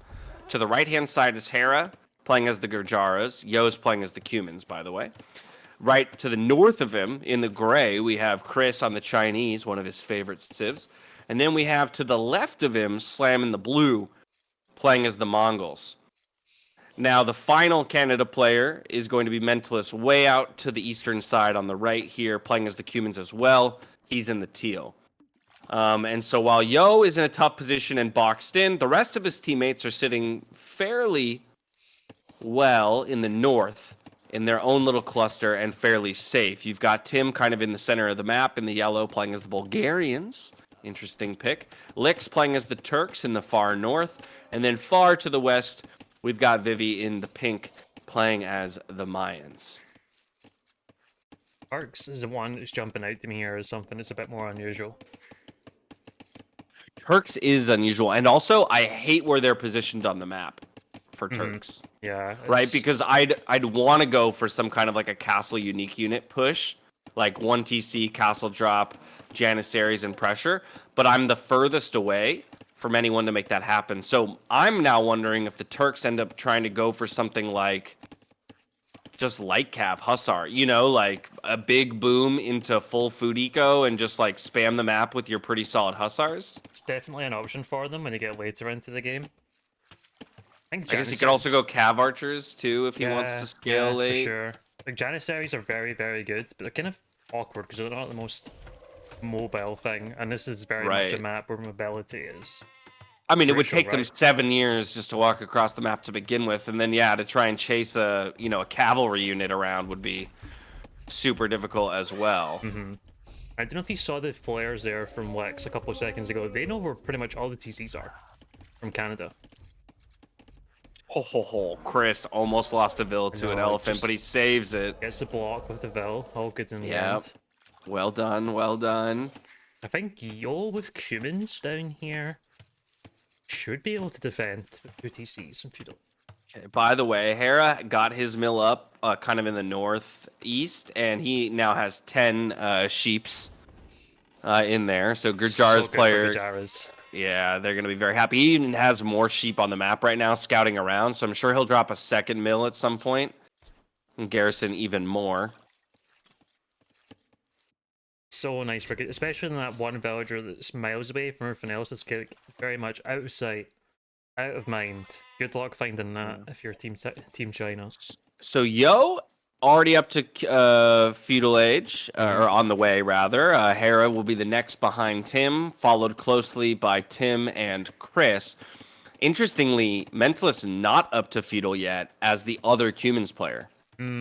to the right-hand side is Hera, playing as the Gurjaras. Yo's playing as the Cumans, by the way. Right to the north of him, in the gray, we have Chris on the Chinese, one of his favorite civs. And then we have to the left of him, Slam in the blue, playing as the Mongols. Now, the final Canada player is going to be Mentalist way out to the eastern side on the right here, playing as the Cumans as well. He's in the teal. And so while Yo is in a tough position and boxed in, the rest of his teammates are sitting fairly well in the north in their own little cluster and fairly safe. You've got Tim kind of in the center of the map in the yellow, playing as the Bulgarians. Interesting pick. Licks playing as the Turks in the far north. And then far to the west, we've got Vivi in the pink, playing as the Mayans. Arcs is the one that's jumping out to me here as something that's a bit more unusual. Turks is unusual, and also I hate where they're positioned on the map for Turks. Yeah. Right, because I'd want to go for some kind of like a castle unique unit push, like 1 TC, castle drop, Janissaries, and pressure, but I'm the furthest away from anyone to make that happen. So I'm now wondering if the Turks end up trying to go for something like just light cav Hussar, you know, like a big boom into full food eco and just like spam the map with your pretty solid Hussars. It's definitely an option for them when you get later into the game. I guess he could also go cav archers too if he wants to scale for late. sure. Like Janissaries are very, very good, but they're kind of awkward because they're not the most mobile thing, and this is very much a Right. map where mobility is. I mean, it would crucial, take them right? 7 years just to walk across the map to begin with, and then to try and chase a a cavalry unit around would be super difficult as well. I don't know if you saw the flares there from Lex a couple of seconds ago. They know where pretty much all the TCs are from Canada. Chris almost lost a Vil to an know, elephant, just- but he saves it. Gets the block with the Vil, all good in the Yep. end. Well done, well done. I think Yo with Cumans down here should be able to defend with 2 TCs and feudal. Okay, by the way, Hera got his mill up kind of in the northeast, and he now has 10 sheeps in there. So Gujar's player, yeah, they're going to be very happy. He even has more sheep on the map right now scouting around, so I'm sure he'll drop a second mill at some point and garrison even more. So nice for good, especially in that one villager that's miles away from everything else. That's very much out of sight, out of mind. Good luck finding that if you're Team China. So Yo already up to feudal age, or on the way rather. Hera will be the next behind Tim, followed closely by Tim and Chris. Interestingly, Mentalist not up to feudal yet as the other Cumans player.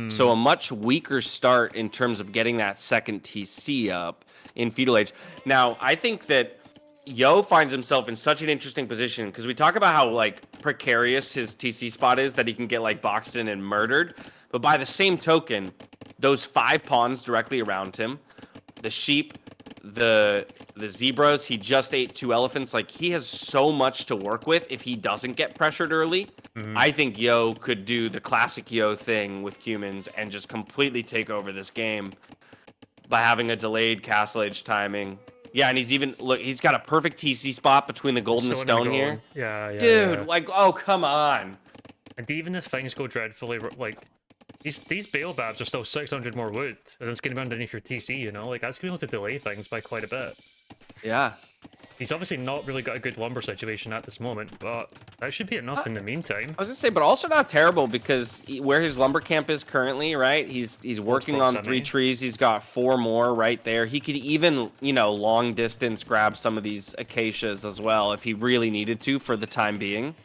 So a much weaker start in terms of getting that second TC up in feudal age. Now, I think that Yo finds himself in such an interesting position because we talk about how like precarious his TC spot is, that he can get like boxed in and murdered. But by the same token, those 5 pawns directly around him, the sheep, the zebras, he just ate 2 elephants. Like, he has so much to work with if he doesn't get pressured early. I think Yo could do the classic Yo thing with Cumans and just completely take over this game by having a delayed castle age timing. Yeah, and he's got a perfect TC spot between the gold and the stone here. Yeah, Dude, yeah. like, oh, come on. And even if things go dreadfully, like these Baobabs are still 600 more wood, and it's gonna be underneath your TC. You know, like that's gonna be able to delay things by quite a bit. Yeah. He's obviously not really got a good lumber situation at this moment, but that should be enough in the meantime. I was gonna say, but also not terrible because where his lumber camp is currently, right? He's working on 3 trees. He's got 4 more right there. He could even, long distance grab some of these acacias as well if he really needed to for the time being.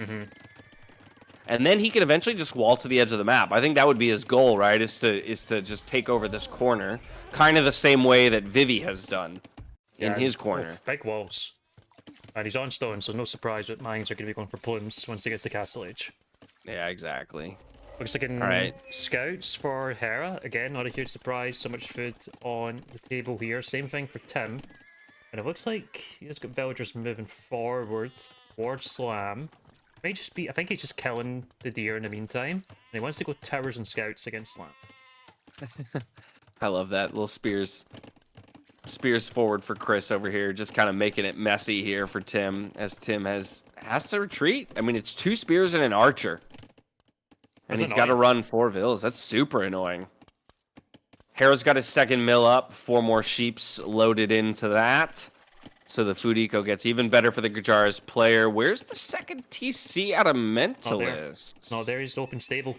And then he could eventually just wall to the edge of the map. I think that would be his goal, right? Is to just take over this corner, kind of the same way that Vivi has done in his corner. Big walls. And he's on stone, so no surprise that mines are going to be going for plumes once he gets to Castle Age. Yeah, exactly. Looks like in scouts for Hera. Again, not a huge surprise. So much food on the table here. Same thing for Tim. And it looks like he's got villagers moving forward towards Slam. May just be, I think he's just killing the deer in the meantime. And he wants to go towers and scouts against Slam. I love that. Little spears forward for Chris over here, just kind of making it messy here for Tim, as Tim has to retreat. I mean, it's 2 spears and an archer. And he's got to run 4 vills. That's super annoying. Hera's got his second mill up, 4 more sheeps loaded into that. So the food eco gets even better for the Gujar's player. Where's the second TC out of Mentalist? No, there he's open stable.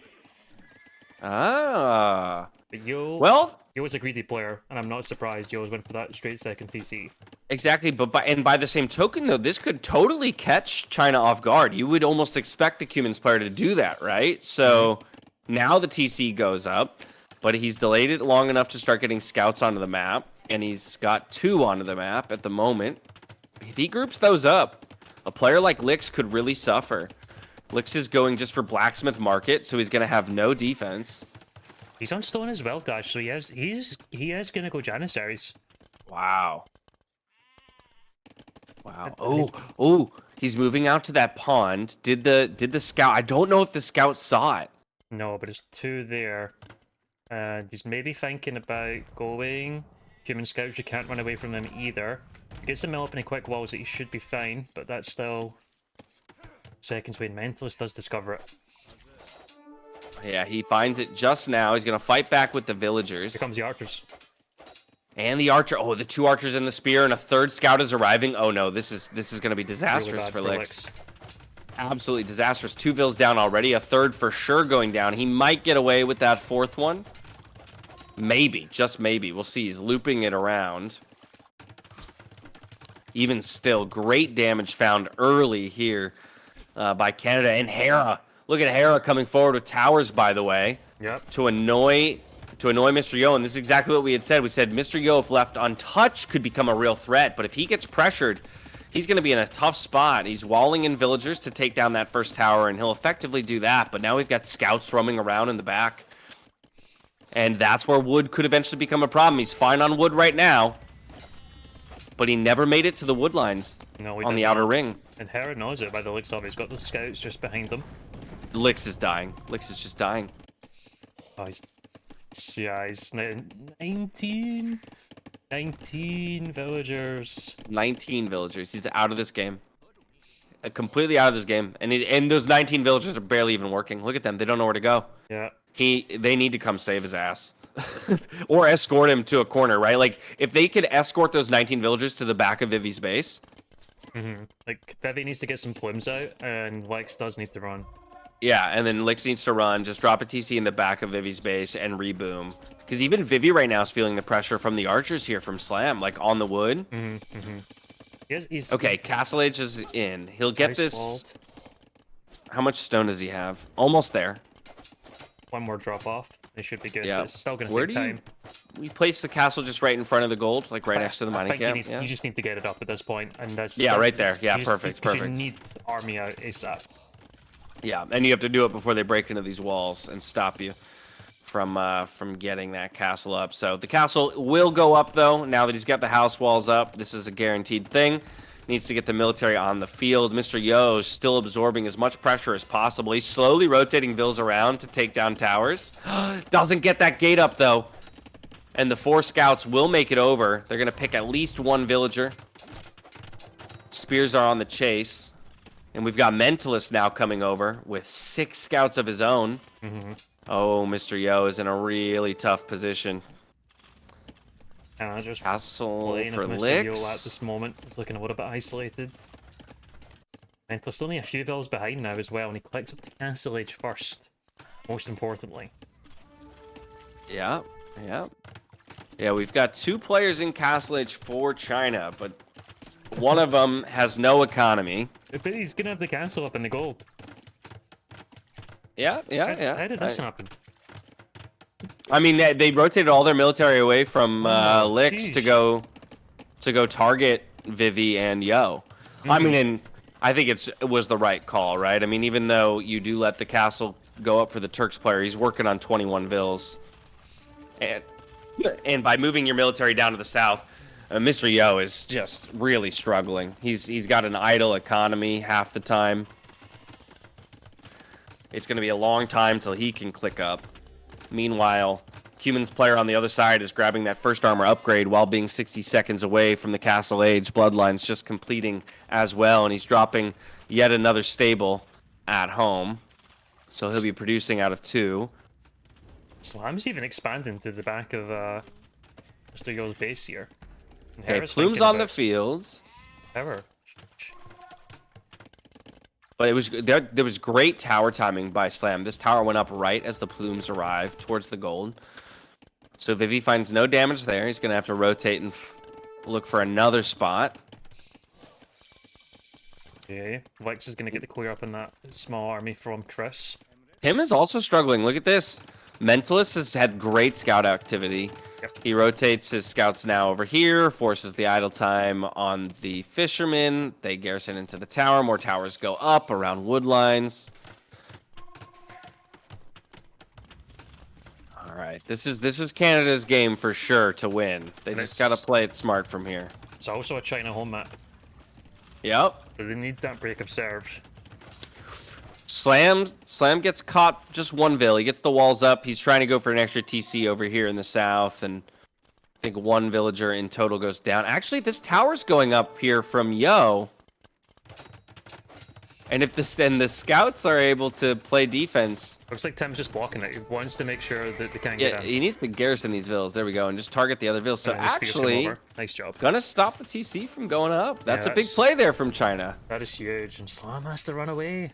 Ah. But Yo, Well, Yo's a greedy player, and I'm not surprised Yo's went for that straight second TC. exactly, but by the same token, though, this could totally catch China off guard. You would almost expect a Cumans player to do that, right? So now the TC goes up, but he's delayed it long enough to start getting scouts onto the map, and he's got 2 onto the map at the moment. If he groups those up, a player like Lix could really suffer. Lix is going just for Blacksmith Market, so he's going to have no defense. He's on stone as well, Dash, so he is gonna go Janissaries. Wow. Wow. Oh, he's moving out to that pond. Did the scout? I don't know if the scout saw it. No, but there's 2 there. And he's maybe thinking about going Human scouts, you can't run away from them either. Gets the mill up in a quick walls that he should be fine, but that's still seconds away. Mentalist does discover it. Yeah, he finds it just now. He's gonna fight back with the Here villagers. comes the archers. And the archer. Oh, the 2 archers and the spear, and a 3rd scout is arriving. Oh no, this is gonna be Really disastrous bad for Lix. Lix. Absolutely disastrous. 2 vills down already. A 3rd for sure going down. He might get away with that 4th one. Maybe, just maybe. We'll see. He's looping it around. Even still, great damage found early here by Canada. And Hera. Look at Hera coming forward with towers, by the way, Yep. to annoy Mr. Yo. And this is exactly what we had said. We said Mr. Yo, if left untouched, could become a real threat. But if he gets pressured, he's going to be in a tough spot. He's walling in villagers to take down that first tower, and he'll effectively do that. But now we've got scouts roaming around in the back. And that's where wood could eventually become a problem. He's fine on wood right now, but he never made it to the wood lines No, we on the didn't. outer ring. And Hera knows it by the looks of it. He's got those scouts just behind them. Lix is dying. Lix is just dying. Oh, he's 19 villagers. 19 villagers. He's out of this game. Completely out of this game. And those 19 villagers are barely even working. Look at them. They don't know where to go. Yeah. They need to come save his ass. Or escort him to a corner, right? Like, if they could escort those 19 villagers to the back of Vivi's base. Like, Vivi needs to get some plumes out, and Lex does need to run. Yeah, and then Lix needs to run, just drop a TC in the back of Vivi's base and reboom. Because even Vivi right now is feeling the pressure from the archers here from Slam, like on the wood. He's Okay, Castle Age is in. He'll get ice this. walled. How much stone does he have? Almost there. One more drop off. They should be good. Yeah. But it's still gonna Where take do you time. we place the castle just right in front of the gold, like right next to the I mining think camp? you just need to get it up at this point, and that's Yeah, right there. Yeah, you perfect, you perfect. need the army out ASAP. Yeah, and you have to do it before they break into these walls and stop you from getting that castle up. So the castle will go up though. Now that he's got the house walls up, this is a guaranteed thing. Needs to get the military on the field. Mr. Yo is still absorbing as much pressure as possible. He's slowly rotating vills around to take down towers. Doesn't get that gate up though. And the 4 scouts will make it over. They're gonna pick at least 1 villager. Spears are on the chase. And we've got Mentalist now coming over with 6 scouts of his own. Oh, Mr. Yo is in a really tough position. Just Castle playing for of Mr. Yo at Lix. this moment. He's looking a little bit isolated. Mentalist only a few vills behind now as well, and he collects up the Castle Age first. Most importantly. Yeah, yeah. Yeah, we've got 2 players in Castle Age for China, but one of them has no economy. But he's gonna have the castle up in the gold. Yeah, yeah, yeah. How did this happen? I mean, they rotated all their military away from Lix to jeez. go target Vivi and Yo. I mean, and I think it was the right call, right? I mean, even though you do let the castle go up for the Turks player, he's working on 21 vills, and by moving your military down to the south, Mr. Yo is just really struggling. He's got an idle economy half the time. It's going to be a long time till he can click up. Meanwhile, Cuman's player on the other side is grabbing that first armor upgrade while being 60 seconds away from the Castle Age. Bloodline's just completing as well, and he's dropping yet another stable at home. So he'll be producing out of 2. Slam's even expanding to the back of Mr. Yo's base here. And Okay, Hera's Plume's thinking on the about field. Hera. But it was there was great tower timing by Slam. This tower went up right as the Plumes arrived towards the gold. So Vivi finds no damage there. He's going to have to rotate and look for another spot. Yeah, Lex is gonna get the clear up in that small army from Chris. Tim is also struggling. Look at this. Mentalist has had great scout activity. Yep. He rotates his scouts now over here, forces the idle time on the fishermen. They garrison into the tower. More towers go up around wood lines. All right, this is Canada's game for sure to win. They just got to play it smart from here. It's also a China home map, Yep. but they need that break of serve. Slam gets caught just 1 vill. He gets the walls up. He's trying to go for an extra TC over here in the south, and think one villager in total goes down. Actually, this tower's going up here from Yo. And if the scouts are able to play defense, Looks like Tim's just blocking it. He wants to make sure that they can't yeah, get in. he needs to garrison these villas. There we go, and just target the other villas. So And the spears come actually, over. Nice job. gonna stop the TC from going up. That's Yeah, a big that's- play there from China. That is huge, and Slam has to run away.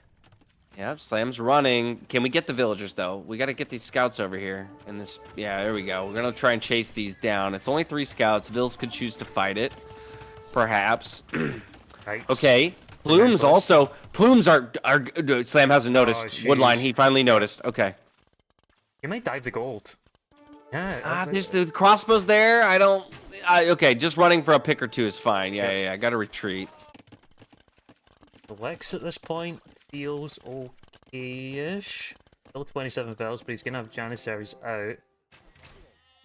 Yep, Slam's running. Can we get the villagers though? We got to get these scouts over here. And this, yeah, there we go. We're gonna try and chase these down. It's only 3 scouts. Vils could choose to fight it, perhaps. Right. Okay. Plumes also. Plumes are. Slam hasn't noticed. Oh, Woodline. jeez. He finally noticed. Okay. He might dive the gold. Yeah. There's the crossbows there. I don't. Okay, just running for a pick or two is fine. Yeah. I gotta retreat. The Lex at this point feels okay-ish. Still 27 Vels, but he's gonna have Janissaries out.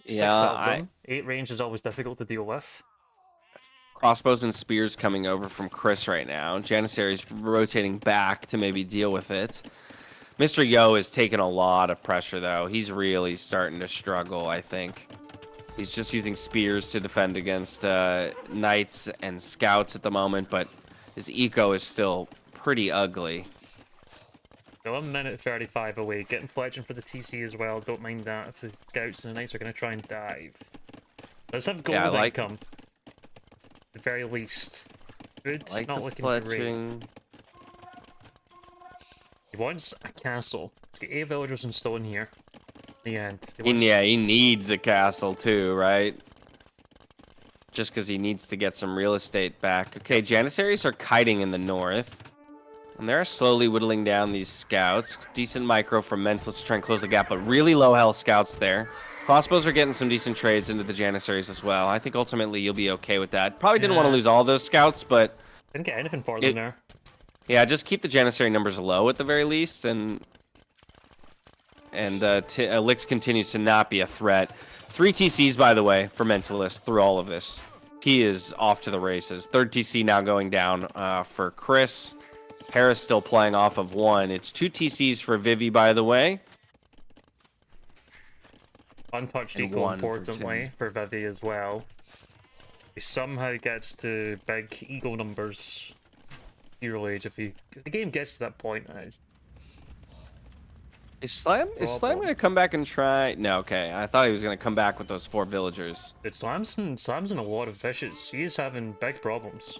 Yeah, 6 of them. 8 range is always difficult to deal with. Crossbows and spears coming over from Chris right now. Janissary's rotating back to maybe deal with it. Mr. Yo is taking a lot of pressure, though. He's really starting to struggle, I think. He's just using spears to defend against knights and scouts at the moment, but his eco is still pretty ugly. Still 1 minute 35 away. Getting pledging for the TC as well. Don't mind that if the scouts and the knights are going to try and dive. Let's have gold Yeah, I like- income. At the very least. Good, Like not the looking great. pledging. He wants a castle. Let's get 8 villagers in stone here. In the end. He needs a castle too, right? Just because he needs to get some real estate back. Okay, Janissaries are kiting in the north. And they're slowly whittling down these scouts. Decent micro from Mentalist to try and close the gap, but really low health scouts there. Crossbows are getting some decent trades into the Janissaries as well. I think ultimately you'll be okay with that. Probably didn't want to Yeah. lose all those scouts, but Didn't get anything for them there. yeah, just keep the Janissary numbers low at the very least, and Lix continues to not be a threat. 3 TCs, by the way, for Mentalist through all of this. He is off to the races. 3rd TC now going down for Chris. Harris still playing off of 1. It's 2 TCs for Vivi, by the way. Untouched And equal 1 for importantly for Vivi as well. He somehow gets to big eagle numbers. Hero Age if the game gets to that point. Is Slam Problem. going to come back and try? No, okay. I thought he was going to come back with those 4 villagers. Dude, Slam's in a lot of fishes. He is having big problems.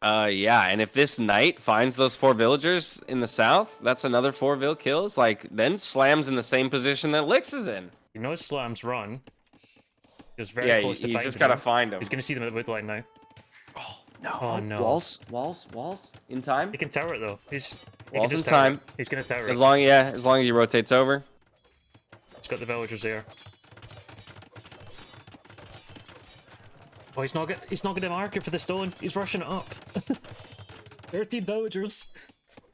Yeah, and if this knight finds those 4 villagers in the south, that's another 4 vill kills. Like, then Slam's in the same position that Lix is in. You know Slam's run. He was very Yeah, close to he's finding just got to him. find him. He's gonna see them at the wood line now. Oh, no. Oh, no. Walls. In time? He can tower it though. He Walls can in just tower it. time. He's gonna tower it. As long as he rotates over. He's got the villagers there. Oh, he's not gonna mark it for the stone. He's rushing it up. 13 villagers.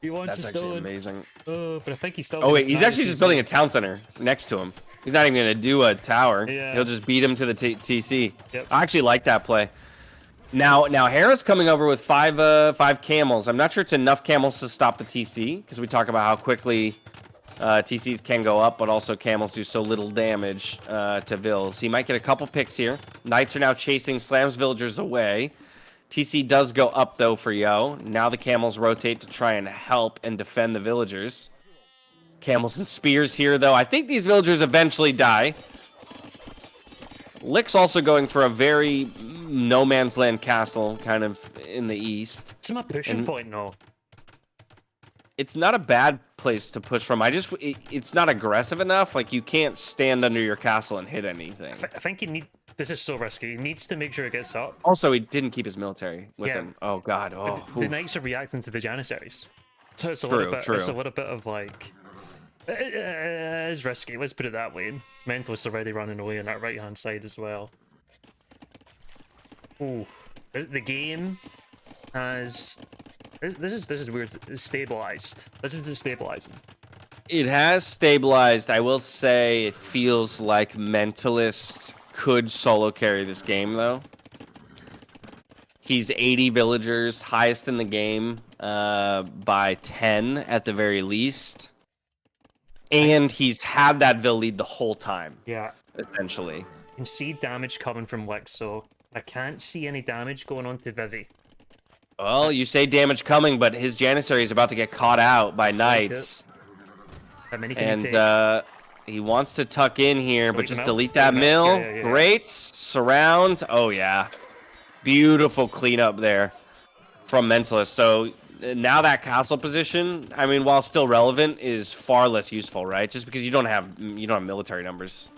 He wants That's a actually stone. amazing. Oh, but I think he's still. Oh, wait, he's actually just building a town center next to him. He's not even going to do a tower. Yeah. He'll just beat him to the TC. Yep. I actually like that play. Now Harris coming over with 5 camels. I'm not sure it's enough camels to stop the TC, because we talk about how quickly TCs can go up, but also camels do so little damage to Vils. He might get a couple picks here. Knights are now chasing Slam's villagers away. TC does go up, though, for Yo. Now the camels rotate to try and help and defend the villagers. Camels and spears here, though. I think these villagers eventually die. Lick's also going for a very no man's land castle, kind of in the east. It's my pushing And- point now. It's not a bad place to push from. It's not aggressive enough. Like, you can't stand under your castle and hit anything. I think you need. This is so risky. He needs to make sure it gets up. Also, he didn't keep his military with Yeah. him. Oh, God. Oh, The oof. knights are reacting to the Janissaries. So it's a True, little bit. It's a true. little bit of like. It's risky. Let's put it that way. Mentalist's already running away on that right hand side as well. Ooh, the game has. This is weird. It's stabilized. This is destabilizing. It has stabilized. I will say it feels like Mentalist could solo carry this game, though. He's 80 villagers, highest in the game by 10 at the very least. And he's had that Vill lead the whole time, Yeah. essentially. can see damage coming from Lexo. I can't see any damage going on to Vivi. Well, you say damage coming, but his Janissary is about to get caught out by Looks like Knights. How many can he take? And he wants to tuck in here, but Delete just the mill? delete that Delete the mill? mill. Yeah. Great. Surround. Oh, yeah. Beautiful cleanup there from Mentalist. So now that castle position, I mean, while still relevant, is far less useful, right? Just because you don't have military numbers.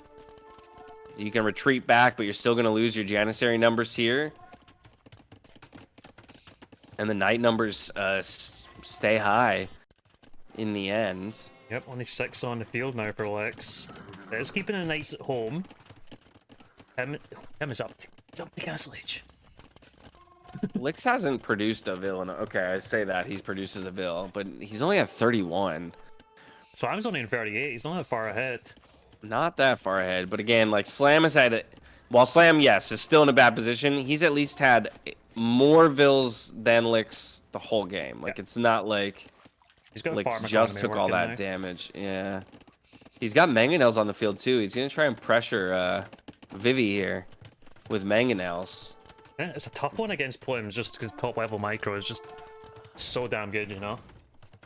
You can retreat back, but you're still going to lose your Janissary numbers here. And the Knight numbers stay high in the end. Yep, only 6 on the field now for Lex. It's keeping the Knights at home. Him is up. He's up to Castle Age. Lix hasn't produced a villain. Okay, I say that. He's produced as a vill, but he's only at 31. Slam's only in 38. He's not that far ahead. Not that far ahead, but again, like Slam has had, while Slam, yes, is still in a bad position, he's at least had more vills than Lix the whole game. Like, it's not like He's got a Lix farm just economy took all working that now. damage. Yeah. He's got Mangonels on the field, too. He's going to try and pressure Vivi here with Mangonels. Yeah, it's a tough one against Plumes just because top level micro is just so damn good, you know?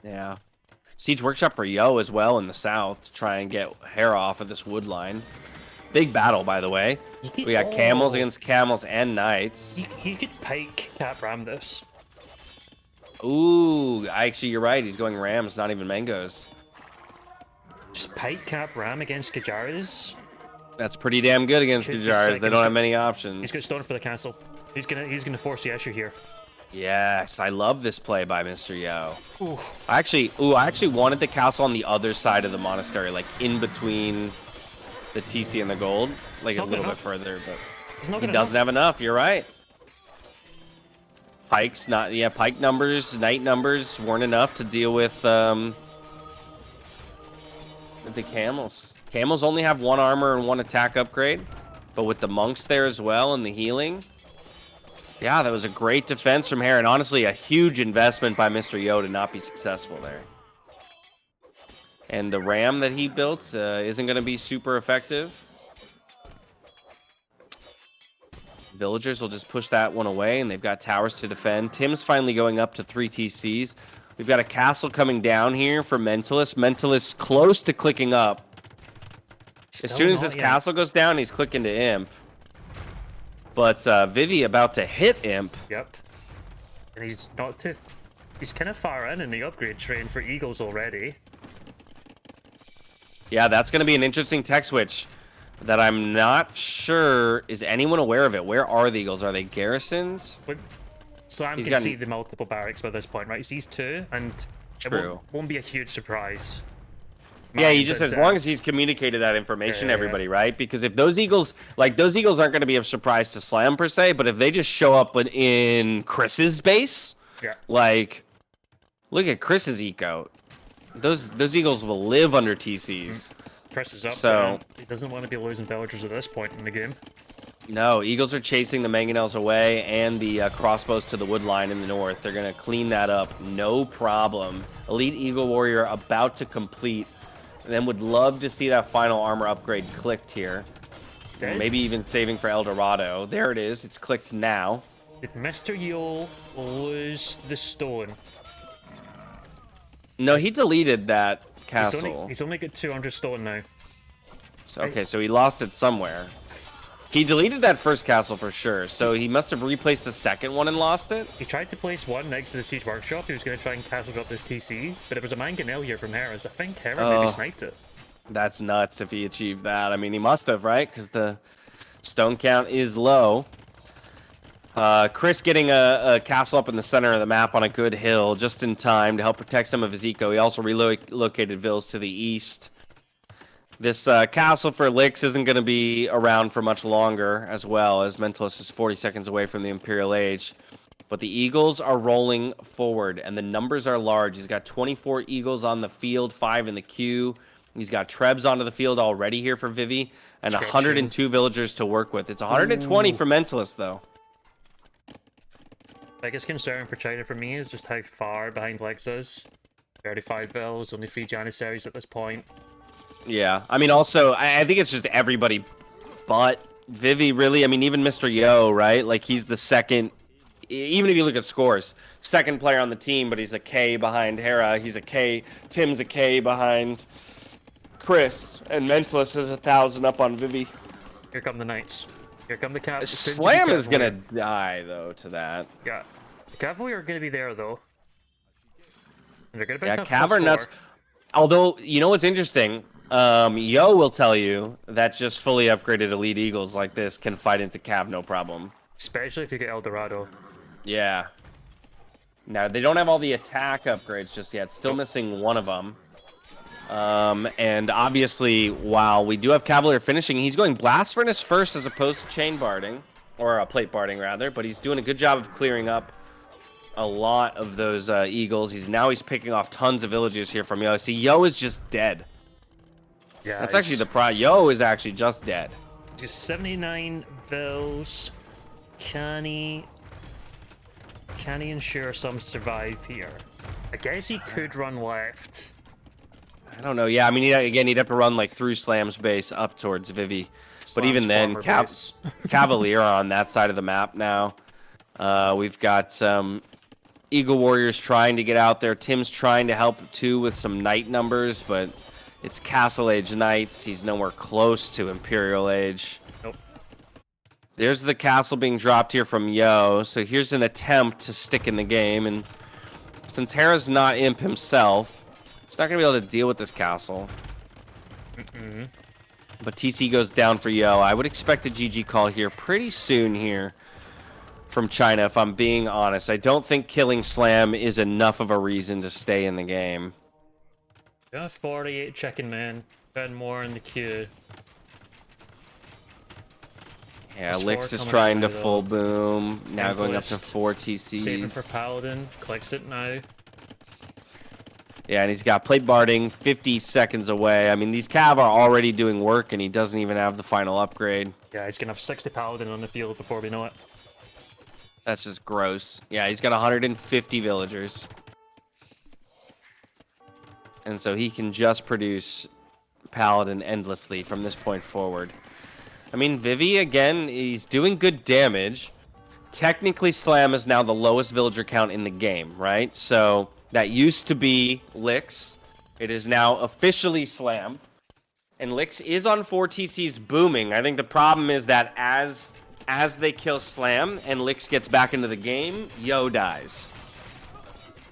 Yeah. Siege Workshop for Yo as well in the south to try and get hair off of this wood line. Big battle, by the way. We got camels against camels and knights. He could pike Cap Ram this. Ooh, actually, you're right. He's going rams, not even mangoes. Just pike Cap Ram against Gajaris. That's pretty damn good against Could be Gajars. sick. They don't have many options. He's got stone for the castle. He's gonna force the Escher here. Yes, I love this play by Mr. Yo. Ooh. I actually wanted the castle on the other side of the monastery, like in between the TC and the gold, like a little bit further, but he doesn't have enough. You're right. Pike numbers, knight numbers weren't enough to deal with the camels. Camels only have 1 armor and 1 attack upgrade, but with the monks there as well and the healing. Yeah, that was a great defense from Heron. Honestly, a huge investment by Mr. Yo to not be successful there. And the ram that he built isn't going to be super effective. Villagers will just push that one away, and they've got towers to defend. Tim's finally going up to 3 TCs. We've got a castle coming down here for Mentalist. Mentalist close to clicking up. As soon as this castle goes down, he's clicking to Imp. But Vivi about to hit Imp. Yep. And he's not too... He's kind of far in the upgrade train for Eagles already. Yeah, that's going to be an interesting tech switch that I'm not sure. Is anyone aware of it? Where are the Eagles? Are they garrisoned? But Slam can see the multiple barracks by this point, right? He sees 2, and True. It won't be a huge surprise. Yeah, he just, as long as he's communicated that information to everybody, right? Because if those Eagles, those Eagles aren't going to be a surprise to Slam per se, but if they just show up in Chris's base, like, look at Chris's eco. Those Eagles will live under TCs. Chris is up, so he doesn't want to be losing villagers at this point in the game. No, Eagles are chasing the Mangonels away and the crossbows to the wood line in the north. They're going to clean that up, no problem. Elite Eagle Warrior about to complete. And then would love to see that final armor upgrade clicked here. Maybe even saving for El Dorado. There it is. It's clicked now. Did Mr. Yo lose the stone? No, he deleted that castle. He's only got 200 stone now. Okay, so he lost it somewhere. He deleted that first castle for sure, so he must have replaced the second one and lost it? He tried to place one next to the Siege Workshop. He was going to try and castle drop this TC, but it was a Mangonel here from Harris. I think Harris maybe sniped it. That's nuts if he achieved that. I mean, he must have, right? Because the stone count is low. Chris getting a castle up in the center of the map on a good hill just in time to help protect some of his eco. He also relocated vills to the east. This castle for Lix isn't going to be around for much longer, as well as Mentalist is 40 seconds away from the Imperial Age. But the Eagles are rolling forward, and the numbers are large. He's got 24 Eagles on the field, 5 in the queue. He's got Trebs onto the field already here for Vivi, and 102 villagers to work with. It's 120 for Mentalist, though. Biggest concern for China for me is just how far behind Lex is. 35 vills, only 3 Janissaries at this point. Yeah, I mean, also, I think it's just everybody but Vivi really, I mean, even Mr. Yo, right? Like he's the second, even if you look at scores, second player on the team, but he's a K behind Hera. He's a K. Tim's a K behind Chris, and Mentalist is 1,000 up on Vivi. Here come the Knights. Here come the Cavaliers. Slam is gonna die though to that. Yeah. The Cavalry are gonna be there though. And they're gonna pick Yeah, up Cavern nuts. +4. Although, you know what's interesting? Yo will tell you that just fully upgraded Elite Eagles like this can fight into Cav no problem. Especially if you get El Dorado. Yeah. Now, they don't have all the attack upgrades just yet. Still missing one of them. And obviously, while we do have Cavalier finishing, he's going Blast Furnace first as opposed to Chain Barding. Or Plate Barding, rather. But he's doing a good job of clearing up a lot of those Eagles. He's picking off tons of villagers here from Yo. See, Yo is just dead. Yeah. That's actually the pro. Yo is actually just dead. Just 79 vills. Can he ensure some survive here? I guess he could run left. I don't know. Yeah, I mean, he'd have to run like through Slam's base up towards Vivi. But even then, Cavalier on that side of the map now. We've got Eagle Warriors trying to get out there. Tim's trying to help too with some Knight numbers, but it's Castle Age Knights. He's nowhere close to Imperial Age. Nope. There's the castle being dropped here from Yo. So here's an attempt to stick in the game. And since Hera's not Imp himself, he's not going to be able to deal with this castle. But TC goes down for Yo. I would expect a GG call here pretty soon here from China, if I'm being honest. I don't think killing Slam is enough of a reason to stay in the game. Yeah, 48 chicken man. 10 more in the queue. Yeah, Plus Lix 4 is coming trying to out now, full though. boom. Now going up to Mentalist 4 Saving for TCs. Paladin. Clicks it now. Yeah, and he's got Plate Barding 50 seconds away. I mean, these Cav are already doing work, and he doesn't even have the final upgrade. Yeah, he's gonna have 60 Paladin on the field before we know it. That's just gross. Yeah, he's got 150 villagers. And so he can just produce Paladin endlessly from this point forward. I mean, Vivi, again, he's doing good damage. Technically, Slam is now the lowest villager count in the game, right? So that used to be Lix. It is now officially Slam. And Lix is on 4 TCs booming. I think the problem is that as they kill Slam and Lix gets back into the game, Yo dies.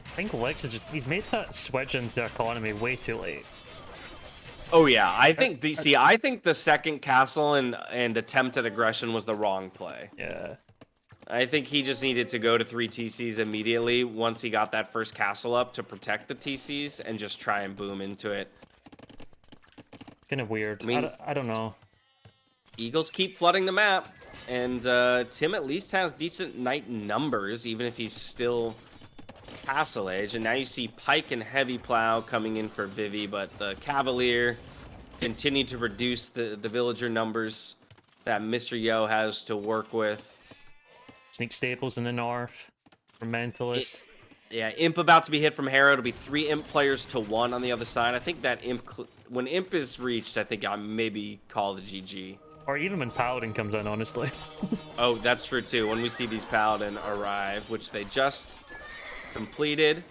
I think Lex is he's made that switch into economy way too late. Oh yeah, I think I think the second castle and attempt at aggression was the wrong play. Yeah. I think he just needed to go to 3 TCs immediately once he got that first castle up to protect the TCs and just try and boom into it. Kind of weird. I mean- I don't know. Eagles keep flooding the map, and Tim at least has decent Knight numbers, even if he's still Castle Age. And now you see Pike and Heavy Plow coming in for Vivi, but the Cavalier continue to reduce the villager numbers that Mr. Yo has to work with. Sneak Staples in the north. For Mentalist. Yeah, Imp about to be hit from Hera. It'll be 3 Imp players to 1 on the other side. I think that when Imp is reached, I think I maybe call the GG. Or even when Paladin comes in, honestly. Oh, that's true too. When we see these Paladin arrive, which they just completed.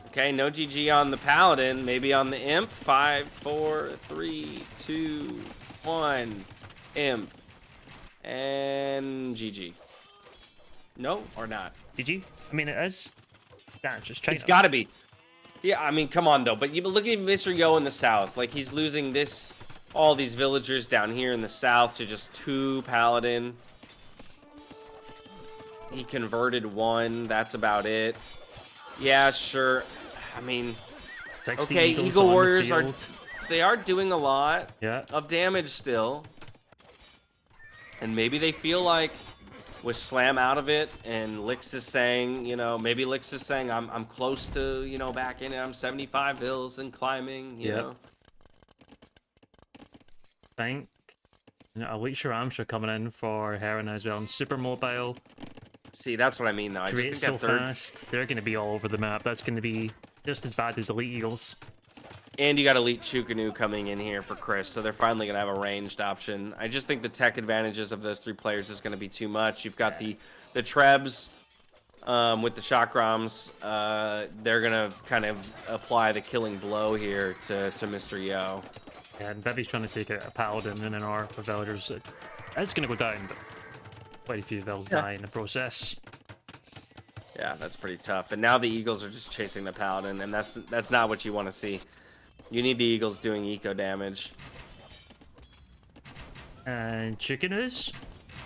Okay, no GG on the Paladin. Maybe on the Imp. 5, 4, 3, 2, 1. Imp. And GG. No or not? GG? I mean, it is. Yeah, just China. It's gotta be. Yeah, I mean, come on though. But you look at Mr. Yo in the south. Like he's losing all these villagers down here in the south to just 2 Paladin. He converted 1. That's about it. Yeah, sure. I mean, 60 okay, Eagles Eagle on the Warriors field. they are doing a lot Yeah. of damage still. And maybe they feel like with Slam out of it, and Lix is saying, you know, maybe Lix is saying, I'm close to, you know, back in it. I'm 75 hills and climbing, you know. Think. Elite Sharamsha coming in for Heron as well. And super mobile. See, that's what I mean, though. I just Create think so that third. fast. They're going to be all over the map. That's going to be just as bad as Elite Eagles. And you got Elite Chukanu coming in here for Chris, so they're finally going to have a ranged option. I just think the tech advantages of those 3 players is going to be too much. You've got the Trebs with the Chakrams. They're going to kind of apply the killing blow here to Mr. Yo. And Vivi's trying to take out a Paladin and an ARP of Villagers. It's going to go down, but quite a few Vills die in the process. Yeah, that's pretty tough. And now the Eagles are just chasing the Paladin, and that's not what you want to see. You need the Eagles doing eco damage. And Chickeners,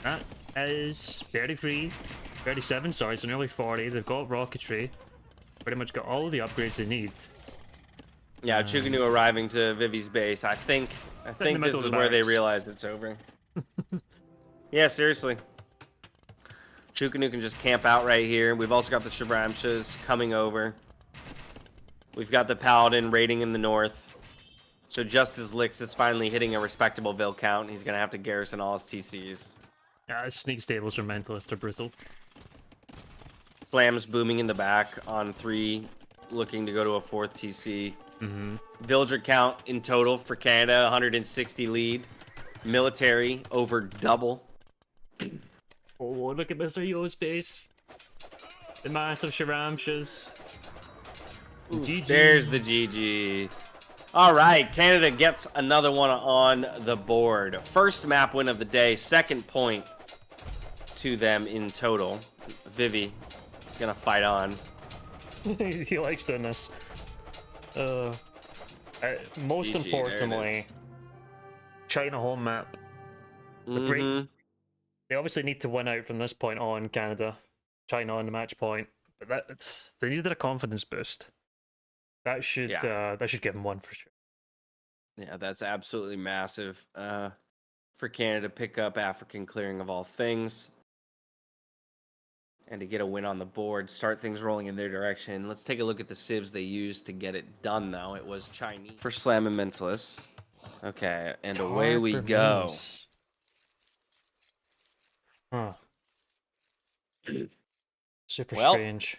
that is 33, 37, sorry, so nearly 40. They've got rocketry. Pretty much got all the upgrades they need. Yeah, Chukanu arriving to Vivi's base. I think this is where they realize it's over. Yeah, seriously. Chukanu can just camp out right here. We've also got the Shivramshas coming over. We've got the Paladin raiding in the north. So just as Lix is finally hitting a respectable Vil count, he's going to have to garrison all his TCs. Yeah, sneak stables for Mentalists are brutal. Slams booming in the back on 3, looking to go to a 4th TC. Villager count in total for Canada, 160 lead. Military over double. Oh, look at Mr. Yo's base. The massive Shiramshas. GG. There's the GG. All right, Canada gets another one on the board. First map win of the day, 2nd point to them in total. Vivi gonna fight on. He likes doing this. Most GG, importantly, China home map. They obviously need to win out from this point on, Canada. China on the match point. But they needed a confidence boost. That should give them one for sure. Yeah, that's absolutely massive for Canada to pick up African clearing of all things. And to get a win on the board, start things rolling in their direction. Let's take a look at the civs they used to get it done, though. It was Chinese. For Slam and Mentalist. Okay, and away we go. Huh. Super Well, strange.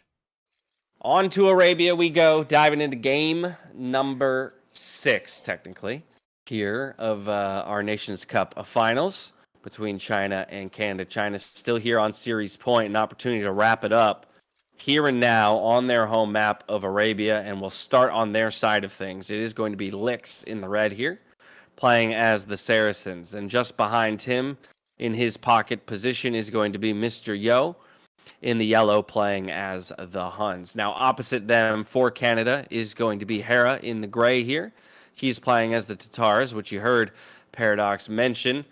On to Arabia we go, diving into game number 6, technically, here of our Nations Cup finals between China and Canada. China's still here on series point, an opportunity to wrap it up here and now on their home map of Arabia, and we'll start on their side of things. It is going to be Lix in the red here, playing as the Saracens, and just behind him in his pocket position is going to be Mr. Yo in the yellow, playing as the Huns. Now, opposite them for Canada is going to be Hera in the gray here. He's playing as the Tatars, which you heard Paradox mention.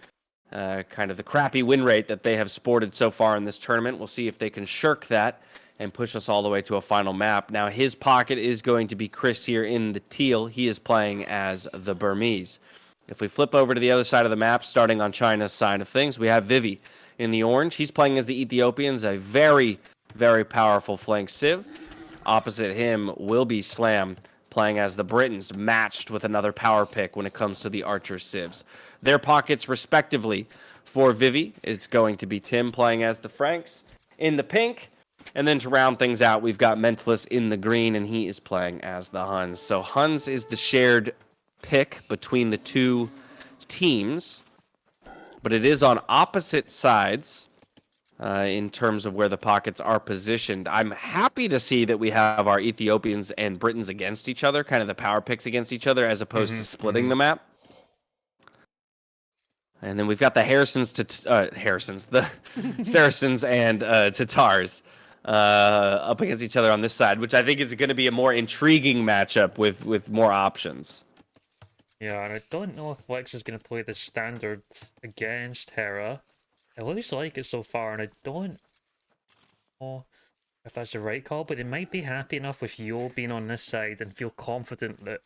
Kind of the crappy win rate that they have sported so far in this tournament. We'll see if they can shirk that and push us all the way to a final map. Now, his pocket is going to be Chris here in the teal. He is playing as the Burmese. If we flip over to the other side of the map, starting on China's side of things, we have Vivi in the orange. He's playing as the Ethiopians, a very, very powerful flank civ. Opposite him will be Slam, playing as the Britons, matched with another power pick when it comes to the Archer civs. Their pockets, respectively, for Vivi, it's going to be Tim playing as the Franks in the pink. And then to round things out, we've got Mentalist in the green, and he is playing as the Huns. So Huns is the shared pick between the two teams, but it is on opposite sides in terms of where the pockets are positioned. I'm happy to see that we have our Ethiopians and Britons against each other, kind of the power picks against each other, as opposed to splitting the map. And then we've got the the Saracens and Tatars up against each other on this side, which I think is going to be a more intriguing matchup with more options. Yeah, and I don't know if Lex is going to play the standard against Hera. It looks like it so far, and I don't know if that's the right call, but they might be happy enough with Yo being on this side and feel confident that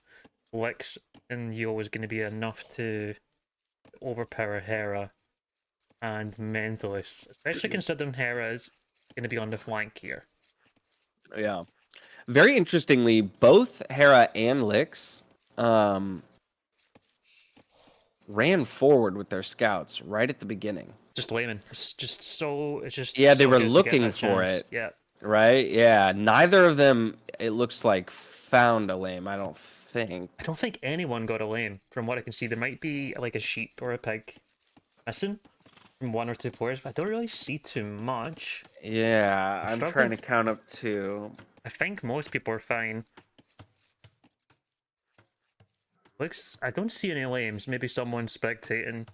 Lex and Yo is going to be enough to overpower Hera and Mentalist, especially considering Hera is going to be on the flank here. Yeah. Very interestingly, both Hera and Lix ran forward with their scouts right at the beginning. Just layman. It's just yeah, they so were good to get looking that for chance. it. Yeah. Right? Yeah. Neither of them, it looks like, found a lame. I don't think. I don't think anyone got a lane. From what I can see, there might be like a sheep or a pig missing from one or two players, but I don't really see too much. Yeah, I'm I'm struggling trying to to- count up two. I think most people are fine. Looks, I don't see any lames. Maybe someone spectating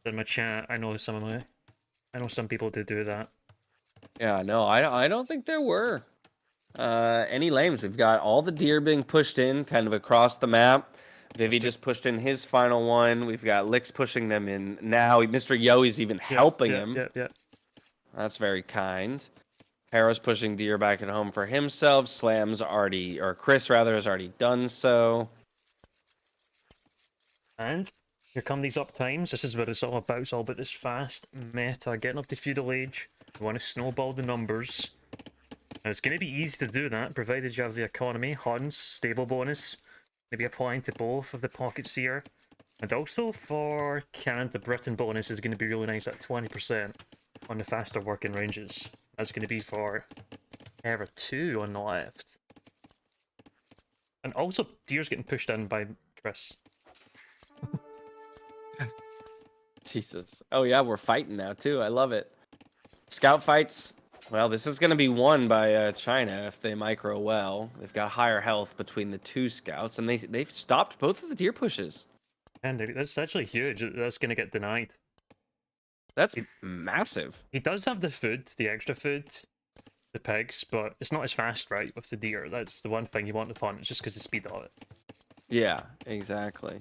in my chat. I know some people do that. Yeah, no, I don't think there were any lames. We've got all the deer being pushed in kind of across the map. Vivi just pushed in his final one. We've got Licks pushing them in now. Mr. Yo is even helping him. Yeah. That's very kind. Harrow's pushing deer back at home for himself. Chris rather has already done so. And here come these up times. This is what it's all about. It's all about this fast meta, getting up to feudal age. You want to snowball the numbers. And it's going to be easy to do that, provided you have the economy, Huns, stable bonus. Maybe applying to both of the pockets here. And also for Canada, Britain bonus is going to be really nice at 20% on the faster working ranges. That's going to be for Era 2 on the left. And also, deer's getting pushed in by Chris. Jesus. Oh yeah, we're fighting now too. I love it. Scout fights. Well, this is going to be won by China if they micro well. They've got higher health between the two scouts, and they've stopped both of the deer pushes. And that's actually huge. That's going to get denied. That's massive. He does have the food, the extra food, the pigs, but it's not as fast, right, with the deer. That's the one thing you want to fun. It's just because of the speed of it. Yeah, exactly.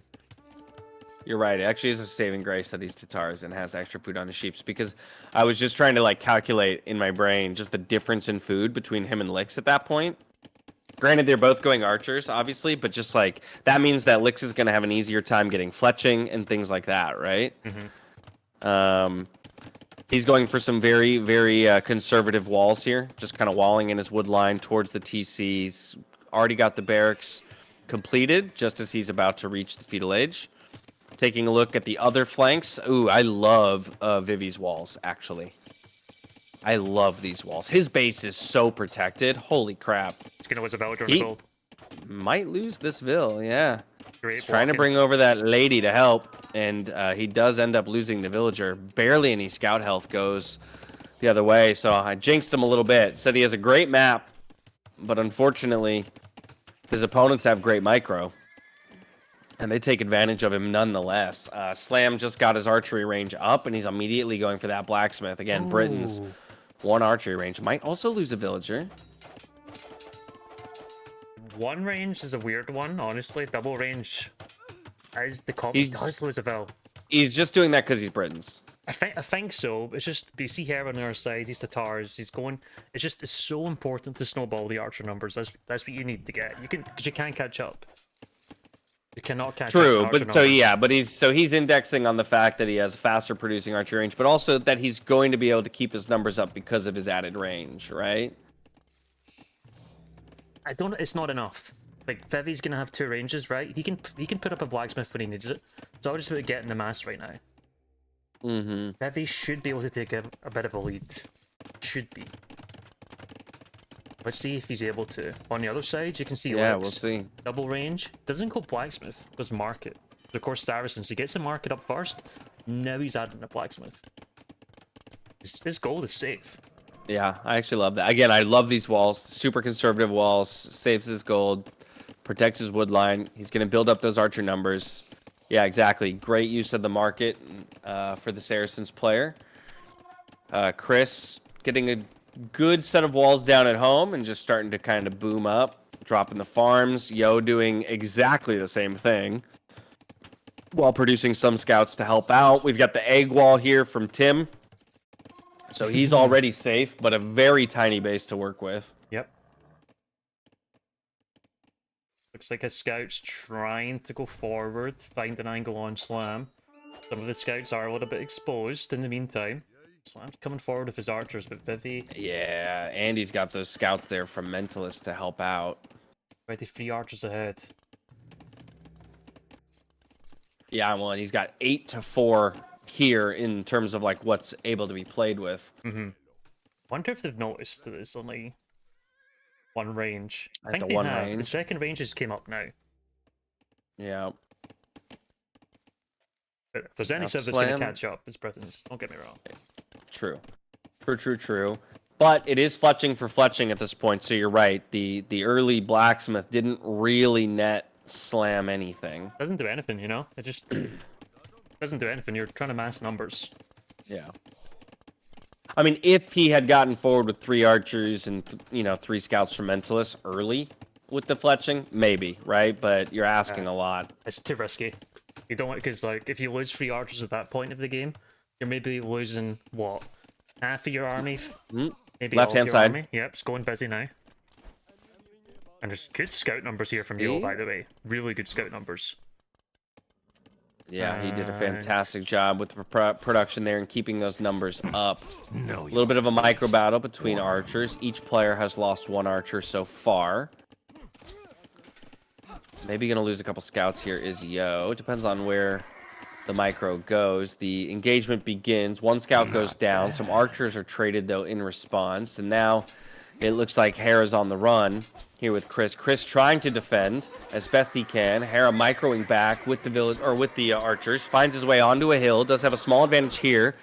You're right. It actually is a saving grace that he's Tatars and has extra food on his sheeps, because I was just trying to like calculate in my brain just the difference in food between him and Licks at that point. Granted, they're both going archers, obviously, but just like that means that Licks is going to have an easier time getting fletching and things like that, right? He's going for some very, very conservative walls here, just kind of walling in his wood line towards the TCs. Already got the barracks completed just as he's about to reach the feudal age. Taking a look at the other flanks. Ooh, I love Vivi's walls, actually. I love these walls. His base is so protected. Holy crap. He's going to lose a villager on He the gold. might lose this Vil, yeah. Great He's trying to blocking. bring over that lady to help, and he does end up losing the villager. Barely any scout health goes the other way, so I jinxed him a little bit. Said he has a great map, but unfortunately, his opponents have great micro. And they take advantage of him nonetheless. Slam just got his archery range up, and he's immediately going for that blacksmith. Again, Britain's Ooh. one archery range. Might also lose a villager. One range is a weird one, honestly. Double range, as the cop He's- does lose a vil. He's just doing that because he's Britain's. I think so. It's just you see here on the other side. He's Tatars. He's going. It's so important to snowball the archer numbers. That's what you need to get. Because you can't catch up. You cannot catch up. True, the archer but so numbers. yeah, but he's indexing on the fact that he has faster producing archery range, but also that he's going to be able to keep his numbers up because of his added range, right? I don't. It's not enough. Like Vivi's gonna have two ranges, right? He can put up a blacksmith when he needs it. It's all just about getting the mass right now. Mm-hmm. Vivi should be able to take a bit of a lead. Should be. Let's see if he's able to. On the other side, you can see Yeah, Lex, we'll see. double range. Doesn't go blacksmith, goes market. Of course, Saracens, he gets the market up first. Now he's adding a blacksmith. His gold is safe. Yeah, I actually love that. Again, I love these walls. Super conservative walls. Saves his gold. Protects his wood line. He's going to build up those archer numbers. Yeah, exactly. Great use of the market for the Saracens player. Chris getting a good set of walls down at home and just starting to kind of boom up. Dropping the farms. Yo doing exactly the same thing while producing some scouts to help out. We've got the egg wall here from Tim. So he's already safe, but a very tiny base to work with. Yep. Looks like his scout's trying to go forward, find an angle on Slam. Some of the scouts are a little bit exposed in the meantime. Slam's coming forward with his archers, but Vivi, Yeah, Andy's got those scouts there from Mentalist to help out. ready 3 archers ahead. Yeah, well, and he's got 8 to 4 here in terms of like what's able to be played with. Wonder if they've noticed that it's only one range. I At think the they one have. The range. second range just came up now. Yeah. But if there's any Now civ that's going to Slam- catch up, it's Britons. Don't get me wrong. True. True. But it is fletching for fletching at this point, so you're right. The early blacksmith didn't really net Slam anything. Doesn't do anything, you know? It just doesn't do anything. You're trying to mass numbers. Yeah. I mean, if he had gotten forward with 3 archers and 3 scouts from Mentalist early with the fletching, maybe, right? But you're asking a lot. It's too risky. You don't want, because like if you lose 3 archers at that point of the game, you're maybe losing what, half of your army, maybe Left-hand all of your side. Army. Yep, it's going busy now. And there's good scout numbers here from Yo, by the way. Really good scout numbers. Yeah, he did a fantastic job with the production there and keeping those numbers up. A little bit of a micro battle between archers. Each player has lost 1 archer so far. Maybe gonna lose a couple scouts here is Yo. Depends on where the micro goes. The engagement begins. 1 scout goes down. Some archers are traded though in response. And now it looks like Hera's on the run here with Chris. Chris trying to defend as best he can. Hera microing back with the village or with the archers. Finds his way onto a hill. Does have a small advantage here.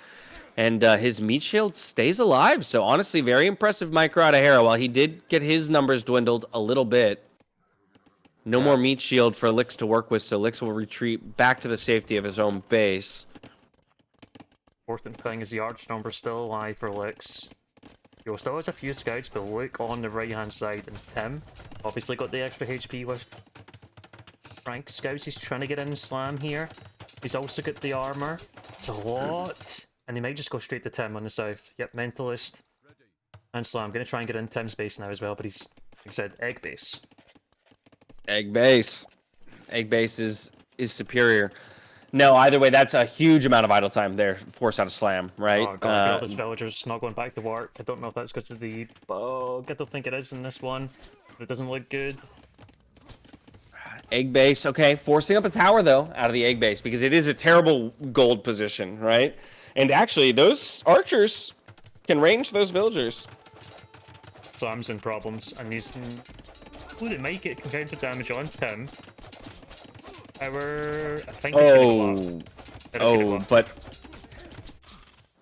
And his meat shield stays alive. So honestly, very impressive micro out of Hera. While he did get his numbers dwindled a little bit, no more meat shield for Lix to work with, so Lix will retreat back to the safety of his own base. Important thing is the arch number still alive for Lix. Yo still has a few scouts, but look on the right hand side, and Tim obviously got the extra HP with Frank scouts. He's trying to get in Slam here. He's also got the armor. It's a lot. And he might just go straight to Tim on the south. Yep, Mentalist and Slam. I'm going to try and get in Tim's base now as well, but he's, like I said, egg base. Egg base. Egg base is superior. No, either way, that's a huge amount of idle time there. Force out of Slam, right? Oh god, all those villagers not going back to work. I don't know if that's because of the bug. I don't think it is in this one. But it doesn't look good. Egg base, okay. Forcing up a tower, though, out of the egg base, because it is a terrible gold position, right? And actually, those archers can range those villagers. Sam's in problems, and he's... Ooh, they might get counter damage on Tim. I think he's gonna go up. But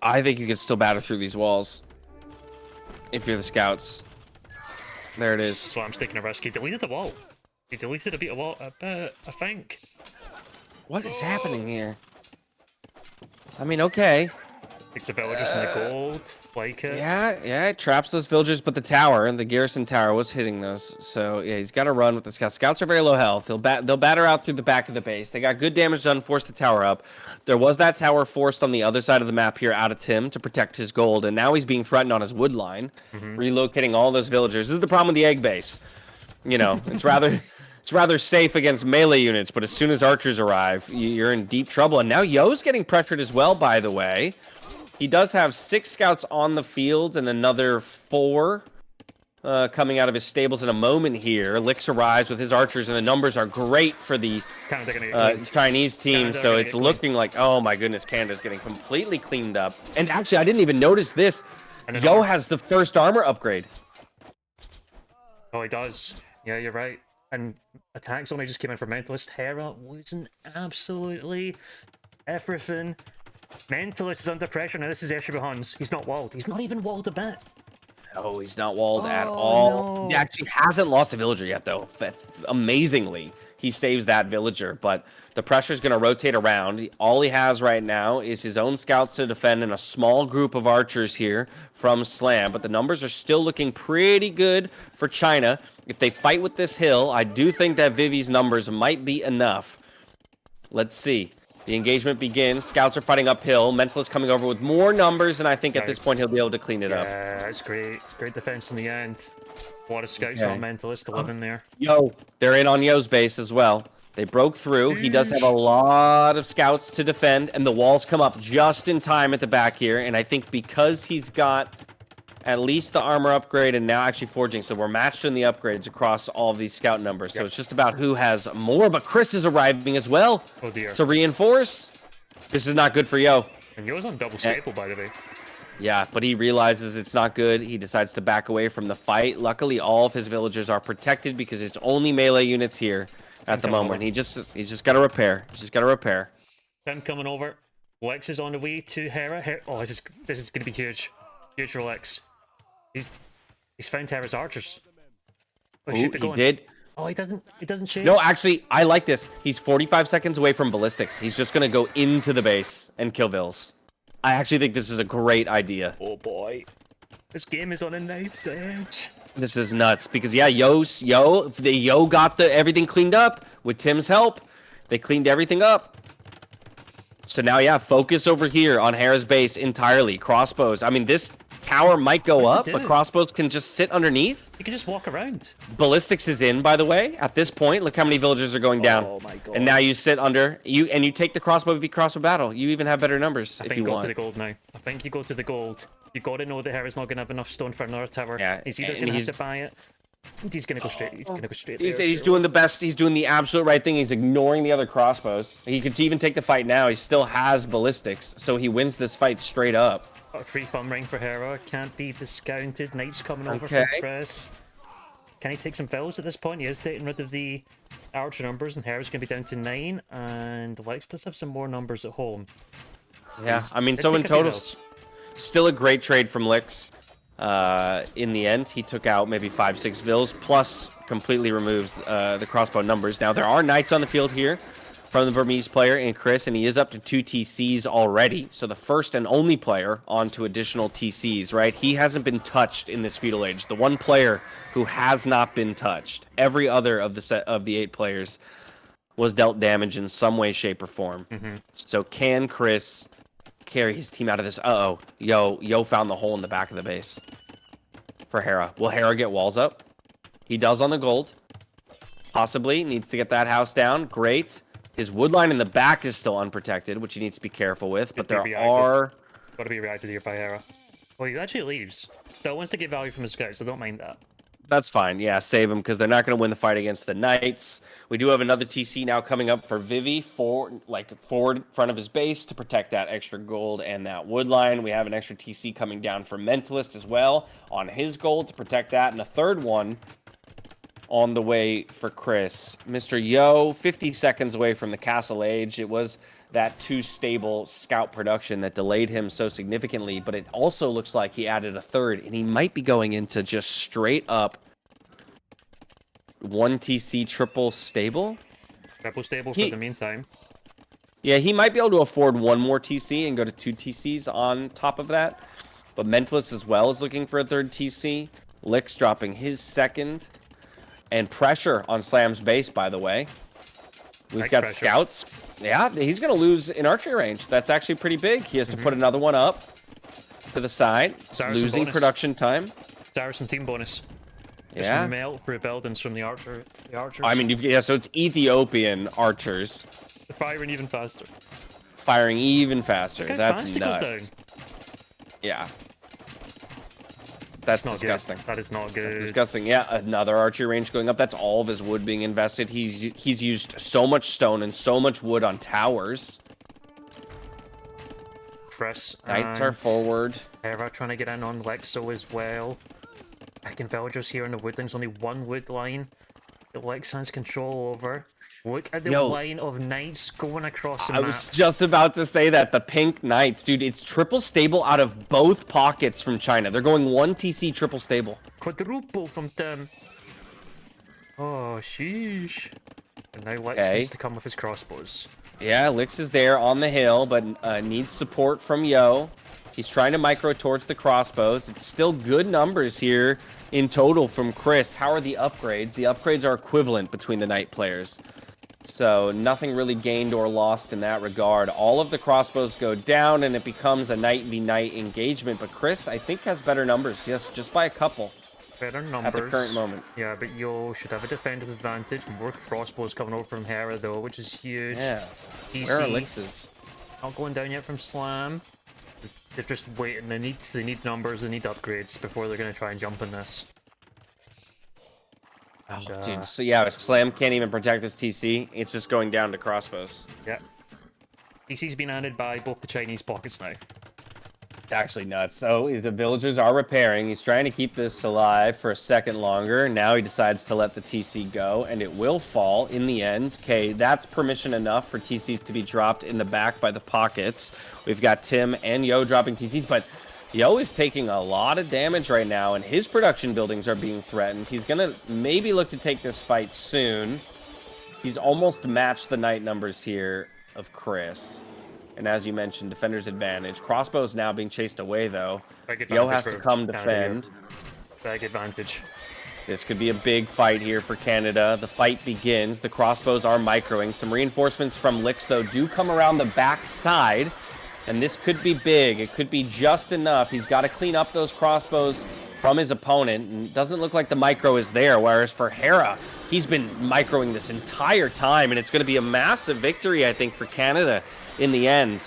I think you can still batter through these walls if you're the scouts. There it is. Slam's taking a risk. He deleted the wall. He deleted a bit of wall, a bit, I think. What is happening here? I mean, okay. Takes the villagers in the gold, like it. Yeah, it traps those villagers, but the tower, the garrison tower, was hitting those. So yeah, he's got to run with the scouts. Scouts are very low health. They'll batter out through the back of the base. They got good damage done, forced the tower up. There was that tower forced on the other side of the map here out of Tim to protect his gold, and now he's being threatened on his wood line, relocating all those villagers. This is the problem with the egg base. You know, it's rather safe against melee units, but as soon as archers arrive, you're in deep trouble. And now Yo's getting pressured as well, by the way. He does have 6 scouts on the field and another 4 coming out of his stables in a moment here. Lix arrives with his archers, and the numbers are great for the Chinese team. So it's looking like, oh my goodness, Canada's getting completely cleaned up. And actually, I didn't even notice this. Yo has the first armor upgrade. Oh, he does. Yeah, you're right. And attacks only just came in for Mentalist. Hera losing absolutely everything. Mentalist is under pressure. Now this is Escher Hans. He's not walled. He's not even walled a bit. No, he's not walled at all. No. He actually hasn't lost a villager yet, though. Amazingly, he saves that villager, but the pressure's going to rotate around. All he has right now is his own scouts to defend and a small group of archers here from Slam, but the numbers are still looking pretty good for China. If they fight with this hill, I do think that Vivi's numbers might be enough. Let's see. The engagement begins. Scouts are fighting uphill. Mentalist coming over with more numbers, and I think at this point he'll be able to clean it up. Yeah, that's great. Great defense in the end. A lot of scouts from Mentalist to live in there. Yo, they're in on Yo's base as well. They broke through. He does have a lot of scouts to defend, and the walls come up just in time at the back here. And I think because he's got at least the armor upgrade and now actually forging, so we're matched in the upgrades across all of these scout numbers. So it's just about who has more, but Chris is arriving as well to reinforce. This is not good for Yo. And Yo's on double staple, by the way. Yeah, but he realizes it's not good. He decides to back away from the fight. Luckily, all of his villagers are protected because it's only melee units here. at the coming moment. over. He's just got to repair. He's just got to repair. Tim coming over. Lex is on the way to Hera. Oh, this is going to be huge. Huge for Lex. He's found Hera's archers. Oh, Ooh, shoot, they're he going. did. Oh, he doesn't chase. No, actually, I like this. He's 45 seconds away from ballistics. He's just gonna go into the base and kill Vils. I actually think this is a great idea. Oh boy, this game is on a knife's edge. This is nuts because yeah, Yo got everything cleaned up with Tim's help. They cleaned everything up. So now, yeah, focus over here on Hera's base entirely. Crossbows. I mean, this tower might go What up, does it but do? Crossbows can just sit underneath. You can just walk around. Ballistics is in, by the way. At this point, look how many villagers are going down. Oh my god. And now you sit under and you take the crossbow v crossbow battle. You even have better numbers I if think you go want. to the gold now. I think you go to the gold. You got to know that Hera's not gonna have enough stone for another tower. Yeah, He's either and gonna have he's- to buy it. And he's gonna go straight. He's gonna go straight. He's there, doing the best. He's doing the absolute right thing. He's ignoring the other crossbows. He could even take the fight now. He still has ballistics, so he wins this fight straight up. A free thumb ring for Hera. Can't be discounted. Knight's coming over Okay. from Chris. Can he take some fills at this point? He is getting rid of the archer numbers, and Hera's going to be down to 9. And Lex does have some more numbers at home. Yeah, I mean, Did so in take a few total, fills. still a great trade from Lix. In the end, he took out maybe 5-6 Vils, plus completely removes the crossbow numbers. Now, there are knights on the field here from the Burmese player and Chris, and he is up to 2 TCs already. So the first and only player onto additional TCs, right? He hasn't been touched in this feudal age. The one player who has not been touched. Every other of the set of the 8 players was dealt damage in some way, shape, or form. So can Chris carry his team out of this? Uh-oh. Yo found the hole in the back of the base for Hera. Will Hera get walls up? He does on the gold. Possibly. Needs to get that house down. Great. His wood line in the back is still unprotected, which he needs to be careful with. But Could be there reacted. are... Got to be reacted here by Hera. Well, he actually leaves. So wants to get value from his scouts, so don't mind that. That's fine. Yeah, save him because they're not going to win the fight against the Knights. We do have another TC now coming up for Vivi, forward front of his base to protect that extra gold and that wood line. We have an extra TC coming down for Mentalist as well on his gold to protect that. And a third one on the way for Chris. Mr. Yo, 50 seconds away from the Castle Age. It was that too stable scout production that delayed him so significantly, but it also looks like he added a third, and he might be going into just straight up 1 TC triple stable. Triple stable He- for the meantime. Yeah, he might be able to afford 1 more TC and go to 2 TCs on top of that. But Mentalist as well is looking for a third TC. Lix dropping his second. And pressure on Slam's base, by the way. We've Like got pressure. scouts. Yeah, he's going to lose in archery range. That's actually pretty big. He has to put another one up to the side. It's Saracen losing bonus. production time. Saracen team bonus. Just Yeah. melt through buildings from the archers. I mean, yeah, so it's Ethiopian archers They're firing even faster. firing even faster. Look how That's fast it goes nuts. Yeah. That's Not disgusting. good. That is not good. That's disgusting. Yeah, another archery range going up. That's all of his wood being invested. He's used so much stone and so much wood on towers. Chris Knights are and forward. Hera trying to get in on Lexo as well. Packing villagers here in the woodlands. Only one wood line that Lex has control over. Look at the Yo. line of knights going across the I map. was just about to say that. The pink knights. Dude, it's triple stable out of both pockets from China. They're going 1 TC triple stable. Quadruple from Tim. Oh, sheesh. And now Lex Okay. needs to come with his crossbows. Yeah, Lix is there on the hill, but needs support from Yo. He's trying to micro towards the crossbows. It's still good numbers here in total from Chris. How are the upgrades? The upgrades are equivalent between the knight players. So nothing really gained or lost in that regard. All of the crossbows go down, and it becomes a knight v knight engagement. But Chris, I think, has better numbers. Yes, just by a couple Better numbers. at the current moment. Yeah, but Yo should have a defensive advantage. More crossbows coming over from Hera, though, which is huge. Yeah. DC, Where are Lix's? not going down yet from Slam. They're just waiting. They need numbers. They need upgrades before they're going to try and jump in this. And, Dude, so yeah, Slam can't even protect this TC. It's just going down to crossbows. Yeah. DC's been added by both the Chinese pockets now. It's actually nuts. So the villagers are repairing. He's trying to keep this alive for a second longer. Now he decides to let the TC go, and it will fall in the end. Okay, that's permission enough for TCs to be dropped in the back by the pockets. We've got Tim and Yo dropping TCs, but Yo is taking a lot of damage right now, and his production buildings are being threatened. He's going to maybe look to take this fight soon. He's almost matched the Knight numbers here of Chris. And as you mentioned, defender's advantage. Crossbow's now being chased away, though. Yo has to come defend. Big advantage. This could be a big fight here for Canada. The fight begins. The crossbows are microing. Some reinforcements from Licks, though, do come around the back side. And this could be big. It could be just enough. He's got to clean up those crossbows from his opponent. And it doesn't look like the micro is there. Whereas for Hera, he's been microing this entire time. And it's going to be a massive victory, I think, for Canada in the end.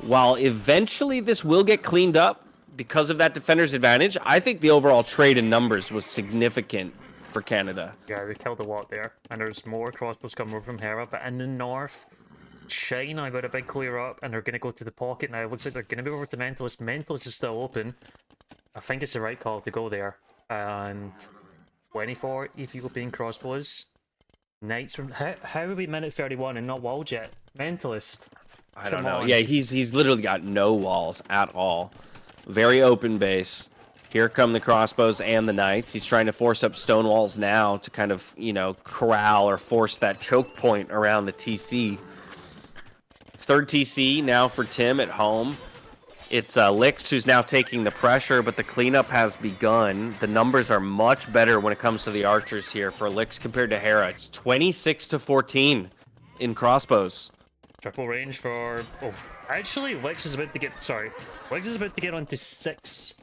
While eventually this will get cleaned up because of that defender's advantage, I think the overall trade in numbers was significant for Canada. Yeah, they killed a lot there. And there's more crossbows coming over from Hera, but in the north, China got a big clear up, and they're going to go to the pocket now. It looks like they're going to be over to Mentalist. Mentalist is still open. I think it's the right call to go there. And 24 Ethiopian crossbows. Knights from... How are we minute 31 and not walled yet? Mentalist. I don't know. Yeah, he's literally got no walls at all. Very open base. Here come the crossbows and the knights. He's trying to force up stone walls now to kind of, you know, corral or force that choke point around the TC. Third TC now for Tim at home. It's Licks who's now taking the pressure, but the cleanup has begun. The numbers are much better when it comes to the archers here for Licks compared to Hera. It's 26-14 in crossbows. Triple range for... Oh, actually, Licks is about to get... Sorry. Licks is about to get onto six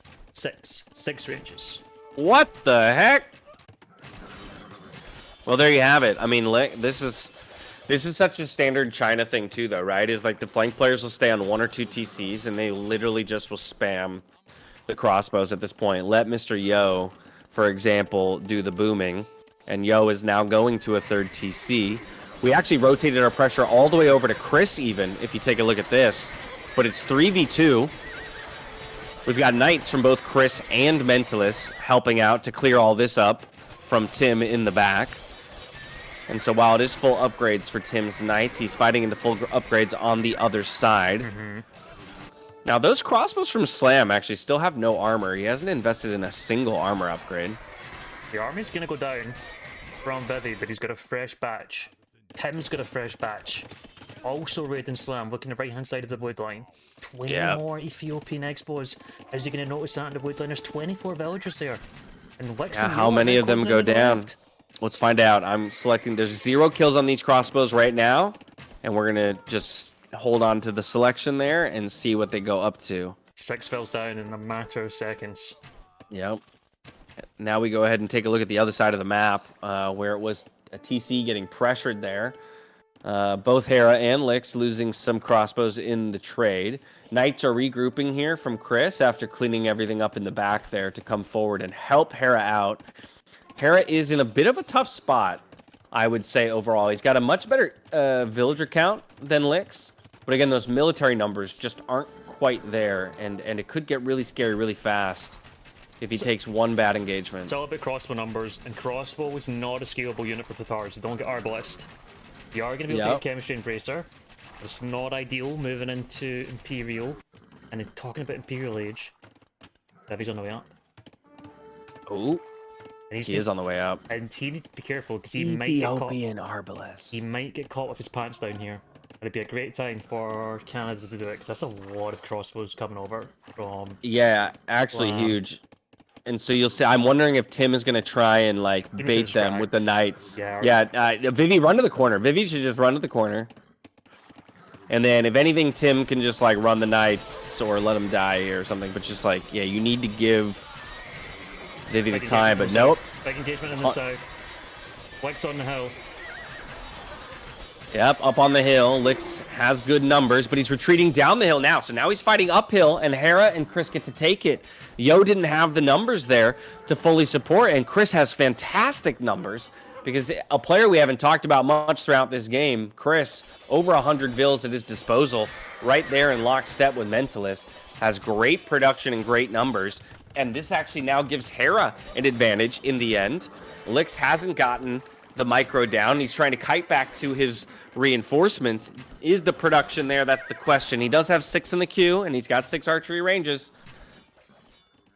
ranges. What the heck? Well, there you have it. I mean, this is such a standard China thing too, though, right? Is like the flank players will stay on 1 or 2 TCs, and they literally just will spam the crossbows at this point. Let Mr. Yo, for example, do the booming, and Yo is now going to a 3rd TC. We actually rotated our pressure all the way over to Chris, even, if you take a look at this. But it's 3v2. We've got Knights from both Chris and Mentalist helping out to clear all this up from Tim in the back. And so while it is full upgrades for Tim's Knights, he's fighting into full upgrades on the other side. Mm-hmm. Now, those crossbows from Slam actually still have no armor. He hasn't invested in a single armor upgrade. The army's going to go down from Bivy, but he's got a fresh batch. Tim's got a fresh batch. Also Raiden Slam, looking at the right-hand side of the wood line. 20 more Ethiopian Expos. Is he going to notice that on the wood line? There's 24 villagers there. And how many of them go down? Let's find out. I'm selecting. There's 0 kills on these crossbows right now. And we're going to just hold on to the selection there and see what they go up to. 6 fills down in a matter of seconds. Yep. Now we go ahead and take a look at the other side of the map, where it was a TC getting pressured there. Both Hera and Licks losing some crossbows in the trade. Knights are regrouping here from Chris after cleaning everything up in the back there to come forward and help Hera out. Hera is in a bit of a tough spot, I would say, overall. He's got a much better villager count than Licks. But again, those military numbers just aren't quite there. And it could get really scary really fast if he takes one bad engagement. It's all about crossbow numbers, and crossbow is not a scalable unit for Tatars, so don't get arbalist. You are going to be able to get Chemistry Embracer, but it's not ideal moving into Imperial. And then talking about Imperial Age, Debbie's on the way up. Oh, he is on the way up. And he needs to be careful, because he might get caught. Arbalest. He might get caught with his pants down here. And it'd be a great time for Canada to do it, because that's a lot of crossbows coming over from... Yeah, actually huge. And so you'll see, I'm wondering if Tim is going to try and, like, bait them with the Knights. Yeah, Vivi, run to the corner. Vivi should just run to the corner. And then, if anything, Tim can just, like, run the Knights or let them die or something. But just, like, yeah, you need to give Vivi the time, but nope. Big engagement in the south. Licks on the hill. Yep, up on the hill. Licks has good numbers, but he's retreating down the hill now. So now he's fighting uphill, and Hera and Chris get to take it. Yo didn't have the numbers there to fully support, and Chris has fantastic numbers because a player we haven't talked about much throughout this game, Chris, over 100 vills at his disposal, right there in lockstep with Mentalist, has great production and great numbers. And this actually now gives Hera an advantage in the end. Lix hasn't gotten the micro down. He's trying to kite back to his reinforcements. Is the production there? That's the question. He does have 6 in the queue, and he's got 6 archery ranges.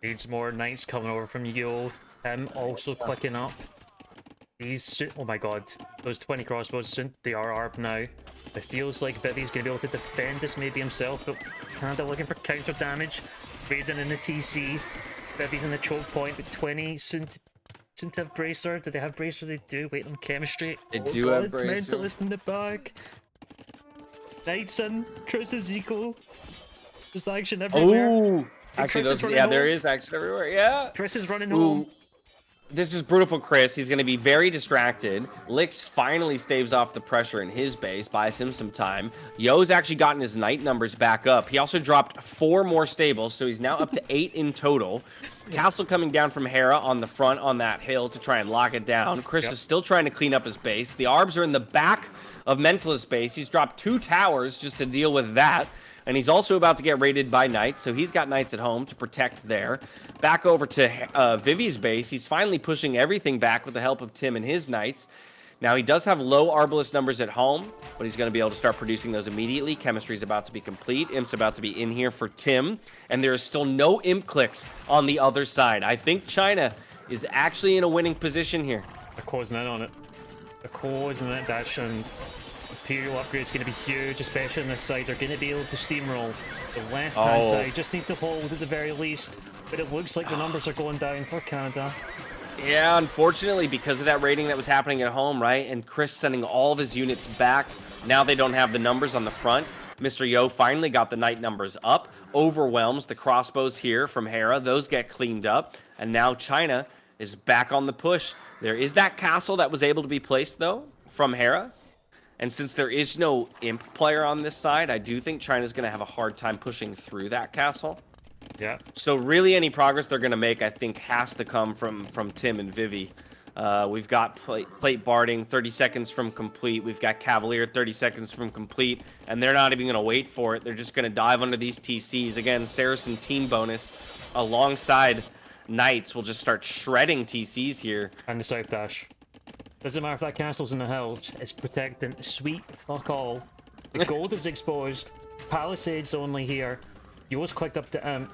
Needs more knights coming over from Yo. Him also clicking up. These, oh my god, those 20 crossbows, soon they are ARB now. It feels like Vivi's going to be able to defend this maybe himself, but Canada looking for counter damage. Raiden in the TC. Vivi's in the choke point with 20, soon to have Bracer. Do they have Bracer? They do. Wait on chemistry. They do have Bracer. Mentalist in the back. Knights in. Chris is equal. There's action everywhere. Oh, actually, Chris those, is yeah, running there home. is action everywhere. Yeah. Chris is running Ooh. home. This is brutal for Chris. He's going to be very distracted. Lix finally staves off the pressure in his base, buys him some time. Yo's actually gotten his knight numbers back up. He also dropped 4 more stables, so he's now up to 8 in total. Castle coming down from Hera on the front on that hill to try and lock it down. Chris is still trying to clean up his base. The Arbs are in the back of Mentalist's base. He's dropped 2 towers just to deal with that. And he's also about to get raided by knights, so he's got knights at home to protect there. Back over to Vivi's base. He's finally pushing everything back with the help of Tim and his knights. Now, he does have low Arbalest numbers at home, but he's going to be able to start producing those immediately. Chemistry is about to be complete. Imp's about to be in here for Tim, and there is still no Imp clicks on the other side. I think China is actually in a winning position here. They're closing in on it. They're closing in dash, and Imperial upgrade is going to be huge, especially on this side. They're going to be able to steamroll the left-hand side. Just need to hold at the very least. But it looks like the numbers are going down for Canada. Yeah, unfortunately, because of that raiding that was happening at home, right? And Chris sending all of his units back. Now they don't have the numbers on the front. Mr. Yo finally got the knight numbers up. Overwhelms the crossbows here from Hera. Those get cleaned up. And now China is back on the push. There is that castle that was able to be placed, though, from Hera. And since there is no Imp player on this side, I do think China's going to have a hard time pushing through that castle. Yeah. So really any progress they're going to make, I think, has to come from Tim and Vivi. We've got plate barding 30 seconds from complete. We've got Cavalier 30 seconds from complete. And they're not even going to wait for it. They're just going to dive under these TCs. Again, Saracen team bonus alongside Knights will just start shredding TCs here. And the south dash. Doesn't matter if that castle's in the hills, it's protecting. Sweet fuck all. The gold is exposed. Palisades only here. Yo's clicked up to Imp.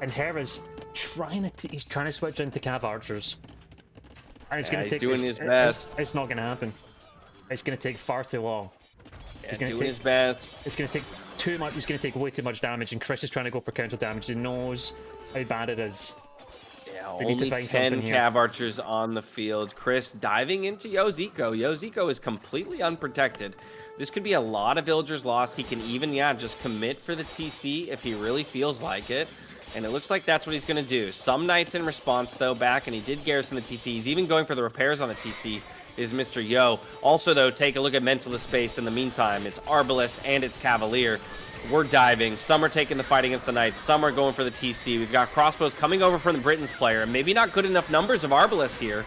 And Hera's trying to switch into Cav Archers. And it's gonna he's take doing his best. It's not gonna happen. It's gonna take far too long. He's doing his best. It's gonna take too much. He's gonna take way too much damage, and Chris is trying to go for counter damage. He knows how bad it is. Yeah, They need to only find 10 something here. Cav Archers on the field. Chris diving into Yoziko. Yoziko is completely unprotected. This could be a lot of villagers lost. He can even, just commit for the TC if he really feels like it. And it looks like that's what he's going to do. Some knights in response, though, back, and he did garrison the TC. He's even going for the repairs on the TC, is Mr. Yo. Also, though, take a look at Mentalist space in the meantime. It's Arbalest and it's Cavalier. We're diving. Some are taking the fight against the Knights. Some are going for the TC. We've got crossbows coming over from the Britain's player. Maybe not good enough numbers of Arbalest here.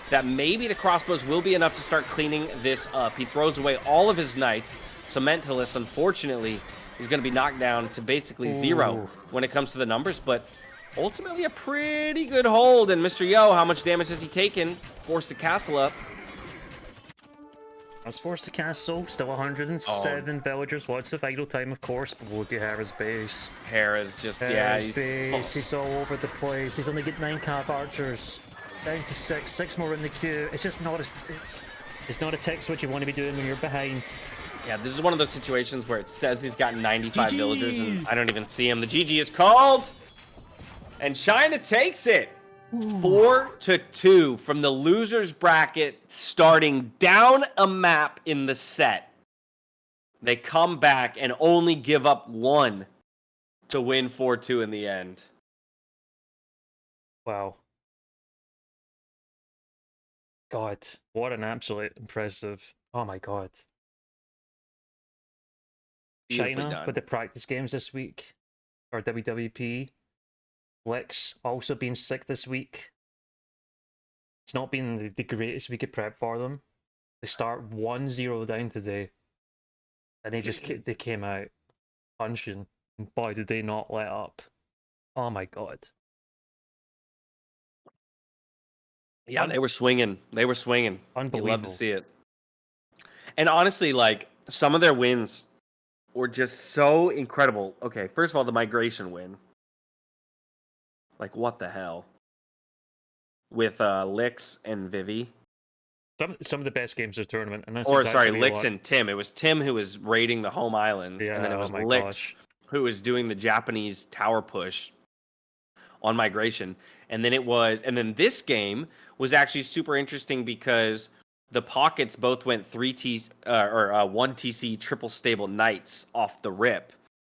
That maybe the crossbows will be enough to start cleaning this up. He throws away all of his knights. So Mentalist, unfortunately, is going to be knocked down to basically 0 when it comes to the numbers. But ultimately a pretty good hold. And Mr. Yo, how much damage has he taken? Forced the castle up. Let's force the castle. Still 107 villagers. What's the vital time, of course? Below the Hera's base. Hera's just, Hera's base. He's all over the place. He's only got 9 Cav Archers. Down to 6. 6 more in the queue. It's just not it's not a tech switch you want to be doing when you're behind. Yeah, this is one of those situations where it says he's got 95 GG. villagers, and I don't even see him. The GG is called, and China takes it. 4-2 from the losers bracket, starting down a map in the set. They come back and only give up 1 to win 4-2 in the end. Wow. God, what an absolute impressive. Oh my god. Beautifully China done. with the practice games this week, or WWP. Lix also being sick this week. It's not been the greatest week of prep for them. They start 1-0 down today, and they came out punching. And boy, did they not let up! Oh my god! Yeah, they were swinging. They were swinging. You love Unbelievable. to see it. And honestly, like some of their wins were just so incredible. Okay, first of all, the migration win. Like what the hell? With Lix and Vivi. Some of the best games of the tournament, and that's Or exactly sorry, what you Lix want. and Tim. It was Tim who was raiding the home islands, and then it Yeah, was oh my Lix gosh. who was doing the Japanese tower push on migration. And then this game was actually super interesting because the pockets both went 1 TC triple stable knights off the rip.